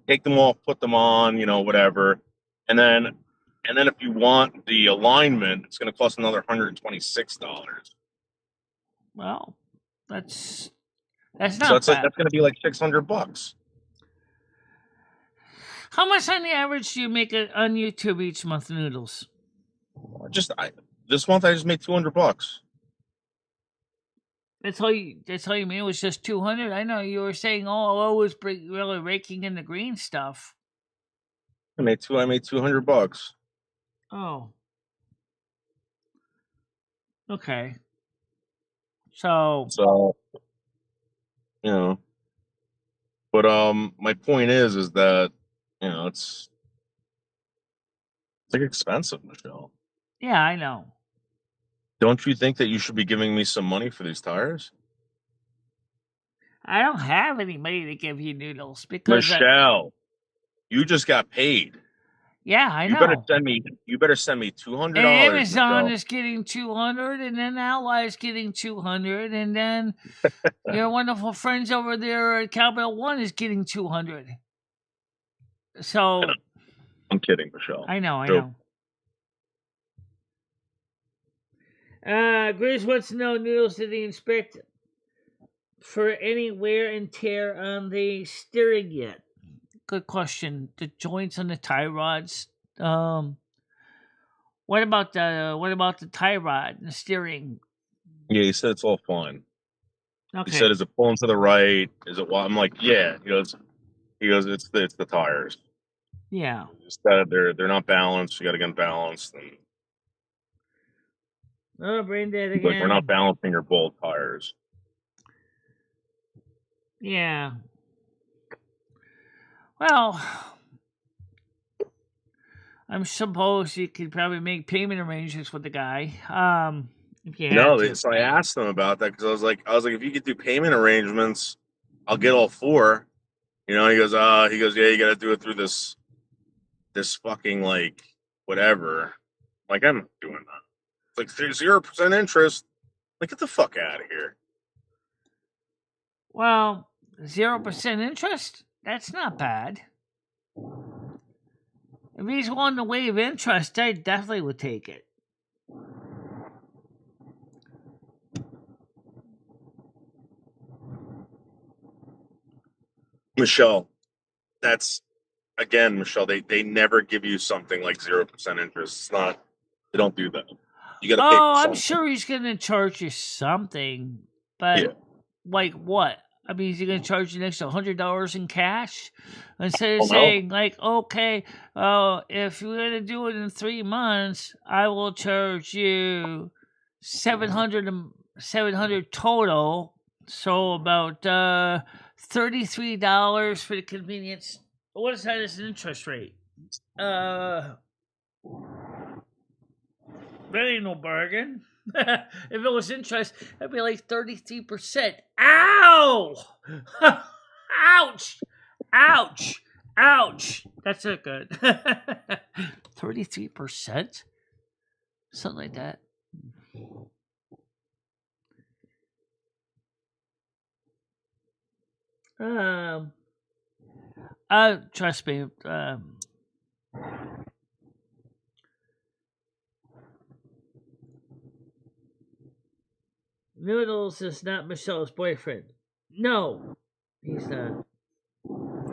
C: take them off, put them on, whatever. And then if you want the alignment, it's going to cost another $126.
A: Well, that's
C: So
A: not
C: that's
A: bad.
C: That's going to be like $600.
A: How much on the average do you make on YouTube each month, Noodles?
C: This month I just made $200.
A: That's all you made? It was just 200? I know you were saying, I was really raking in the green stuff.
C: I made $200.
A: Oh. Okay. So
C: but my point is that it's like expensive, Michelle.
A: Yeah, I know.
C: Don't you think that you should be giving me some money for these tires?
A: I don't have any money to give you, Noodles, because
C: Michelle, you just got paid.
A: Yeah, I know.
C: You better send me $200.
A: And Amazon is getting $200, and then Ally is getting $200, and then your wonderful friends over there at Cowbell One is getting $200. So
C: I'm kidding, Michelle.
A: I know. Grizz wants to know, Noodles, did he inspect for any wear and tear on the steering yet? Good question. The joints on the tie rods. What about the tie rod and the steering?
C: Yeah, he said it's all fine.
A: Okay.
C: He said, is it pulling to the right? Is it I'm like, yeah. He goes, it's the tires.
A: Yeah.
C: Just that they're not balanced. You got to get them balanced. And
A: oh, brain dead again.
C: like, we're not balancing your bolt tires.
A: Yeah. Well, I suppose you could probably make payment arrangements with the guy. If you had to.
C: So I asked him about that because I was like, if you could do payment arrangements, I'll get all 4. He goes, yeah, you got to do it through this fucking like whatever. Like, I'm not doing that. It's like 0% interest. Like, get the fuck out of here.
A: Well, 0% interest? That's not bad. If he's willing to waive interest, I definitely would take it.
C: Michelle, that's again, Michelle. They never give you something like 0% interest. It's not. They don't do that. You got to pay.
A: Oh, I'm sure he's gonna charge you something, but
C: Yeah.
A: like what? I mean, is he gonna charge you an extra $100 in cash instead of
C: Oh, no.
A: saying like, okay, if you're gonna do it in 3 months, I will charge you 700 total, so about $33 for the convenience. What is that as an interest rate? That ain't no bargain. If it was interest, that'd be like 33%. Ow! Ouch! Ouch! Ouch! That's not good. 33%? Something like that. Trust me. Noodles is not Michelle's boyfriend. No, he's not.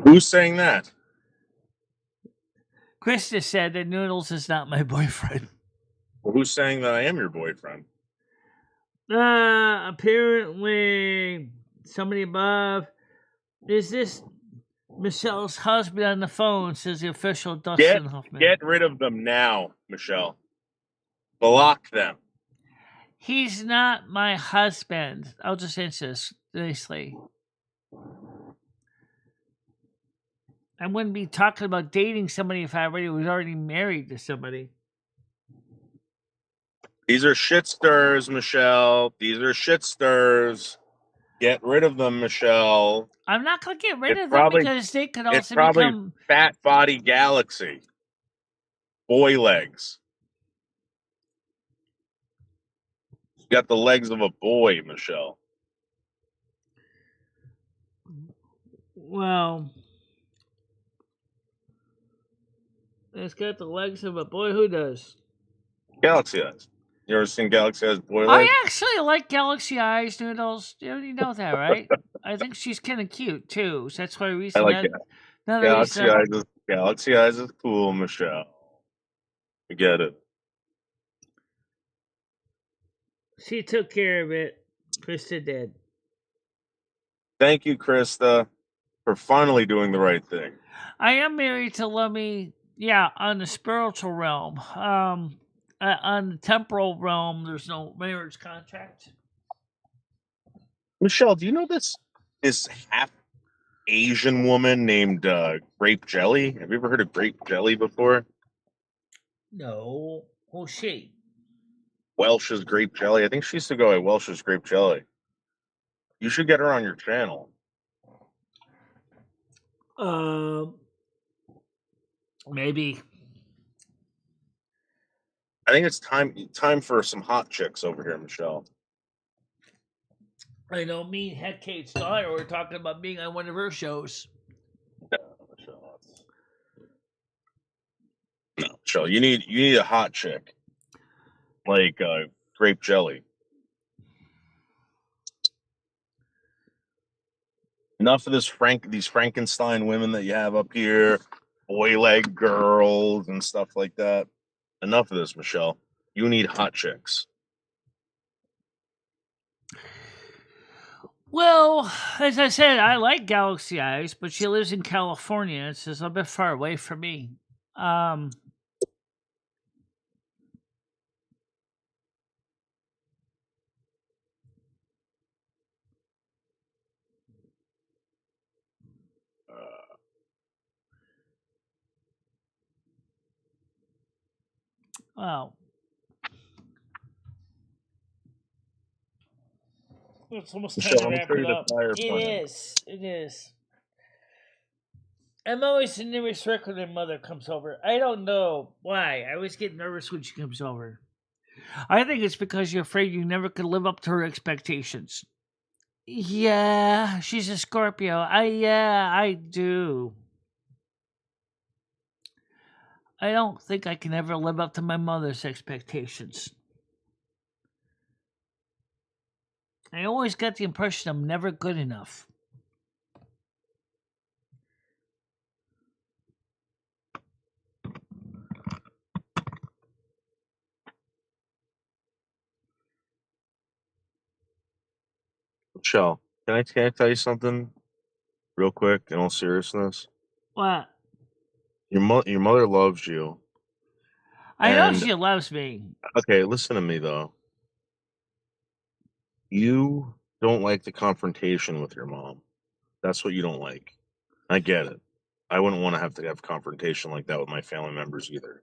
C: Who's saying that?
A: Krista said that Noodles is not my boyfriend.
C: Well, who's saying that I am your boyfriend?
A: Apparently, somebody above. Is this Michelle's husband on the phone? Says the official Dustin Hoffman.
C: Get rid of them now, Michelle. Block them.
A: He's not my husband. I'll just answer this nicely. I wouldn't be talking about dating somebody if I was already married to somebody.
C: These are shit stirs, Michelle. These are shit stirs. Get rid of them, Michelle.
A: I'm not going to get rid of them because they could also become
C: Fat Body Galaxy. Boy legs. You got the legs of a boy, Michelle.
A: Well, it's got the legs of a boy. Who does?
C: Galaxy Eyes. You ever seen Galaxy Eyes boy legs?
A: I actually like Galaxy Eyes, Noodles. You know that, right? I think she's kind of cute too. So that's why
C: I like that. Galaxy Eyes is cool, Michelle. You get it.
A: She took care of it. Krista did.
C: Thank you, Krista, for finally doing the right thing.
A: I am married to Lummy, on the spiritual realm. On the temporal realm, there's no marriage contract.
C: Michelle, do you know this half Asian woman named Grape Jelly? Have you ever heard of Grape Jelly before?
A: No. Who's she?
C: Welsh's Grape Jelly. I think she used to go at Welsh's Grape Jelly. You should get her on your channel.
A: Maybe.
C: I think it's time for some hot chicks over here, Michelle.
A: I know me and Head Kate's daughter were talking about being on one of her shows.
C: No, Michelle, you need a hot chick. Like Grape Jelly. Enough of these Frankenstein women that you have up here, boy leg girls and stuff like that. Enough of this, Michelle. You need hot chicks.
A: Well, as I said, I like Galaxy Eyes, but she lives in California. It's just a bit far away from me. Well, it's almost time to wrap it up. It is. I'm always nervous when my mother comes over. I don't know why. I always get nervous when she comes over. I think it's because you're afraid you never could live up to her expectations. Yeah, she's a Scorpio. I do. I don't think I can ever live up to my mother's expectations. I always get the impression I'm never good enough.
C: Michelle, can I tell you something real quick in all seriousness?
A: What?
C: Your mother loves you.
A: I know she loves me.
C: Okay, listen to me though. You don't like the confrontation with your mom. That's what you don't like. I get it. I wouldn't want to have confrontation like that with my family members either.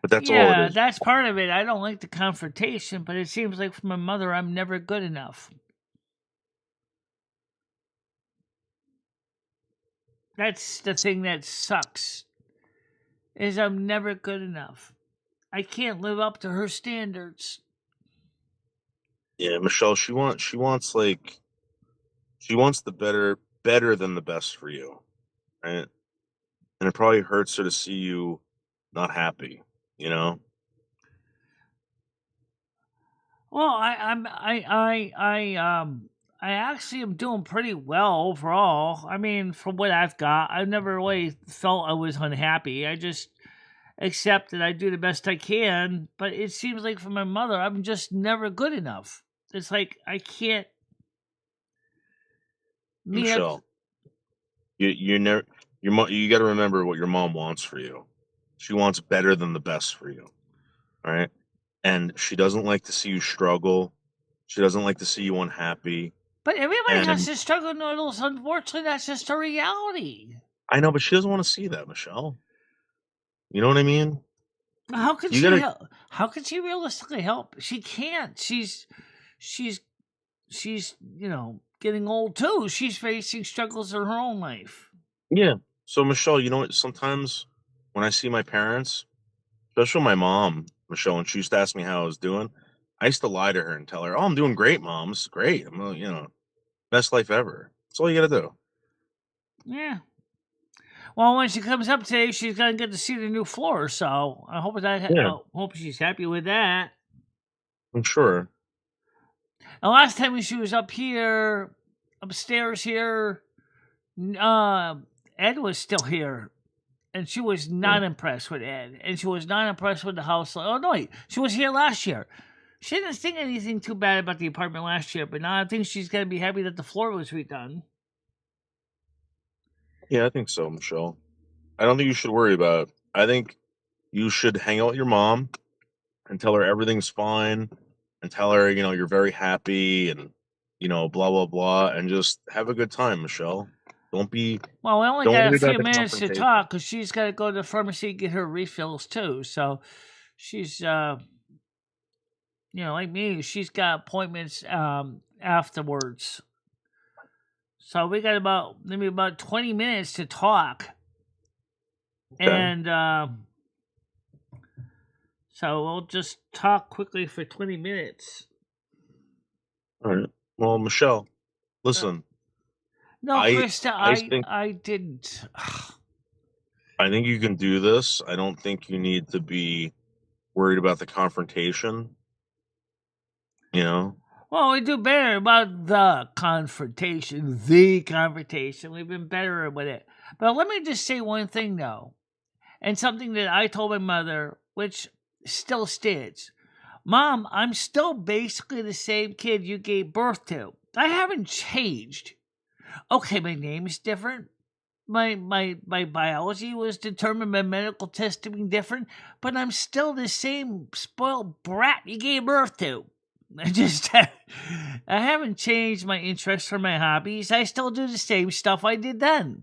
C: But that's all it
A: Yeah,
C: is.
A: that's part of it. I don't like the confrontation, but it seems like for my mother, I'm never good enough. That's the thing that sucks. Is I'm never good enough. I can't live up to her standards.
C: Yeah, Michelle, she wants the better than the best for you. Right? And it probably hurts her to see you not happy, you know?
A: Well, I actually am doing pretty well overall. I mean, from what I've got, I've never really felt I was unhappy. I just accept that I do the best I can. But it seems like for my mother, I'm just never good enough. It's like I can't meet up.
C: Michelle, you never you got to remember what your mom wants for you. She wants better than the best for you. All right? And she doesn't like to see you struggle. She doesn't like to see you unhappy.
A: But everybody has
C: And
A: to struggle noodles. Unfortunately, that's just a reality.
C: I know, but she doesn't want to see that, Michelle. You know what I mean?
A: How could
C: You
A: she
C: gotta,
A: help? How could she realistically help? She can't. She's getting old too. She's facing struggles in her own life.
C: yeah. So, Michelle, you know what? Sometimes when I see my parents, especially my mom, Michelle, when she used to ask me how I was doing, I used to lie to her and tell her, "Oh, I'm doing great, Mom. It's great. Best life ever." That's all you got to do.
A: Yeah. Well, when she comes up today, she's gonna get to see the new floor. So I hope
C: Yeah,
A: hope she's happy with that.
C: I'm sure.
A: The last time when she was up here, upstairs here, Ed was still here. And she was not impressed with Ed. And she was not impressed with the house. Oh, no, wait. She was here last year. She didn't think anything too bad about the apartment last year, but now I think she's going to be happy that the floor was redone.
C: Yeah, I think so, Michelle. I don't think you should worry about it. I think you should hang out with your mom and tell her everything's fine and tell her, you're very happy and, blah, blah, blah, and just have a good time, Michelle. Don't
A: Well, we only
C: don't
A: got a
C: worry about
A: few
C: the
A: minutes to
C: confrontation.
A: talk because she's got to go to the pharmacy and get her refills too. So she's, like me, she's got appointments afterwards. So we got maybe about 20 minutes to talk.
C: Okay.
A: And so we'll just talk quickly for 20 minutes.
C: All right. Well, Michelle, listen.
A: No, Krista, I didn't.
C: I think you can do this. I don't think you need to be worried about the confrontation.
A: Well, we do better about the confrontation. The confrontation. We've been better with it. But let me just say one thing, though. And something that I told my mother, which still stands. Mom, I'm still basically the same kid you gave birth to. I haven't changed. Okay, my name is different. My biology was determined by medical testing different, but I'm still the same spoiled brat you gave birth to. I haven't changed my interests or my hobbies. I still do the same stuff I did then.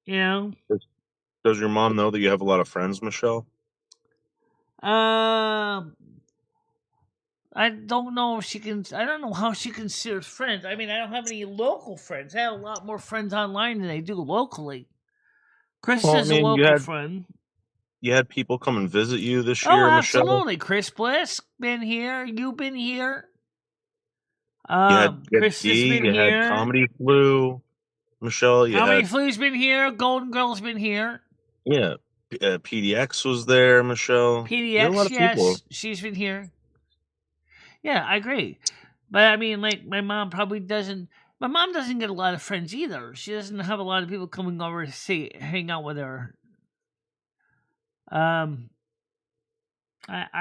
C: Does your mom know that you have a lot of friends, Michelle?
A: I don't know if she can. I don't know how she considers friends. I mean, I don't have any local friends. I have a lot more friends online than I do locally. Chris is a local friend.
C: You had people come and visit you this
A: Oh,
C: year,
A: absolutely.
C: Michelle?
A: Chris Bliss been here. You've been here.
C: You had
A: Chris has
C: D,
A: been
C: you had
A: here.
C: Comedy Flu, Michelle.
A: Comedy Flu's been here. Golden Girl's been here.
C: Yeah, PDX was there, Michelle. You had a lot
A: PDX,
C: of people.
A: yes, she's been here. Yeah, I agree. But I mean, like, my mom probably doesn't. My mom doesn't get a lot of friends either. She doesn't have a lot of people coming over to hang out with her. I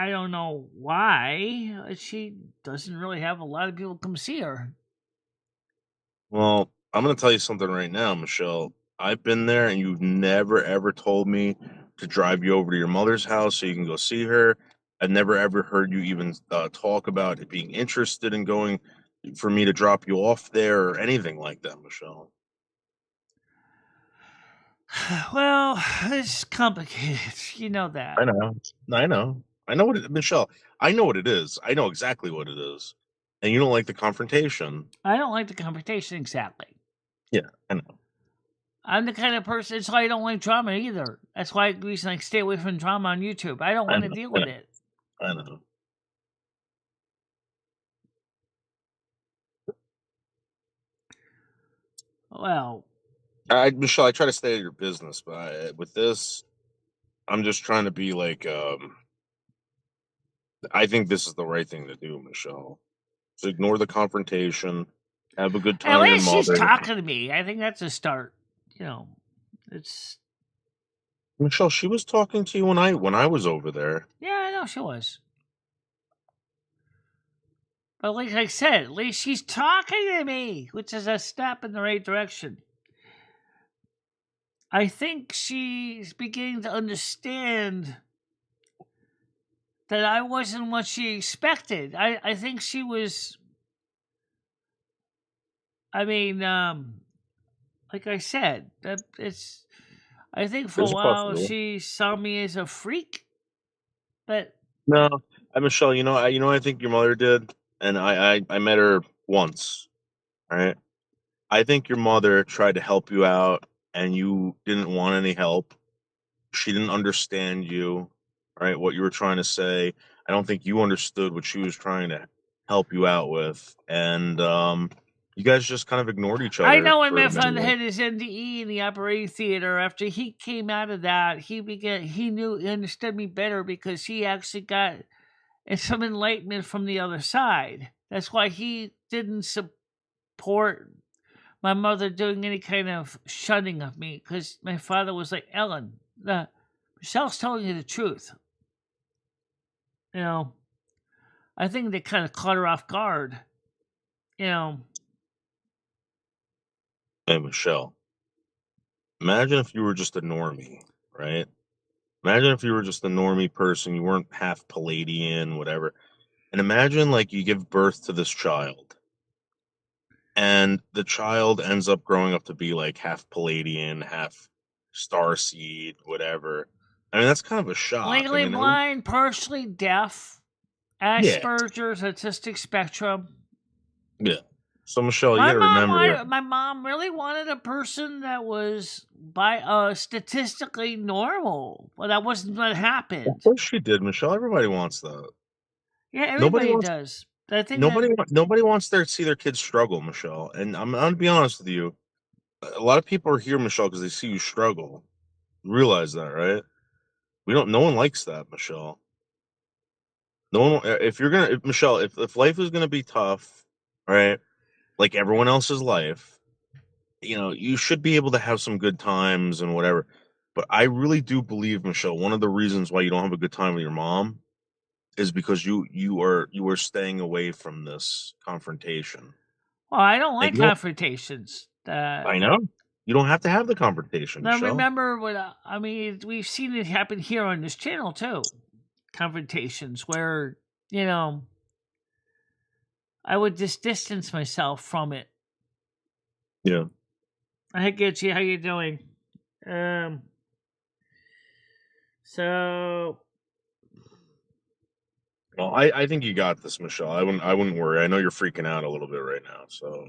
A: don't know why she doesn't really have a lot of people come see her.
C: Well, I'm going to tell you something right now, Michelle. I've been there, and you've never ever told me to drive you over to your mother's house so you can go see her. I've never ever heard you even talk about it being interested in going for me to drop you off there or anything like that, Michelle.
A: Well, it's complicated. You know that.
C: I know. I know what it, Michelle. I know what it is. I know exactly what it is. And you don't like the confrontation.
A: I don't like the confrontation exactly.
C: Yeah, I know.
A: I'm the kind of person. That's why I don't like drama either. That's why the reason I stay away from drama on YouTube. I don't want to deal with it.
C: I know.
A: Well,
C: Michelle, I try to stay out of your business, but with this, I'm just trying to be like, I think this is the right thing to do, Michelle. So ignore the confrontation, have a good time
A: at
C: with your
A: least she's
C: mother.
A: talking to me. I think that's a start. You know, it's
C: Michelle, she was talking to you when I was over there.
A: yeah, I know she was. But like I said, at least she's talking to me, which is a step in the right direction. I think she's beginning to understand that I wasn't what she expected. I think she was. I mean, like I said, that it's. I think for a
C: There's a
A: while
C: possibility.
A: she saw me as a freak, but
C: No, Michelle, I think your mother did, and I met her once. All right, I think your mother tried to help you out, and you didn't want any help. She didn't understand you, right? What you were trying to say. I don't think you understood what she was trying to help you out with, and you guys just kind of ignored each
A: I
C: other
A: know when
C: for
A: my
C: many
A: father
C: years.
A: had his NDE in the operating theater. After he came out of that, he understood me better because he actually got some enlightenment from the other side. That's why he didn't support my mother doing any kind of shunning of me, because my father was like, Ellen, Michelle's telling you the truth. You know, I think they kind of caught her off guard. You know,
C: Hey, Michelle, imagine if you were just a normie, right? Imagine if you were just a normie person, you weren't half Palladian, whatever. And imagine like you give birth to this child, and the child ends up growing up to be like half Palladian, half Starseed, whatever. I mean, that's kind of a shock. I
A: legally
C: mean,
A: blind, partially deaf,
C: yeah,
A: Asperger's, autistic spectrum.
C: yeah. So Michelle, you
A: My
C: got to
A: mom
C: remember.
A: wanted, my mom really wanted a person that was statistically normal, but that wasn't what
C: Of
A: happened.
C: course she did, Michelle. Everybody wants that.
A: Yeah,
C: Nobody
A: everybody
C: wants.
A: does. I think that
C: Nobody wants to see their kids struggle, Michelle. And I'm gonna be honest with you. A lot of people are here, Michelle, because they see you struggle. You realize that, right? We don't. No one likes that, Michelle. No one. If you're gonna, if, Michelle, if life is gonna be tough, right? Like everyone else's life, you should be able to have some good times and whatever. But I really do believe, Michelle, one of the reasons why you don't have a good time with your mom is because you are staying away from this confrontation.
A: well, I don't
C: And
A: like
C: you don't.
A: confrontations.
C: I know you don't have to have the confrontation,
A: Now
C: Michelle.
A: remember what I mean. We've seen it happen here on this channel too. Confrontations where you know I would just distance myself from it.
C: Yeah.
A: Hi, Gucci, how you doing? Um, so
C: Well, I think you got this, Michelle. I wouldn't worry. I know you're freaking out a little bit right now, so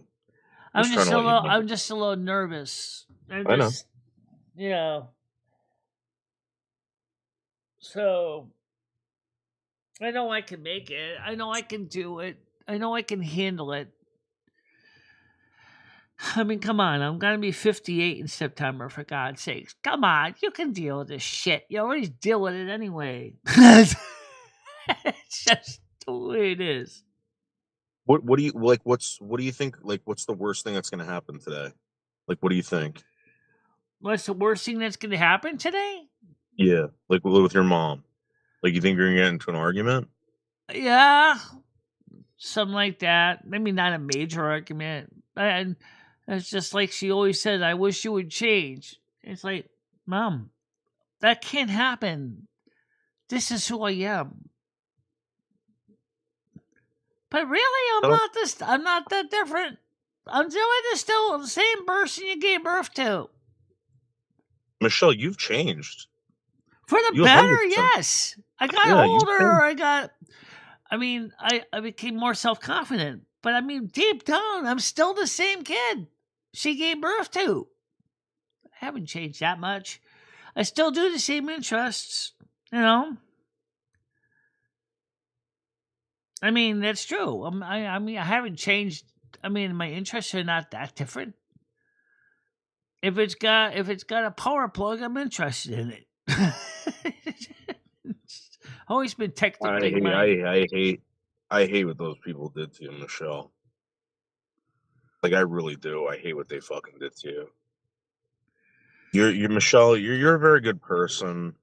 C: just trying to let you know.
A: I'm just a little nervous. I'm
C: I know.
A: just, you know, so I know I can make it. I know I can do it. I know I can handle it. I mean, come on. I'm going to be 58 in September, for God's sakes. Come on. You can deal with this shit. You always deal with it anyway. It's just the way it is.
C: What do you like? What do you think? Like, what's the worst thing that's going to happen today? Like, what do you think?
A: What's the worst thing that's going to happen today?
C: Yeah, like with your mom. Like, you think you're going to get into an argument?
A: Yeah, something like that. Maybe not a major argument. And It's just like she always said, I wish you would change. It's like, Mom, that can't happen. This is who I am. But really, I'm not that different. I'm still the same person you gave birth to.
C: Michelle, you've changed.
A: For the better, yes. I got older. I became more self-confident. But I mean, deep down, I'm still the same kid she gave birth to. I haven't changed that much. I still do the same interests, you know. I mean, that's true. I mean, I haven't changed. I mean, my interests are not that different. If it's got a power plug, I'm interested in it. It's always been technically
C: I hate what those people did to you, Michelle. Like, I really do. I hate what they fucking did to you. You're Michelle. You're a very good person,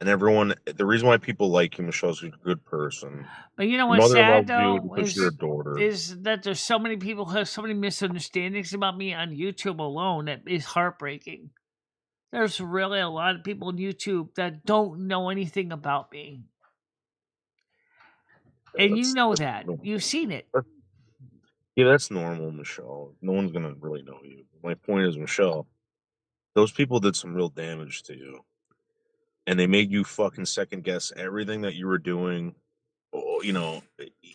C: and everyone. The reason why people like you, Michelle, is you're a good person.
A: But you know
C: Your
A: what's
C: mother
A: sad
C: loves you
A: though
C: because you're a daughter.
A: is that there's so many people who have so many misunderstandings about me on YouTube alone that is heartbreaking. There's really a lot of people on YouTube that don't know anything about me. And you know that. You've seen it.
C: Yeah, that's normal, Michelle. No one's gonna really know you. My point is, Michelle, those people did some real damage to you. And they made you fucking second guess everything that you were doing. You know,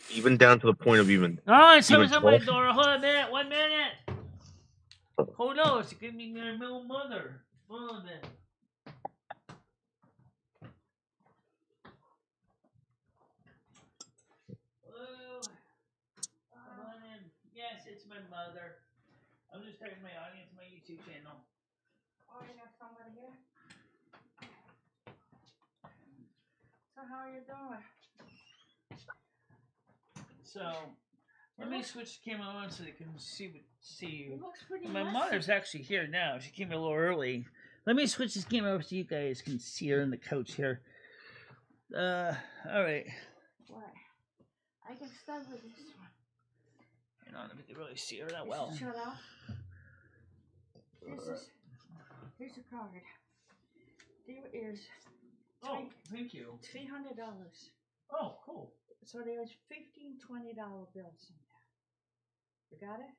C: even down to the point of even.
A: Oh, someone's on my door. Hold on a minute. 1 minute. Who knows? It could be my real mother. Hold on a minute. Hello. Yes, it's my mother. I'm just talking to my audience, my YouTube channel.
E: Oh, you got somebody here? So how are you doing?
A: So, let me switch the camera on so they can see you.
E: It looks pretty
A: My
E: messy.
A: mother's actually here now. She came a little early. Let me switch this camera over so you guys can see her on the couch here. All right.
E: What? I can start with this one.
A: I don't know if you can really see her that well.
E: Shut up. Here's a card. There is.
A: Thank you.
E: $300.
A: Oh, cool.
E: So there's $15, $20 bills in there. You got it?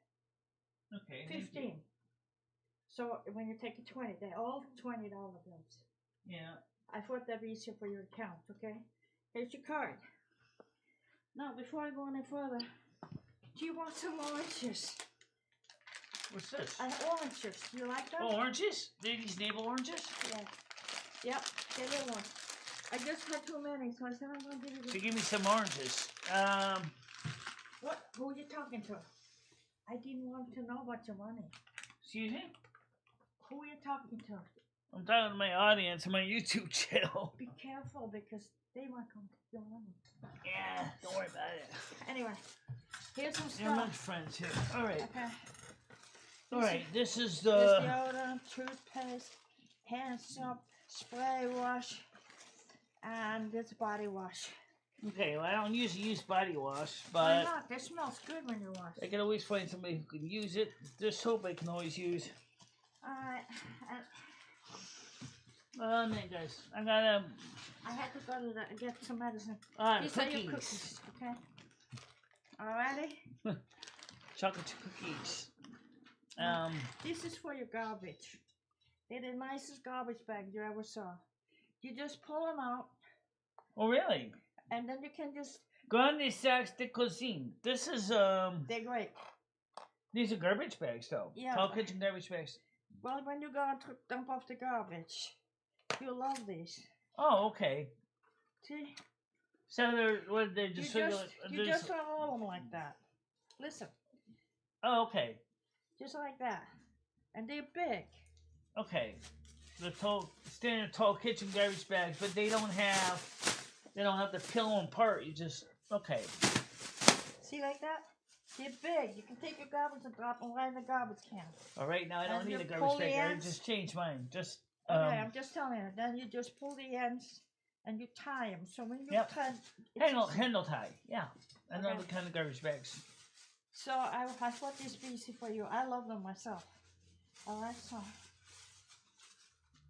A: Okay.
E: 15. So when you take a 20, they're all $20 bills.
A: Yeah.
E: I thought that'd be easier for your account, okay? Here's your card. Now, before I go any further, do you want some oranges?
A: What's this?
E: Oranges. You like them?
A: Oh, oranges? Ladies' navel oranges?
E: Yeah. Yep, get a little one. I just had too many, so I said I'm going to give you
A: So give me some oranges.
E: What? Who are you talking to? I didn't want to know about your money.
A: Excuse me?
E: Who are you talking to?
A: I'm talking to my audience on my YouTube channel.
E: Be careful because they might come to your money.
A: Yeah, don't worry about it.
E: Anyway, here's some
A: You're my
E: stuff.
A: friends here. All right.
E: Okay.
A: All right, this is
E: There's deodorant, toothpaste, hand soap, spray wash, and this body wash.
A: Okay, well, I don't usually use body wash,
E: Why
A: but
E: not? This smells good when you wash.
A: I can always find somebody who can use it. This soap I can always use.
E: Alright.
A: Oh, man, guys, I gotta.
E: I had to go to get some medicine.
A: These
E: These are your cookies, okay? Alrighty?
A: Chocolate chip cookies.
E: This is for your garbage. They're the nicest garbage bags you ever saw. You just pull them out.
A: Oh, really?
E: And then you can just...
A: Grande sacs de cuisine. This is,
E: They're great.
A: These are garbage bags, though.
E: Yeah.
A: Tall kitchen garbage bags.
E: Well, when you go to dump off the garbage, you'll love these.
A: Oh, okay.
E: See?
A: So they're just...
E: You just roll them like that. Listen.
A: Oh, okay.
E: Just like that. And they're big.
A: Okay. The standard tall kitchen garbage bags, but they don't have to peel them apart. You just, okay.
E: See like that? They're big. You can take your garbage and drop them right in the garbage can.
A: All right, now I don't need a garbage bag. I just changed mine. Just
E: okay, I'm just telling you. Then you just pull the ends and you tie them. So when you tie,
A: handle tie. Yeah, I know the kind of garbage bags.
E: So I thought this be easy for you. I love them myself. All right, so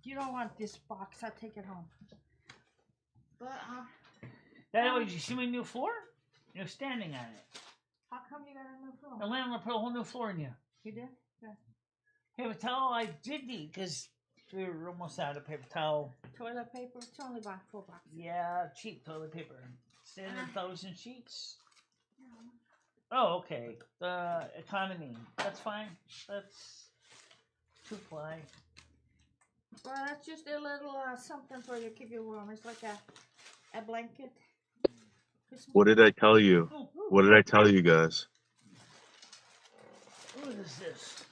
E: you don't want this box. I take it home. But
A: Did you see my new floor? You're standing on it.
E: how come you got a new floor?
A: The landlord put a whole new floor in here.
E: You did? Yeah.
A: Paper towel I did need because we were almost out of paper towel.
E: Toilet paper? It's only about $4.
A: Yeah, cheap toilet paper. Standard 1,000 sheets. Oh, okay. The economy. That's fine. That's 2-ply.
E: Well, that's just a little something for you to keep you warm. It's like a blanket.
C: What did I tell you? What did I tell you guys?
A: What is this?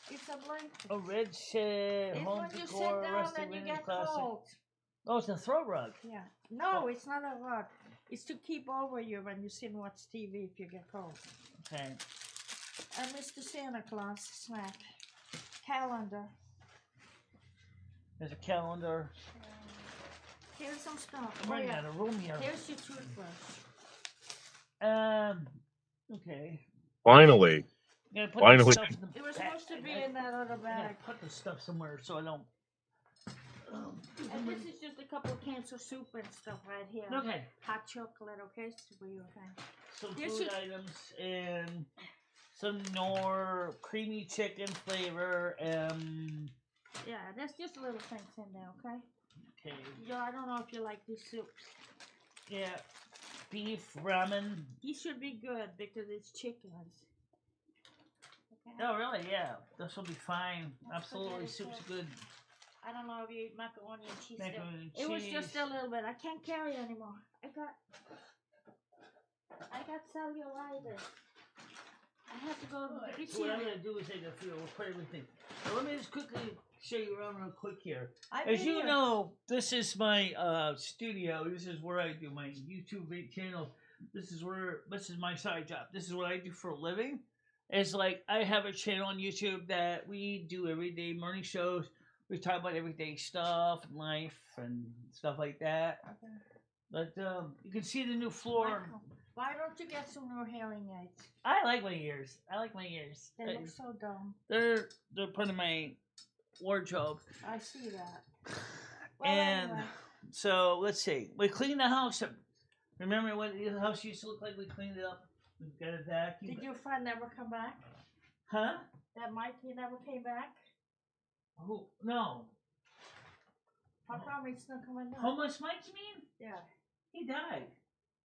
E: It's a blanket.
A: A red shade,
E: It's
A: home
E: when you sit
A: decor,
E: down
A: rusty
E: and you
A: linen
E: get
A: classic.
E: cold.
A: Oh, it's a throw rug.
E: Yeah. No, it's not a rug. It's to keep over you when you sit and watch TV if you get cold.
A: Okay.
E: And Mr. Santa Claus snack. Calendar.
A: There's a calendar.
E: Here's some stuff.
A: I'm running out of room here.
E: Here's your toothbrush.
A: Okay.
C: Finally.
A: Put
C: Finally.
A: stuff in the
E: It was
A: bag.
E: supposed to be in that other bag.
A: Put the stuff somewhere so I don't.
E: And this is just a couple of cans of soup and stuff right here.
A: Okay.
E: Hot chocolate, okay? For you, okay?
A: Some food items and some more creamy chicken flavor.
E: Yeah, there's just little things in there, okay?
A: Okay.
E: Yo, I don't know if you like these soups.
A: Yeah. Beef ramen.
E: These should be good because it's chickens. Okay.
A: Oh, really? Yeah. This will be fine. Absolutely. Soup's good.
E: I don't know if you eat macaroni and cheese.
A: Macaroni and
E: it was
A: cheese.
E: just a little bit. I can't carry anymore. I got cellulitis. I have to go to the
A: So what I'm going to do is take a few. We'll put everything. So let me just quickly show you around real quick here. As you know, this is my studio. This is where I do my YouTube channel. This is my side job. This is what I do for a living. It's like I have a channel on YouTube that we do everyday morning shows. We talk about everyday stuff and life and stuff like that. Okay. But you can see the new floor.
E: Why don't you get some new hearing aids?
A: I like my ears. They
E: look so dumb.
A: They're part of my wardrobe.
E: I see that.
A: Well, and anyway. So let's see. We cleaned the house up. Remember what the house used to look like? We cleaned it up. We've got a vacuum.
E: Did your friend never come back?
A: Huh?
E: That Mikey never came back?
A: Oh, no.
E: How come he's still coming back?
A: Homeless Mike, you mean?
E: Yeah.
A: He died.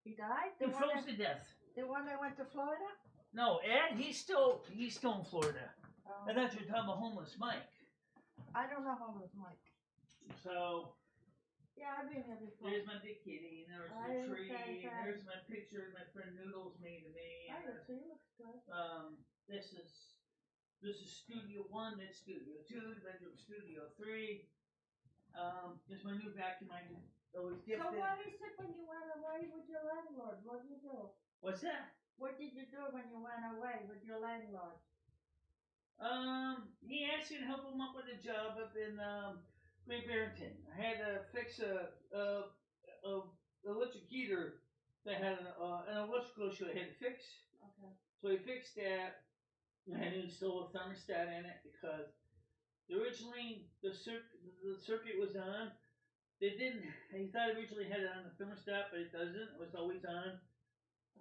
E: He died?
A: He froze to death.
E: The one that went to Florida?
A: No, Ed, he's still in Florida. I thought you were talking about Homeless Mike.
E: I don't know Homeless Mike.
A: So...
E: Yeah, I've been here before.
A: There's my big kitty, and there's the tree, and there's my picture my friend Noodles made of me.
E: I do too, looks good.
A: This is Studio 1, that's Studio 2, bedroom Studio 3. There's my new vacuum I always gifted.
E: So what is it when you went away with your landlord? What did you do?
A: What's that?
E: What did you do when you went away with your landlord?
A: He asked me to help him up with a job up in Great Barrington. I had to fix a electric heater that had an electrical issue I had to fix.
E: Okay.
A: So he fixed that. I had to install a thermostat in it because originally the circuit was on. He thought originally had it on the thermostat, but it doesn't. It was always on.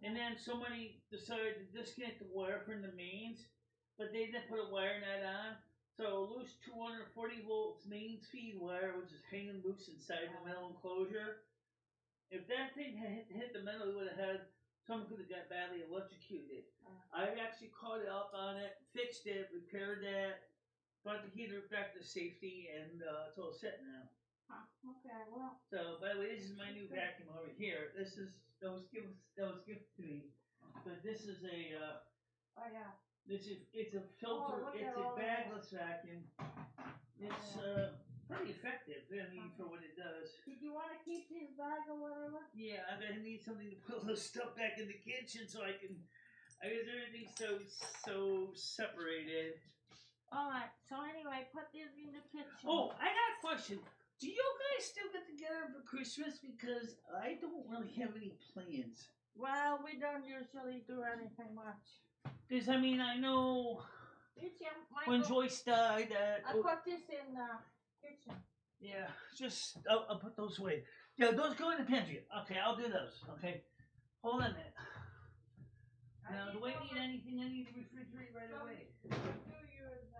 A: And then somebody decided to disconnect the wire from the mains, but they didn't put a wire nut on. So a loose 240 volts mains feed wire was just hanging loose inside the metal enclosure. If that thing had hit the metal, it would have had someone could have got badly electrocuted. I actually caught up on it, fixed it, repaired that, brought the heater back to safety, and it's all set now.
E: Okay, well.
A: So, by the way, this is my new vacuum over here. That was given to me. But this is a.
E: Oh yeah.
A: It's a filter. It's a bagless vacuum. It's pretty effective. I mean, for what it does.
E: Did you want to keep this bag or whatever?
A: Yeah, I'm gonna need something to put all this stuff back in the kitchen so I can. I guess everything's so separated.
E: All right. So anyway, put this in the kitchen.
A: Oh, I got a question. Do you guys still get together for Christmas? Because I don't really have any plans.
E: Well, we don't usually do anything much.
A: Because, I mean, I know when Joyce died that...
E: I put this in the kitchen.
A: Yeah, just, I'll put those away. Yeah, those go in the pantry. Okay, I'll do those, okay? Hold on a minute. Now, do I need anything? I need to refrigerate right away.
E: We do use the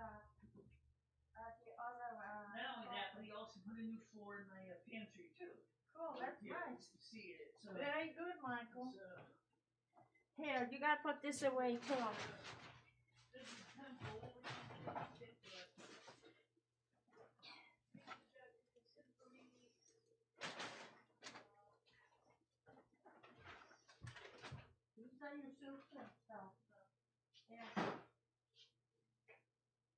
E: other...
A: Not only that, but he also put a new floor in my pantry, too.
E: Cool, that's nice.
A: See it. So,
E: very good, Michael. Here, you gotta put this away, too.
A: This is simple.
E: These are your soups and stuff. Yeah.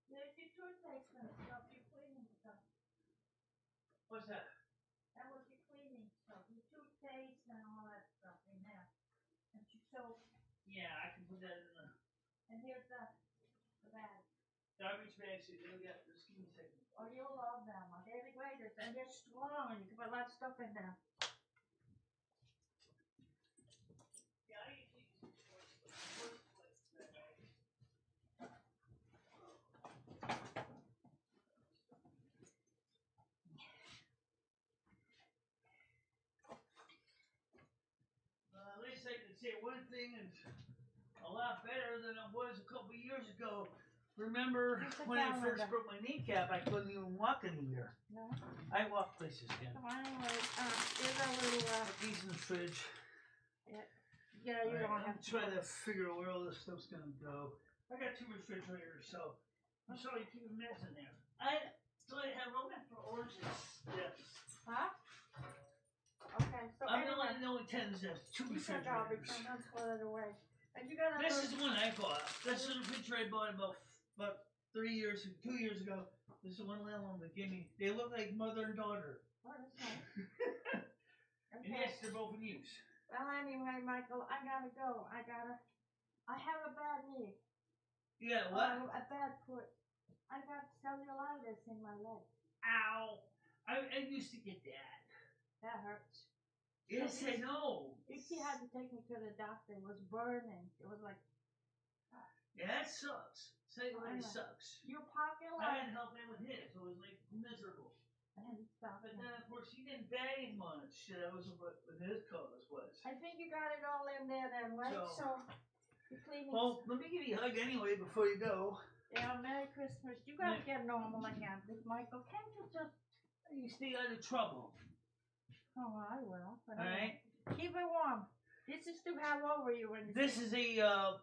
E: There's your toothpaste and stuff, your cleaning stuff.
A: What's that?
E: That was your cleaning stuff, your toothpaste and all that stuff in there. And your soap.
A: Yeah, I can put that in the...
E: And here's the bag.
A: Garbage bags, so you'll get the skin second.
E: Oh, you'll love them. They're the greatest. And they're strong. You can put a lot of stuff in there.
A: Yeah, I usually use the at least I can say one thing is a lot better than it was a couple years ago. Remember when I first broke my kneecap, I couldn't even walk anywhere.
E: No.
A: I walk places again.
E: Come on, anyway. There's a little...
A: Put these in the fridge.
E: Yeah, you don't have
A: to try to figure out where all this stuff's gonna go. I got 2 refrigerators, so I'm sorry to keep a mess in there. I have room for oranges. Yes.
E: Huh? Okay, so
A: I'm
E: anyway.
A: the only 10 that's 2 refrigerators.
E: Let's put it away. And you gotta...
A: This is one I bought. This is a refrigerator I bought about 2 years ago. This is one little one they gave me. They look like mother and daughter.
E: Oh, that's nice.
A: And yes, they're both in use.
E: Well, anyway, Michael, I gotta go. I have a bad knee.
A: You got what?
E: A bad foot. I got cellulitis in my leg.
A: Ow! I used to get that.
E: That hurts.
A: Yes, I know.
E: She had to take me to the doctor. It was burning. It was like...
A: Yeah, that sucks. Cellulitis sucks.
E: Your pocket
A: I had to help him with his. It was like miserable. But then, of course, he didn't bang much. That was what his cause was.
E: I think you got it all in there then, right? So you're cleaning.
A: Well, let me give you a hug anyway before you go.
E: Yeah, Merry Christmas. You gotta get normal again, Michael. Can't you just...
A: You stay out of trouble.
E: Oh, I will.
A: All right.
E: Keep it warm. This is to have over you when...
A: This is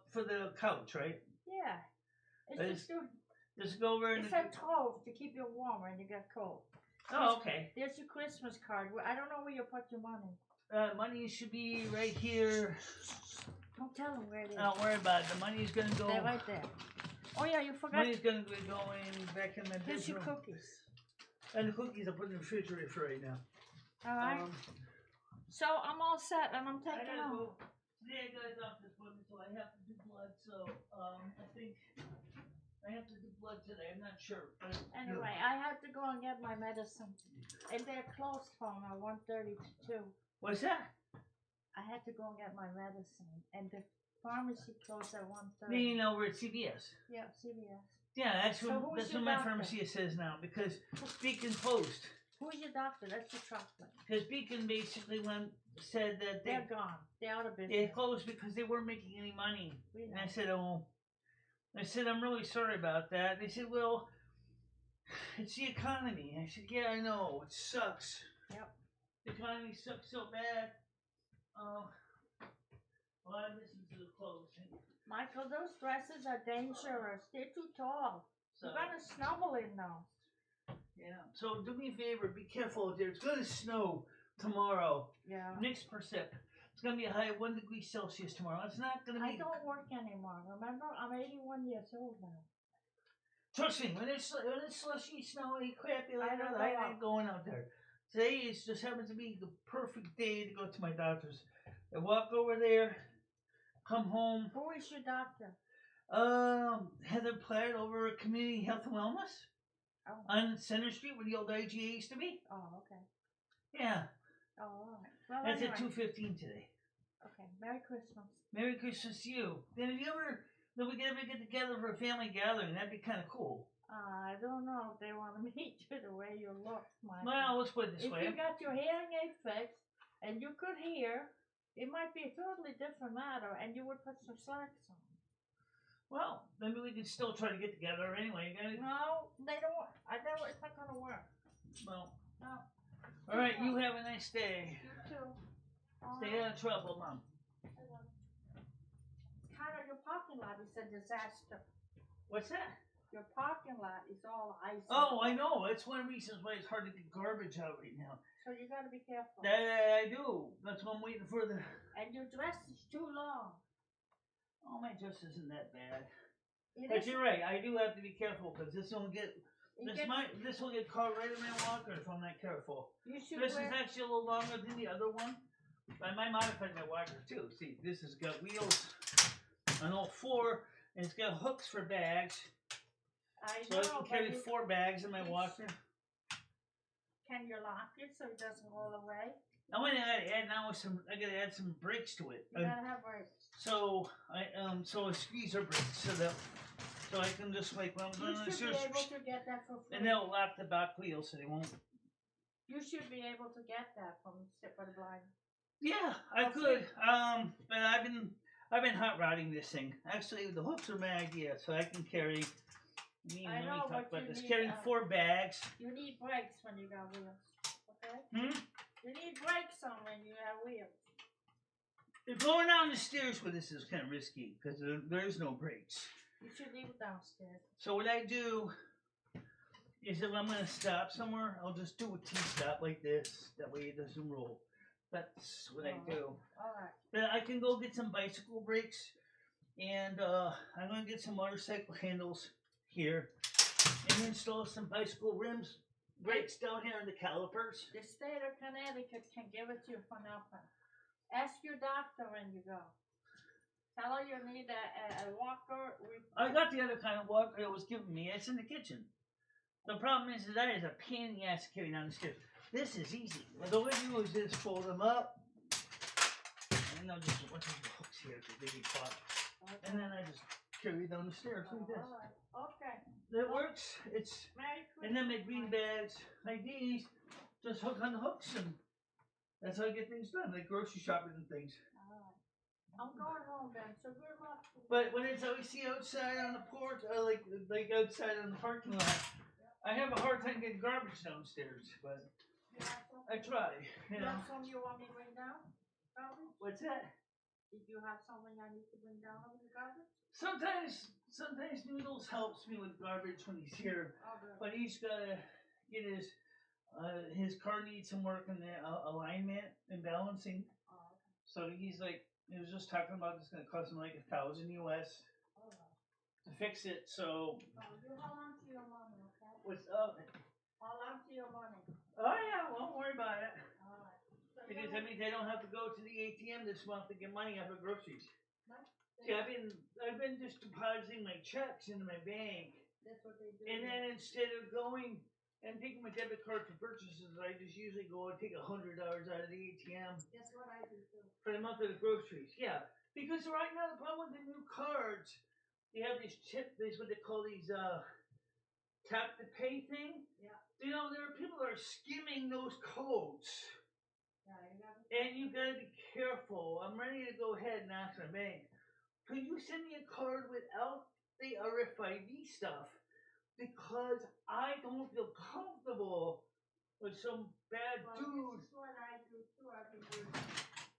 A: for the couch, right?
E: Yeah. It's just to...
A: Just go over and...
E: It's a stove to keep you warm when you get cold.
A: Oh, okay.
E: There's your Christmas card. I don't know where you put your money.
A: Money should be right here.
E: Don't tell them where it is.
A: Don't worry about it. The money's going to go...
E: They're right there. Oh, yeah, you forgot...
A: Money's going to be going back in the bedroom.
E: Here's your cookies.
A: And the cookies I put in the refrigerator for right now.
E: All right. So I'm all set, and I'm taking home.
A: Today I got a doctor's appointment, so I have to do blood. So I think I have to do blood today. I'm not sure. But
E: anyway, I had to go and get my medicine, and they're closed from 1:30 to 2.
A: What's that?
E: I had to go and get my medicine, and the pharmacy closed at 1:30.
A: You know, we're at CVS.
E: Yeah, CVS.
A: Yeah, that's what my pharmacy says now, because Beacon closed.
E: Who's your doctor? That's your chocolate.
A: Because Beacon basically said that
E: they're gone. They're out of business.
A: They closed because they weren't making any money. And I said, I'm really sorry about that. They said, well, it's the economy. I said, yeah, I know. It sucks.
E: Yep.
A: The economy sucks so bad. A lot of businesses are closed.
E: Michael, those dresses are dangerous. They're too tall. You're going to snuggle in those.
A: Yeah. So do me a favor. Be careful out there. It's going to snow tomorrow.
E: Yeah.
A: Next percent. It's going to be a high of 1 degree Celsius tomorrow. It's not going to be...
E: I don't work anymore. Remember? I'm 81 years old now.
A: Trust me, when it's slushy, snowy, crappy like that, I ain't going out there. Today it just happens to be the perfect day to go to my doctor's. I walk over there, come home.
E: Who is your doctor?
A: Heather Platt over at Community Health and Wellness.
E: Oh.
A: On Center Street where the old IGA used to be.
E: Oh, okay.
A: Yeah.
E: Oh, all right. Well,
A: that's
E: anyway.
A: at 2:15 today.
E: Okay, Merry Christmas.
A: Merry Christmas to you. Then if you ever, then we can ever get together for a family gathering. That'd be kind of cool.
E: I don't know if they want to meet you the way you look, Michael.
A: Well, let's put it this way.
E: If you got your hearing aid fixed and you could hear, it might be a totally different matter, and you would put some slacks on.
A: Well, maybe we can still try to get together anyway.
E: No, they don't. I know it's not gonna work.
A: Well,
E: no.
A: All right, you have a nice day.
E: You too.
A: Stay out of trouble, Mom.
E: Kind of your parking lot is a disaster.
A: What's that?
E: Your parking lot is all icy.
A: Oh, I know. That's one of the reasons why it's hard to get garbage out right now.
E: So you gotta be careful.
A: That I do. That's why I'm waiting for the.
E: And your dress is too long.
A: Oh, my dress isn't that bad.
E: But
A: you're right. I do have to be careful because this will get. This will get caught right in my walker if I'm not careful. This is actually a little longer than the other one. I might modify my walker too. See, this has got wheels on all four, and it's got hooks for bags. So I can carry 4 bags in my walker.
E: Can you lock it so it doesn't roll away?
A: I'm gonna add now some. I gotta add some brakes to it.
E: You gotta have brakes.
A: So a squeezer brake so I can just like
E: you should be able to get that for free.
A: And they'll lock the back wheel so they won't.
E: You should be able to get that from Zipper Blind.
A: Yeah, I could. But I've been hot rodding this thing. Actually, the hooks are my idea, so I can carry.
E: I know, but you need,
A: carrying 4 bags.
E: You need brakes when you got wheels. Okay. You need brakes on when you have wheels.
A: Going down the stairs with this is kind of risky because there's no brakes.
E: You should leave it downstairs.
A: So what I do is if I'm going to stop somewhere, I'll just do a T-stop like this. That way it doesn't roll. That's what I do.
E: All right.
A: But I can go get some bicycle brakes, and I'm going to get some motorcycle handles here and install some bicycle rims, brakes down here in the calipers.
E: The state of Connecticut can give it to you for nothing. Ask your doctor when you go. Tell her you need a walker.
A: I got the other kind of walker that was given me. It's in the kitchen. The problem is that is a pain in the ass to carry down the stairs. This is easy. What I do is just fold them up. And I'll just put the hooks here because they get caught. Okay. And then I just carry down the stairs like this.
E: All right. Okay.
A: That works. And then my green bags like these just hook on the hooks, and that's how I get things done, like grocery shopping and things.
E: All right. I'm going home then, so good luck.
A: But when it's always see outside on the porch, or like outside on the parking lot, I have a hard time getting garbage downstairs, but I try. You know.
E: Have something you want me to bring down? Garbage?
A: What's that?
E: Did you have something I need to bring down over the garbage?
A: Sometimes Noodles helps me with garbage when he's here, but he's gotta get his car needs some work in the alignment and balancing.
E: Oh, okay.
A: So he was just talking about it's gonna cost him like $1,000 US to fix it. So
E: you hold on to your money, okay?
A: What's up?
E: Hold on to your money.
A: Oh yeah, won't worry about it.
E: All right. So
A: because that means I don't have to go to the ATM this month to get money out of groceries.
E: What?
A: See, I've been just depositing my checks into my bank.
E: That's what they do.
A: And then instead of going and taking my debit card for purchases, I just usually go and take $100 out of the ATM.
E: That's what I do too.
A: For the month of the groceries. Yeah. Because right now the problem with the new cards, they have these what they call these tap to pay thing.
E: Yeah.
A: You know, there are people that are skimming those codes.
E: Yeah,
A: you gotta be careful. I'm ready to go ahead and ask my bank. Could you send me a card without the RFID stuff? Because I don't feel comfortable with some bad dude.
E: This is what I do too. I can do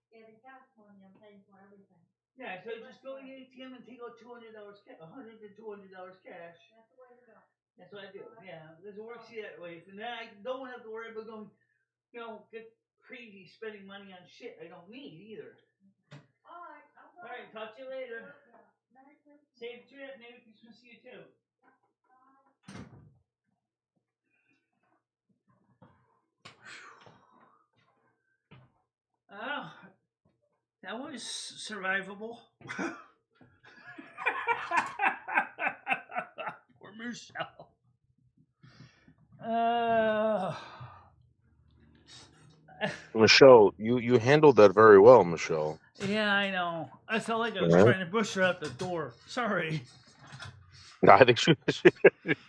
E: getting gas money and paying for everything.
A: Yeah, so just go to the ATM and take out $100 cash. $100 to $200 cash.
E: That's the way to go.
A: That's what I do. Yeah, it works that way. And then I don't have to worry about going, get crazy spending money on shit I don't need either. All right, talk to you later.
E: Merry Christmas.
A: Safe trip. Merry Christmas to you too. Oh, that was survivable. Poor Michelle.
C: Michelle, you handled that very well, Michelle.
A: Yeah, I know. I felt like I was
C: All right.
A: trying to push her out the door. Sorry.
C: No, I think she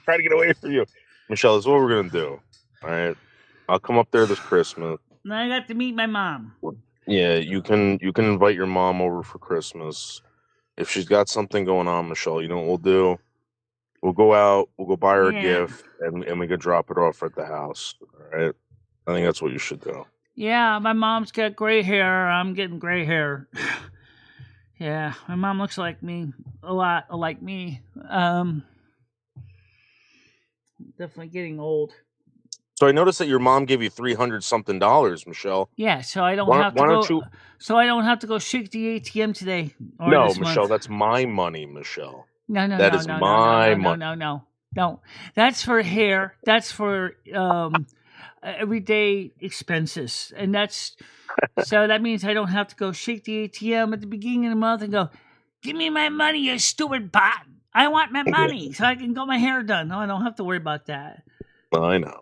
C: trying to get away from you. Michelle, this is what we're gonna do. All right. I'll come up there this Christmas.
A: Now I got to meet my mom.
C: Yeah, you can invite your mom over for Christmas. If she's got something going on, Michelle, you know what we'll do? We'll go out, we'll go buy her a
A: Yeah.
C: gift, and we can drop it off at the house. All right. I think that's what you should do.
A: Yeah, my mom's got gray hair. I'm getting gray hair. Yeah, my mom looks like me. A lot like me. Definitely getting old.
C: So I noticed that your mom gave you $300-something, Michelle.
A: Yeah, so I don't
C: Why,
A: have to
C: why don't
A: go.
C: you?
A: So I don't have to go shake the ATM today or
C: No,
A: this
C: Michelle,
A: month.
C: that's my money, Michelle.
A: No, no,
C: That
A: no,
C: is
A: no, no,
C: my
A: no, no, no,
C: money.
A: no, no, no. That's for hair. That's for everyday expenses, and that's so that means I don't have to go shake the ATM at the beginning of the month and go, "Give me my money, you stupid bot! I want my money so I can get my hair done." No, I don't have to worry about that.
C: I know.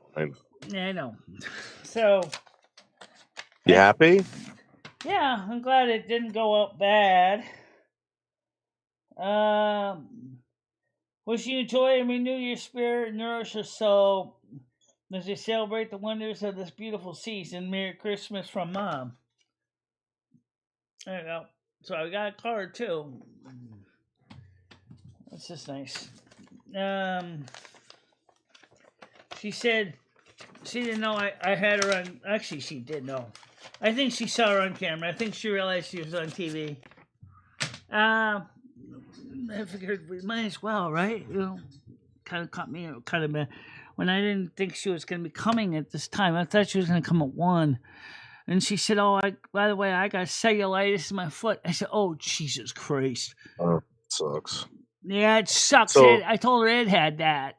A: Yeah, I know. So
C: You happy?
A: yeah, I'm glad it didn't go up bad. Wish you enjoy and renew your spirit and nourish your soul as you celebrate the wonders of this beautiful season. Merry Christmas from Mom. There you go. So I got a card too. That's just nice. She said she didn't know I had her on. Actually, she did know. I think she saw her on camera. I think she realized she was on TV. I figured we might as well, right? You know, kind of caught me when I didn't think she was going to be coming at this time. I thought she was going to come at 1. And she said, "Oh, by the way, I got cellulitis in my foot." I said, "Oh, Jesus Christ."
C: Oh, sucks.
A: Yeah, it sucks.
C: So
A: I told her Ed had that.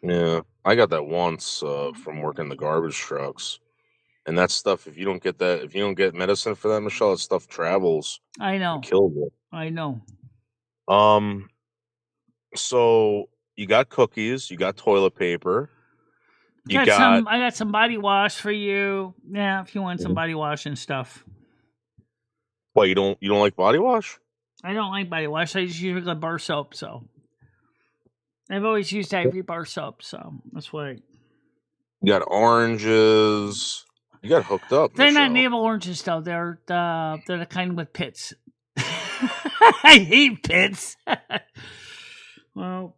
C: yeah, I got that once from working the garbage trucks, and that stuff. If you don't get medicine for that, Michelle, that stuff travels
A: I know.
C: and kills you.
A: I know.
C: So you got cookies, you got toilet paper, you got.
A: I got some body wash for you. Yeah, if you want some body wash and stuff.
C: What, you don't like body wash?
A: I don't like body wash. I just use regular bar soap. So I've always used Ivory bar soap. So that's why.
C: You got oranges. You got hooked up,
A: They're
C: Michelle.
A: not navel oranges though. They're the kind with pits. I hate pits. Well,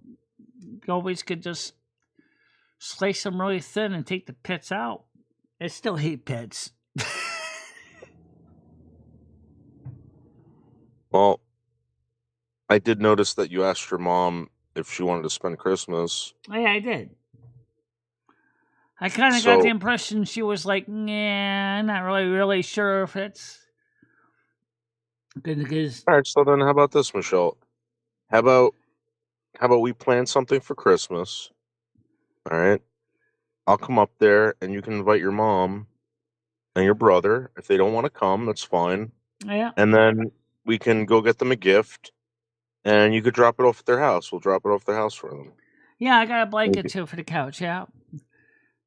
A: you always could just slice them really thin and take the pits out. I still hate pits.
C: Well, I did notice that you asked your mom if she wanted to spend Christmas.
A: Oh, yeah, I did. I kind of got the impression she was like, "Nah, I'm not really sure if it's good." Because
C: all right, so then how about this, Michelle? How about we plan something for Christmas? All right, I'll come up there and you can invite your mom and your brother. If they don't want to come, that's fine.
A: yeah,
C: And then we can go get them a gift, and you could drop it off at their house. We'll drop it off at their house for them.
A: yeah, I got a blanket too for the couch. Yeah,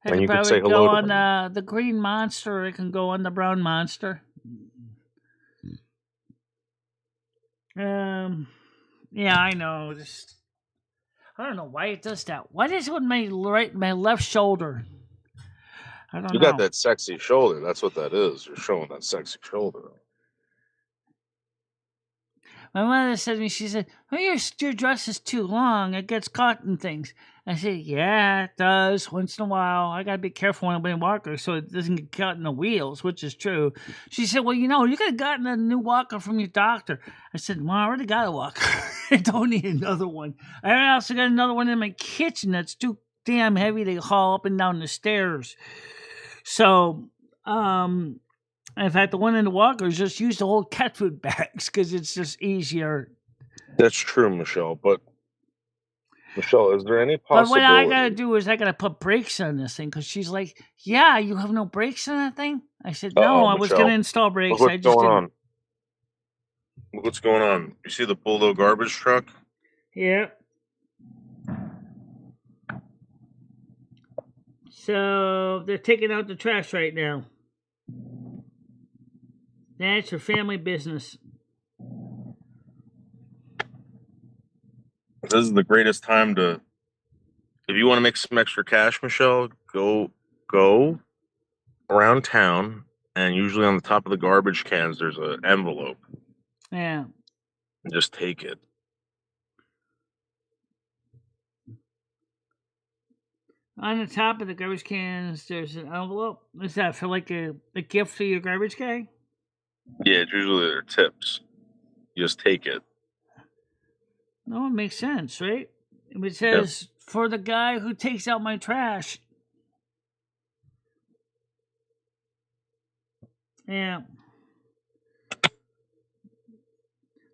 A: I
C: And
A: could
C: you could
A: probably
C: say
A: go
C: hello to
A: on the green monster. Or I can go on the brown monster. Yeah, I know. Just I don't know why it does that. What is it with my left shoulder? I don't know.
C: You got that sexy shoulder. That's what that is. You're showing that sexy shoulder.
A: My mother said to me, she said, "Oh, your dress is too long. It gets caught in things." I said, "Yeah, it does. Once in a while. I got to be careful when I'm in walker so it doesn't get caught in the wheels," which is true. She said, "Well, you could have gotten a new walker from your doctor." I said, "Well, I already got a walker. I don't need another one. I also got another one in my kitchen that's too damn heavy to haul up and down the stairs." So, in fact, the one in the walkers just use the whole cat food bags because it's just easier.
C: That's true, Michelle. But Michelle, is there any
A: But what I
C: possibility?
A: gotta do is I gotta put brakes on this thing because she's like, "Yeah, you have no brakes on that thing." I said, "No, I was
C: Michelle,
A: gonna install brakes.
C: look
A: I
C: what's
A: just
C: going
A: didn't."
C: on. Look what's going on. You see the Bulldog garbage truck?
A: Yeah. So they're taking out the trash right now. That's your family business.
C: This is the greatest time to. If you want to make some extra cash, Michelle, go around town, and usually on the top of the garbage cans, there's an envelope.
A: Yeah.
C: And just take it.
A: On the top of the garbage cans, there's an envelope. Is that for like a gift for your garbage guy?
C: Yeah, it's usually their tips. You just take it.
A: No, it makes sense, right? It says, for the guy who takes out my trash. Yeah.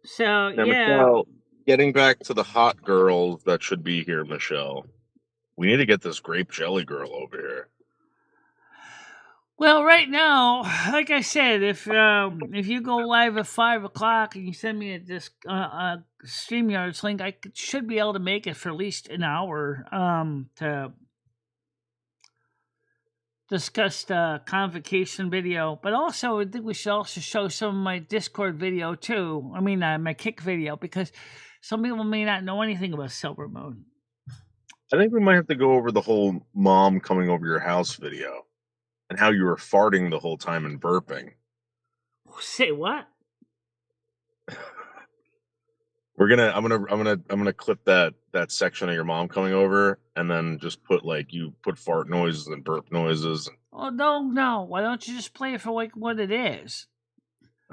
A: So,
C: Now,
A: yeah.
C: Michelle, getting back to the hot girls that should be here, Michelle, we need to get this grape jelly girl over here.
A: Well, right now, like I said, if you go live at 5 o'clock and you send me this StreamYards link, I should be able to make it for at least an hour to discuss the convocation video. But also, I think we should also show some of my Discord video too. I mean, my Kick video, because some people may not know anything about silver mode.
C: I think we might have to go over the whole mom coming over your house video. And how you were farting the whole time and burping.
A: Say what?
C: I'm gonna clip that section of your mom coming over, and then just put you put fart noises and burp noises.
A: Oh no! Why don't you just play it for like what it is?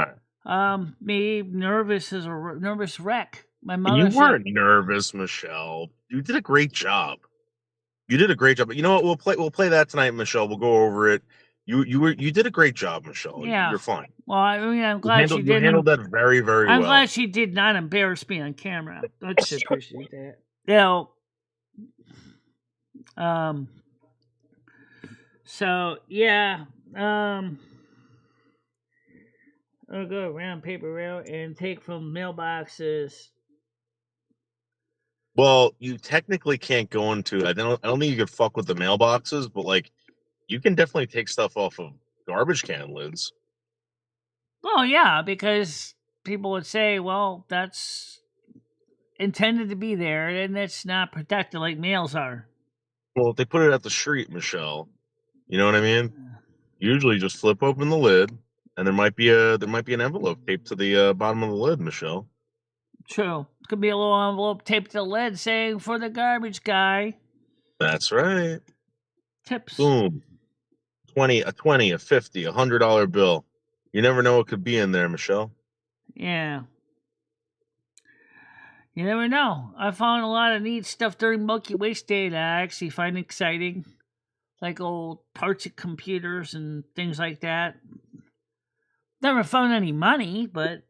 C: All right.
A: Me nervous as a nervous wreck. My mother.
C: You weren't nervous, Michelle. You did a great job. You did a great job. But you know what? We'll play that tonight, Michelle. We'll go over it. You did a great job, Michelle.
A: Yeah,
C: you're fine.
A: Well, I mean, I'm glad she did.
C: You handled that very, very well.
A: I'm glad she did not embarrass me on camera. I just appreciate that. Now, so yeah, I'll go around paper rail and take from mailboxes.
C: Well, you technically can't go into. I don't think you could fuck with the mailboxes, but you can definitely take stuff off of garbage can lids.
A: Well, yeah, because people would say, well, that's intended to be there, and it's not protected like mails are.
C: Well, if they put it at the street, Michelle, you know what I mean? Usually just flip open the lid, and there might be an envelope taped to the bottom of the lid, Michelle.
A: True. Could be a little envelope taped to the lid saying, for the garbage guy.
C: That's right.
A: Tips.
C: Boom. a 20, a $50, $100 bill. You never know what could be in there, Michelle.
A: Yeah. You never know. I found a lot of neat stuff during Milky Waste Day that I actually find exciting. Like old parts of computers and things like that. Never found any money, but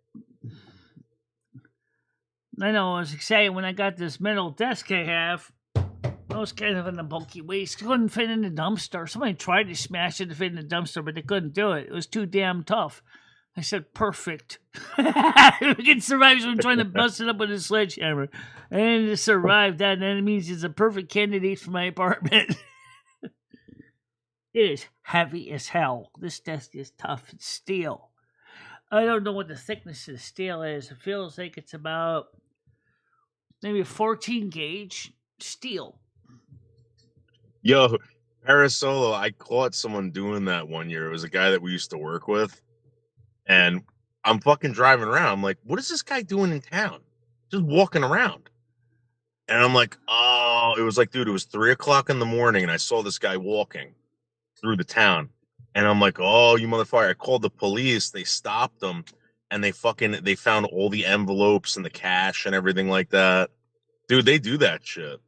A: I know it was exciting when I got this metal desk I have. I was kind of in the bulky waste. Couldn't fit in the dumpster. Somebody tried to smash it to fit in the dumpster, but they couldn't do it. It was too damn tough. I said, perfect. We can survive someone trying to bust it up with a sledgehammer. And to survive that, then it means it's a perfect candidate for my apartment. It is heavy as hell. This desk is tough. It's steel. I don't know what the thickness of the steel is. It feels like it's about maybe a 14 gauge steel.
C: Yo, Parasolo, I caught someone doing that one year. It was a guy that we used to work with. And I'm fucking driving around. I'm like, what is this guy doing in town? Just walking around. And I'm like, oh, it was like, dude, it was 3 o'clock in the morning and I saw this guy walking through the town. And I'm like, oh, you motherfucker. I called the police. They stopped him and they found all the envelopes and the cash and everything like that. Dude, they do that shit.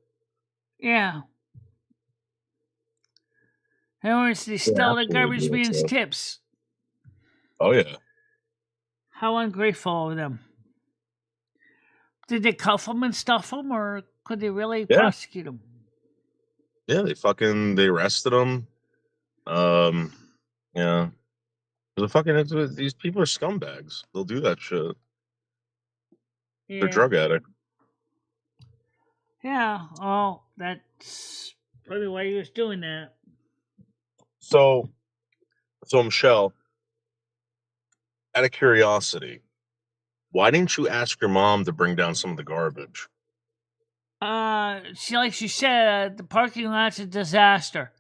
A: Yeah. In other words, they stole the garbage man's tips.
C: Oh, yeah.
A: How ungrateful of them. Did they cuff them and stuff them, or could they really prosecute them?
C: Yeah, they arrested him. Yeah. These people are scumbags. They'll do that shit.
A: Yeah.
C: They're drug addicts.
A: Yeah, well, that's probably why he was doing that.
C: So Michelle, out of curiosity, why didn't you ask your mom to bring down some of the garbage?
A: Like she said, the parking lot's a disaster.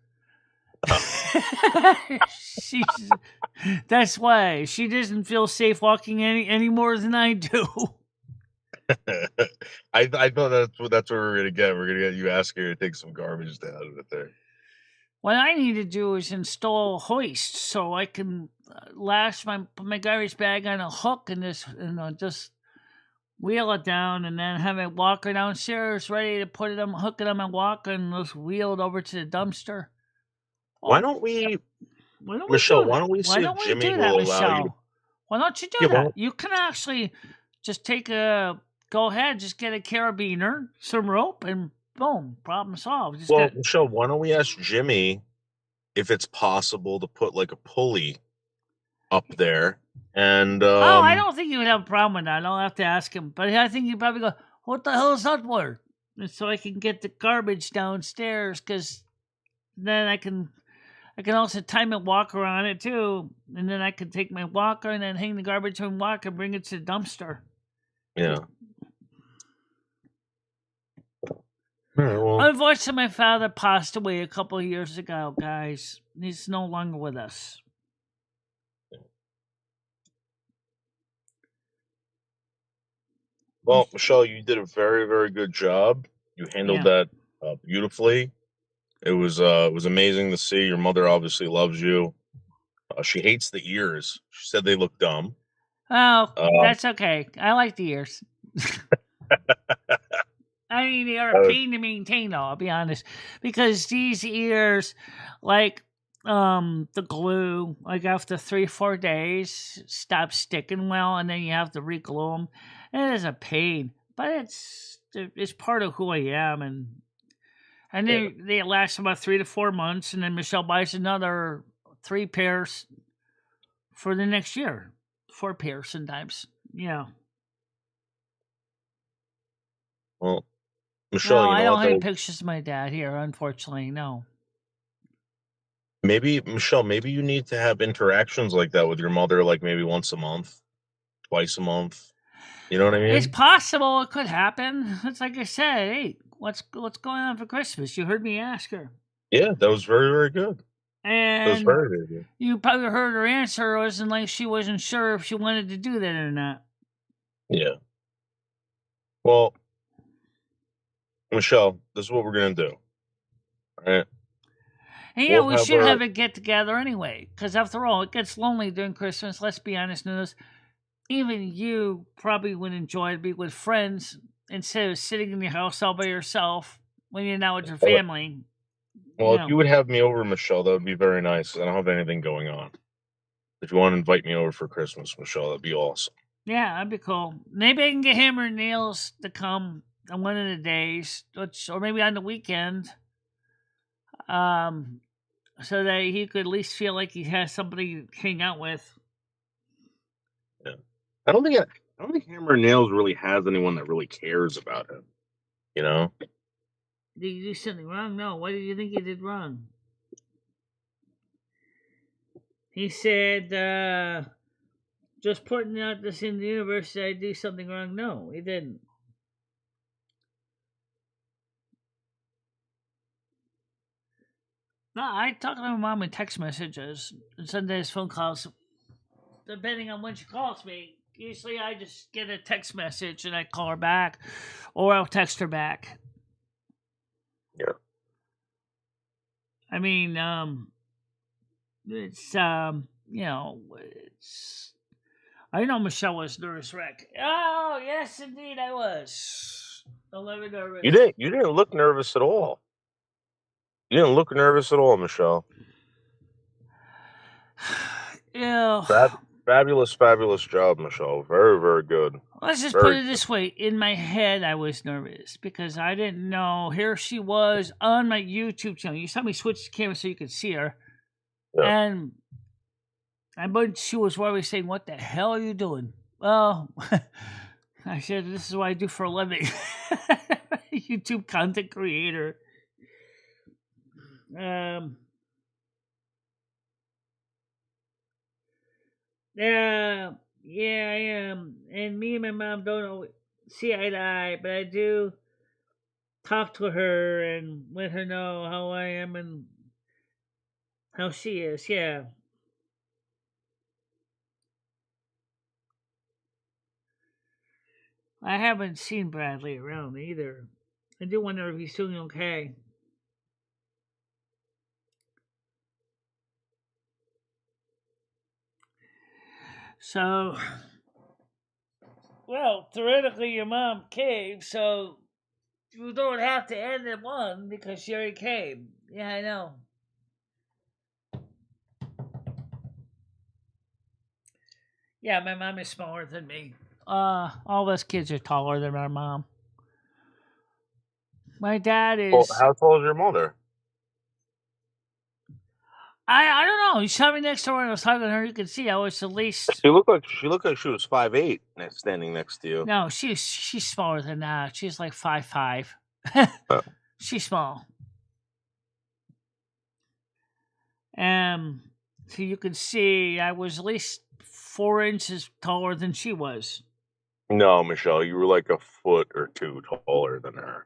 A: That's why she doesn't feel safe walking any more than I do.
C: I thought that's what we're gonna get. We're gonna get you asking her to take some garbage down of it there.
A: What I need to do is install a hoist so I can lash my garbage bag on a hook and just wheel it down and then have it walker downstairs ready to put it on, hook it on my walker and just wheel it over to the dumpster.
C: Why don't we,
A: Michelle?
C: Why don't we see if Jimmy will allow you?
A: Why don't you do that? You can actually just go ahead, just get a carabiner, some rope, and boom, problem solved.
C: Michelle, why don't we ask Jimmy if it's possible to put like a pulley up there? And
A: I don't think he would have a problem with that. I'll have to ask him, but I think he'd probably go, "What the hell is that for?" And so I can get the garbage downstairs, because then I can also tie my walker on it too, and then I can take my walker and then hang the garbage on walker and bring it to the dumpster.
C: Yeah. Well,
A: unfortunately, my father passed away a couple of years ago, guys. He's no longer with us.
C: Well, Michelle, you did a very, very good job. You handled that beautifully. It was amazing to see. Your mother obviously loves you. She hates the ears. She said they look dumb.
A: Oh, that's okay. I like the ears. I mean, they are a pain to maintain, though, I'll be honest. Because these ears, like the glue, like after 3-4 days, stop sticking well, and then you have to re-glue them. It is a pain, but it's part of who I am, and then they last about 3 to 4 months, and then Michelle buys another 3 pairs for the next year. 4 pairs sometimes. Yeah.
C: Well, Michelle,
A: I don't have any pictures of my dad here, unfortunately. No.
C: Maybe, Michelle, maybe you need to have interactions like that with your mother, like maybe once a month, twice a month. You know what I mean?
A: It's possible it could happen. It's like I said, hey, what's going on for Christmas? You heard me ask her.
C: Yeah, that was very, very good.
A: And
C: that was very, very good.
A: You probably heard her answer wasn't like she wasn't sure if she wanted to do that or not.
C: Yeah. Well, Michelle, this is what we're going to do. All right?
A: And we should have a get-together anyway, because after all, it gets lonely during Christmas. Let's be honest, Nunes. Even you probably would enjoy to be with friends instead of sitting in your house all by yourself when you're now with your family.
C: Well, if you would have me over, Michelle, that would be very nice. I don't have anything going on. If you want to invite me over for Christmas, Michelle, that'd be awesome.
A: Yeah, that'd be cool. Maybe I can get Hammer and Nails to come on one of the days, or maybe on the weekend, so that he could at least feel like he has somebody to hang out with.
C: Yeah, I don't think Hammer and Nails really has anyone that really cares about him. You know?
A: Did you do something wrong? No. What did you think you did wrong? He said, just putting out this in the universe, did I do something wrong? No, he didn't. No, I talk to my mom in text messages and sometimes phone calls. Depending on when she calls me, usually I just get a text message and I call her back, or I'll text her back.
C: Yeah.
A: I mean, it's it's. I know Michelle was nervous wreck. Oh yes, indeed I was. A little nervous.
C: You didn't look nervous at all. You didn't look nervous at all, Michelle.
A: Yeah.
C: Fabulous job, Michelle. Very, very good.
A: Let's just put it this way. In my head, I was nervous because I didn't know. Here she was on my YouTube channel. You saw me switch the camera so you could see her. Yeah. And she was always saying, "What the hell are you doing?" Well, I said, "This is what I do for a living." YouTube content creator. Yeah, I am. And me and my mom don't always see eye to eye, but I do talk to her and let her know how I am and how she is. Yeah. I haven't seen Bradley around either. I do wonder if he's doing okay. So, well, theoretically, your mom came, so you don't have to end at one because she already came. Yeah, I know. Yeah, my mom is smaller than me. All of us kids are taller than our mom. My dad is.
C: Well, how tall is your mother?
A: I don't know. You saw me next door when I was talking to her. You could see I was at least.
C: She looked like she was 5'8" standing next to you.
A: No, she's smaller than that. She's like 5'5".
C: Oh.
A: She's small. So you could see I was at least 4 inches taller than she was.
C: No, Michelle, you were like a foot or two taller than her.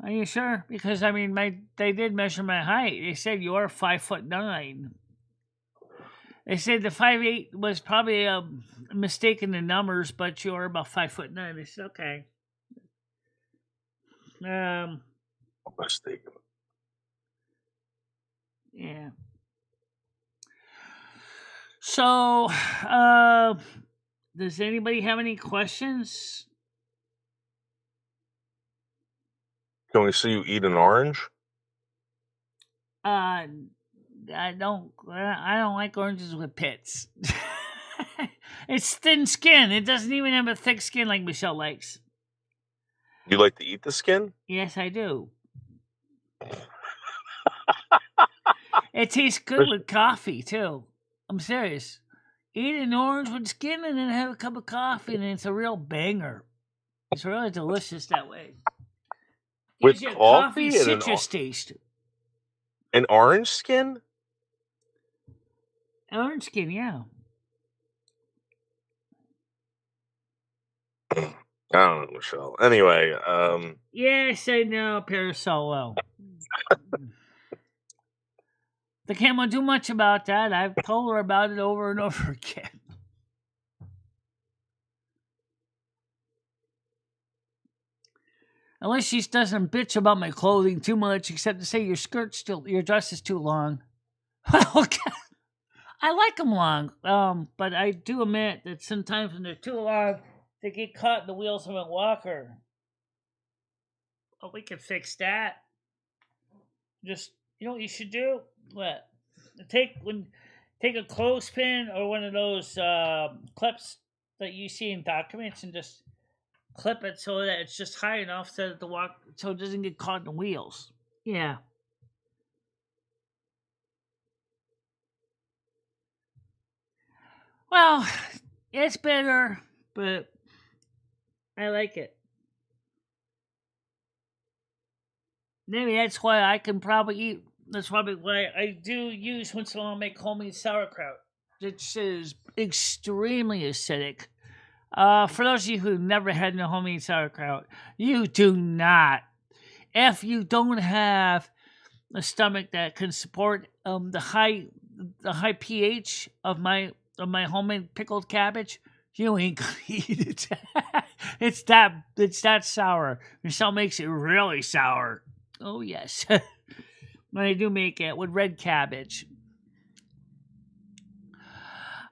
A: Are you sure? Because I mean, they did measure my height. They said you are 5'9". They said the 5'8" was probably a mistake in the numbers, but you are about 5'9". I said okay.
C: Mistake.
A: Yeah. So, does anybody have any questions?
C: Can we see you eat an orange?
A: I don't like oranges with pits. It's thin skin. It doesn't even have a thick skin like Michelle likes.
C: You like to eat the skin?
A: Yes, I do. It tastes good with coffee too. I'm serious. Eat an orange with skin and then have a cup of coffee, and it's a real banger. It's really delicious that way.
C: With
A: Gives you a
C: coffee and
A: citrus taste.
C: An orange skin?
A: Orange skin, yeah.
C: I don't know, Michelle. Anyway,
A: Yes, I know, Parasolo. The can't do much about that. I've told her about it over and over again. Unless she doesn't bitch about my clothing too much, except to say your dress is too long. Well, I like them long, but I do admit that sometimes when they're too long, they get caught in the wheels of my walker. Oh, we can fix that. Just, you know what you should do? What? Take a clothespin or one of those clips that you see in documents and just clip it so that it's just high enough so that so it doesn't get caught in the wheels. Yeah. Well, it's better, but I like it. Maybe that's why I can probably eat. That's probably why I do use once in a while make homemade sauerkraut, which is extremely acidic. For those of you who've never had no homemade sauerkraut, you do not. If you don't have a stomach that can support the high pH of my homemade pickled cabbage, you ain't gonna eat it. It's that sour. Michelle makes it really sour. Oh yes, but I do make it with red cabbage.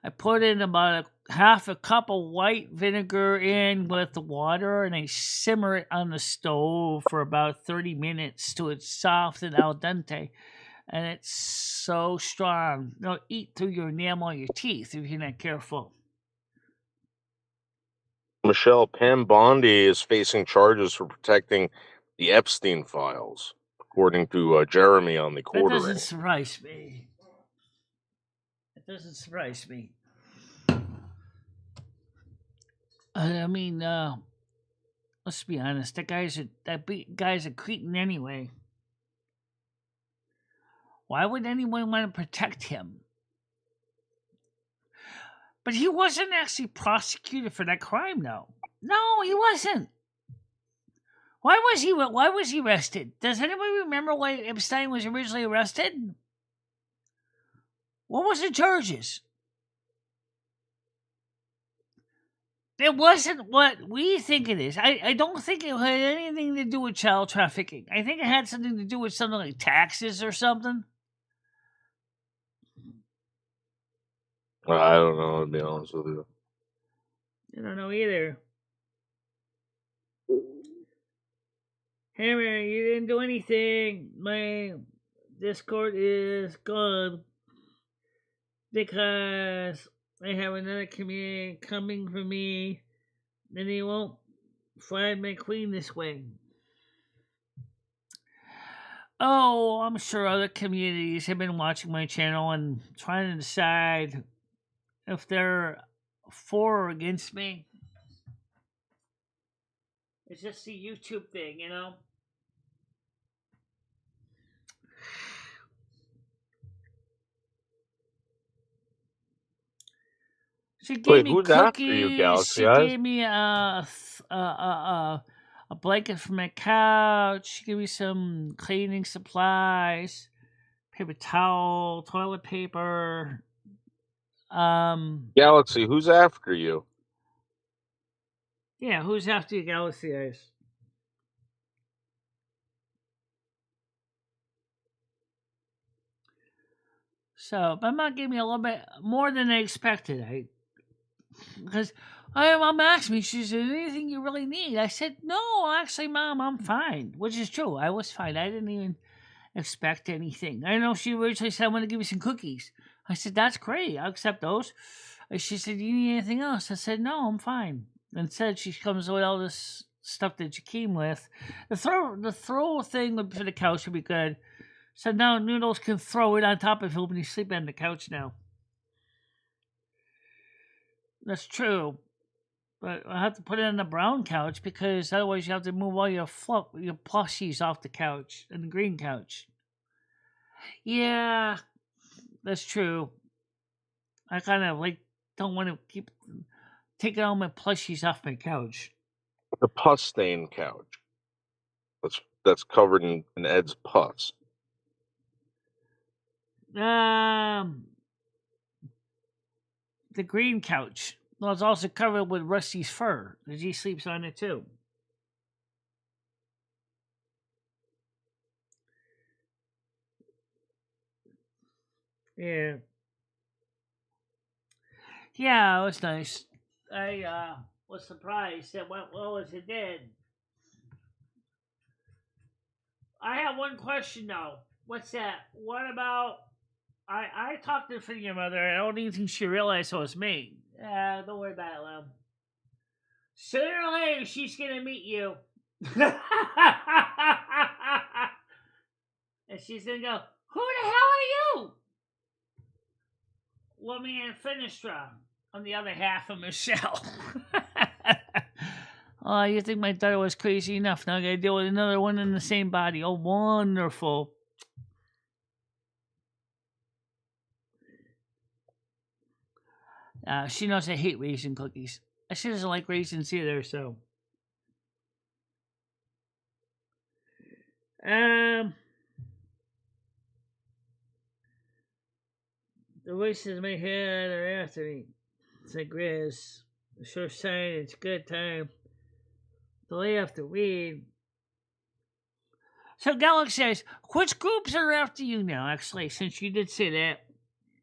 A: I put in about half a cup of white vinegar in with the water, and I simmer it on the stove for about 30 minutes till it's soft and al dente. And it's so strong. It'll eat through your enamel of your teeth if you're not careful.
C: Michelle, Pam Bondi is facing charges for protecting the Epstein files, according to Jeremy on the Quartering.
A: That doesn't surprise me. It doesn't surprise me. I mean, let's be honest. That guy's a cretin anyway. Why would anyone want to protect him? But he wasn't actually prosecuted for that crime, though. No, he wasn't. Why was he arrested? Does anybody remember why Epstein was originally arrested? What was the charges? It wasn't what we think it is. I don't think it had anything to do with child trafficking. I think it had something to do with something like taxes or something.
C: I don't know, to be honest with you.
A: I don't know either. Hammer, you didn't do anything. My Discord is gone because I have another community coming for me, and they won't find my queen this way. Oh, I'm sure other communities have been watching my channel and trying to decide if they're for or against me. It's just the YouTube thing, you know? She gave me
C: who's after
A: cookies.
C: you, Galaxy
A: She
C: Eyes?
A: gave me a blanket for my couch. She gave me some cleaning supplies, paper towel, toilet paper.
C: Galaxy, who's after you?
A: Yeah, who's after you, Galaxy Eyes? So, my mom gave me a little bit more than I expected. Because mom asked me, she said, anything you really need? I said, no, actually, Mom, I'm fine. Which is true. I was fine. I didn't even expect anything. I know she originally said, I want to give you some cookies. I said, that's great. I'll accept those. And she said, do you need anything else? I said, no, I'm fine. And said she comes with all this stuff that she came with. The throw thing for the couch would be good. So now Noodles can throw it on top of him when he's sleeping on the couch now. That's true. But I have to put it on the brown couch because otherwise you have to move all your plushies off the couch and the green couch. Yeah, that's true. I kind of don't want to keep taking all my plushies off my couch.
C: The pus stain couch. That's covered in Ed's pus.
A: The green couch. Well, it's also covered with Rusty's fur, because he sleeps on it too. Yeah. Yeah, it was nice. I was surprised that went well as it did. I have one question though. What's that? What about I talked to your mother. I don't even think she realized it was me. Don't worry about it, Lem. Sooner or later, she's gonna meet you, and she's gonna go, "Who the hell are you?" Well, me and Finistra on the other half of Michelle. Oh, you think my daughter was crazy enough? Now I gotta deal with another one in the same body. Oh, wonderful. She knows I hate raisin cookies. She doesn't like raisins either, so. The voices in my head are after me. It's like Grizz. A sure sign it's good time. The lay after weed. So Galaxy says, which groups are after you now, actually, since you did say that?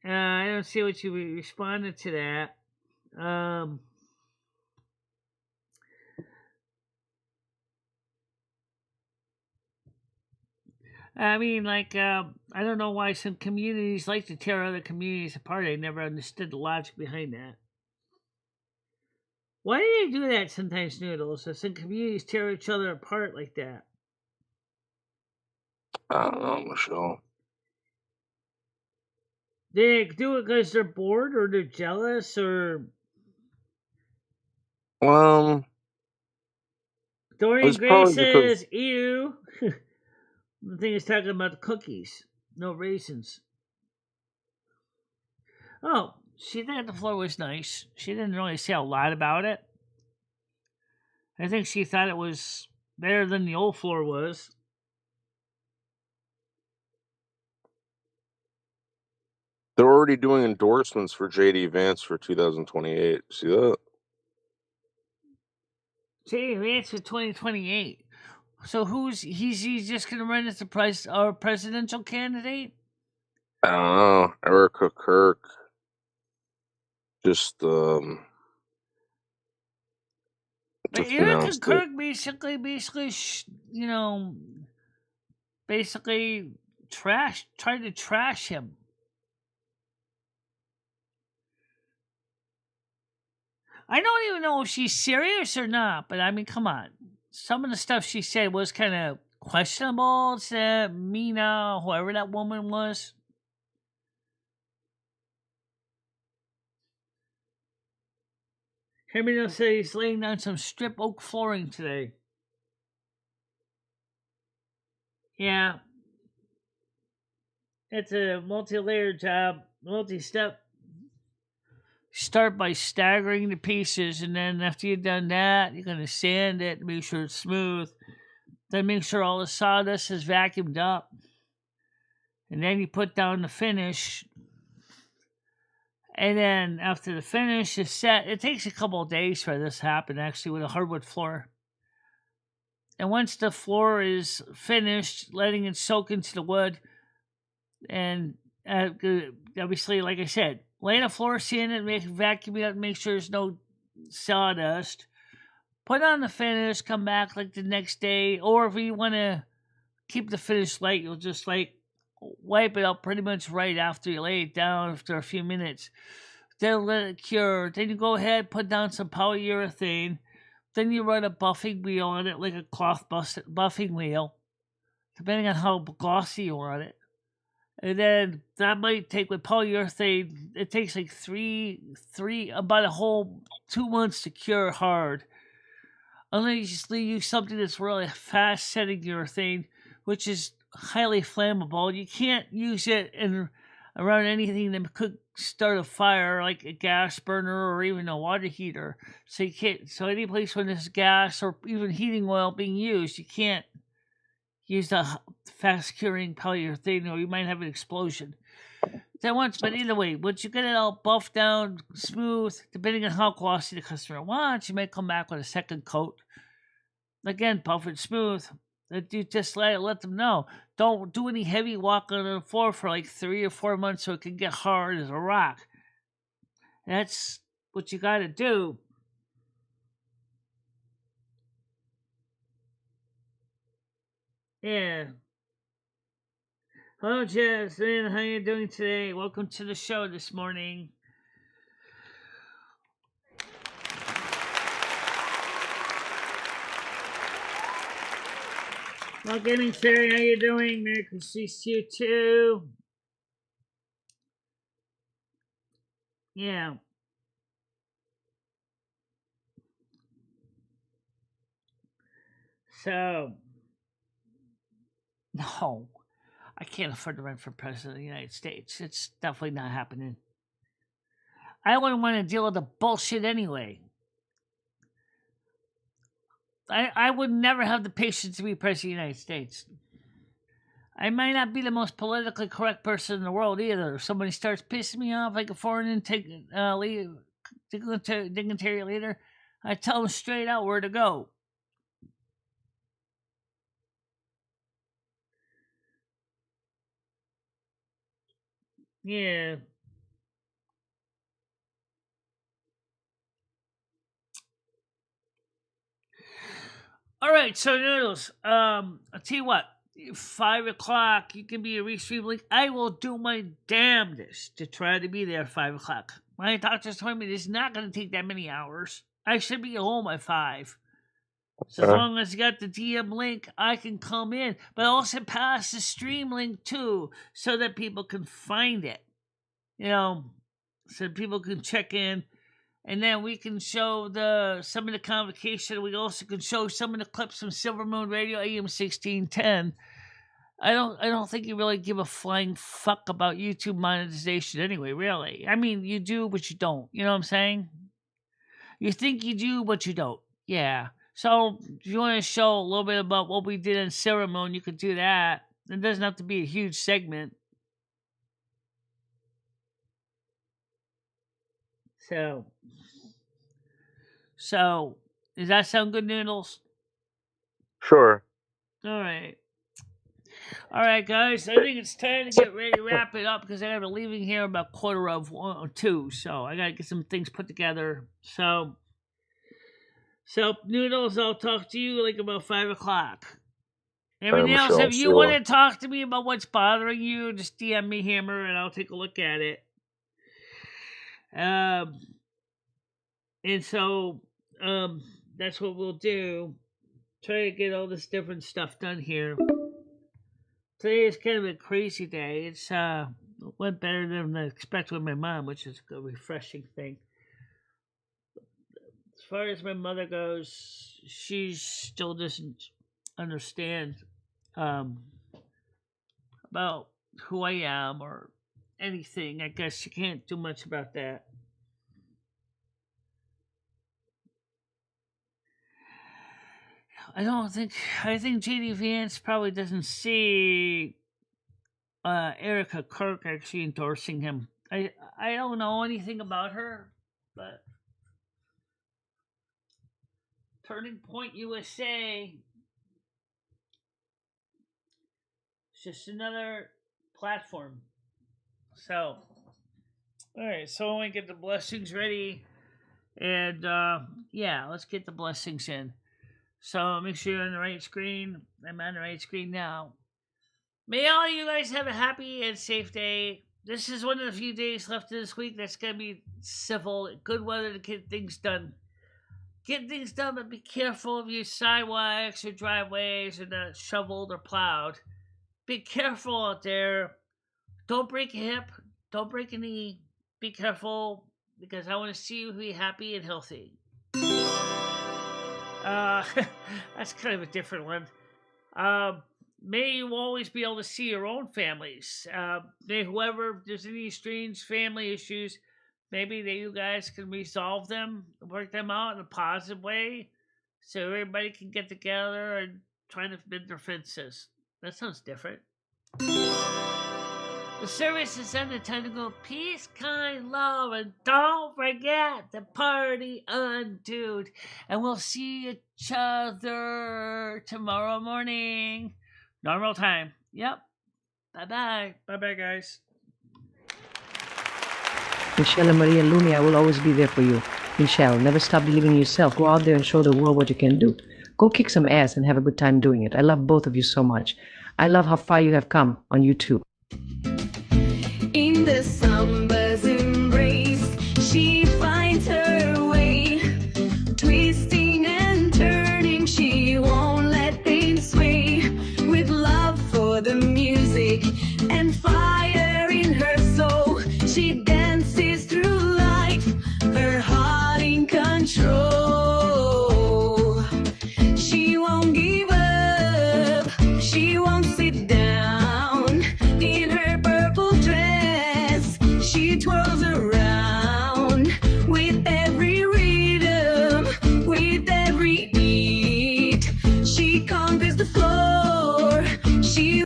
A: I don't see what you responded to that. I mean, I don't know why some communities like to tear other communities apart. I never understood the logic behind that. Why do they do that sometimes, Noodles? So some communities tear each other apart like that.
C: I don't know, Michelle.
A: They do it because they're bored or they're jealous or... Dorian Gray says, ew. The thing is talking about the cookies. No raisins. Oh, She thought the floor was nice. She didn't really say a lot about it. I think she thought it was better than the old floor was.
C: They're already doing endorsements for JD Vance for 2028. See that?
A: JD Vance for 2028. So he's just gonna run as the presidential candidate?
C: I don't know. Erica Kirk. Just
A: But Erica Kirk basically, basically tried to trash him. I don't even know if she's serious or not, but I mean, come on. Some of the stuff she said was kind of questionable to Mina, whoever that woman was. Hermino said he's laying down some strip oak flooring today. Yeah. It's a multi-layered job, multi-step. Start by staggering the pieces, and then after you've done that, you're going to sand it, make sure it's smooth. Then make sure all the sawdust is vacuumed up. And then you put down the finish. And then after the finish is set, it takes a couple of days for this to happen, actually, with a hardwood floor. And once the floor is finished, letting it soak into the wood, and obviously, like I said, lay the floor, sand it, vacuum it up, make sure there's no sawdust. Put on the finish, come back like the next day, or if you want to keep the finish light, you'll just like wipe it up pretty much right after you lay it down after a few minutes. Then let it cure. Then you go ahead, put down some polyurethane. Then you run a buffing wheel on it, like a cloth buffing wheel, depending on how glossy you want it. And then that might take, with polyurethane, it takes like about a whole 2 months to cure hard. Unless you use something that's really fast setting urethane, which is highly flammable. You can't use it around anything that could start a fire, like a gas burner or even a water heater. So you can't. So any place when there's gas or even heating oil being used, you can't use the fast curing polyurethane, or you might have an explosion. But either way, once you get it all buffed down, smooth, depending on how glossy the customer wants, you may come back with a second coat. Again, buff it smooth. You just let them know. Don't do any heavy walking on the floor for like 3 or 4 months so it can get hard as a rock. That's what you got to do. Yeah. Hello, Jasmine. How you doing today? Welcome to the show this morning. Well, Gaming Fairy, how you doing? Merry Christmas to you too. Yeah. So, no, I can't afford to run for president of the United States. It's definitely not happening. I wouldn't want to deal with the bullshit anyway. I would never have the patience to be president of the United States. I might not be the most politically correct person in the world either. If somebody starts pissing me off like a foreign dignitary leader, I tell them straight out where to go. Yeah. All right, so Noodles, I'll tell you what, 5 o'clock, you can be a restream link. I will do my damnedest to try to be there at 5 o'clock. My doctor's told me it's not going to take that many hours. I should be home at 5. So as long as you got the DM link, I can come in. But also pass the stream link too, so that people can find it. So people can check in. And then we can show some of the convocation. We also can show some of the clips from Silver Moon Radio AM 1610. I don't think you really give a flying fuck about YouTube monetization anyway, really. I mean, you do, but you don't. You know what I'm saying? You think you do, but you don't. Yeah. So if you want to show a little bit about what we did in Ceremony, you could do that. It doesn't have to be a huge segment. So does that sound good, Noodles?
C: Sure.
A: All right, guys. I think it's time to get ready to wrap it up because I gotta be leaving here about 1:45, so I gotta get some things put together. So Noodles, I'll talk to you like about 5:00. Everything else,
C: Michelle,
A: if you want to talk to me about what's bothering you, just DM me, Hammer, and I'll take a look at it. And so that's what we'll do. Try to get all this different stuff done here. Today is kind of a crazy day. It's went better than I expected with my mom, which is a refreshing thing. As far as my mother goes, she still doesn't understand about who I am or anything. I guess she can't do much about that. I think JD Vance probably doesn't see Erica Kirk actually endorsing him. I don't know anything about her, but Turning Point USA is just another platform. So, alright, so when we get the blessings ready, and yeah, let's get the blessings in. So make sure you're on the right screen. I'm on the right screen now. May all you guys have a happy and safe day. This is one of the few days left of this week that's going to be civil, good weather to get things done. Get things done, but be careful of your sidewalks or driveways are not shoveled or plowed. Be careful out there. Don't break a hip. Don't break a knee. Be careful because I want to see you be happy and healthy. That's kind of a different one. May you always be able to see your own families. May whoever, if there's any strange family issues, maybe that you guys can resolve them, work them out in a positive way, so everybody can get together and try to mend their fences. That sounds different. The service is ended. Time to go. Peace, kind, love, and don't forget to party on, dude. And we'll see each other tomorrow morning. Normal time. Yep. Bye-bye. Bye-bye, guys.
F: Michelle and Maria Lumi, I will always be there for you. Michelle, never stop believing in yourself. Go out there and show the world what you can do. Go kick some ass and have a good time doing it. I love both of you so much. I love how far you have come on YouTube. In the summer.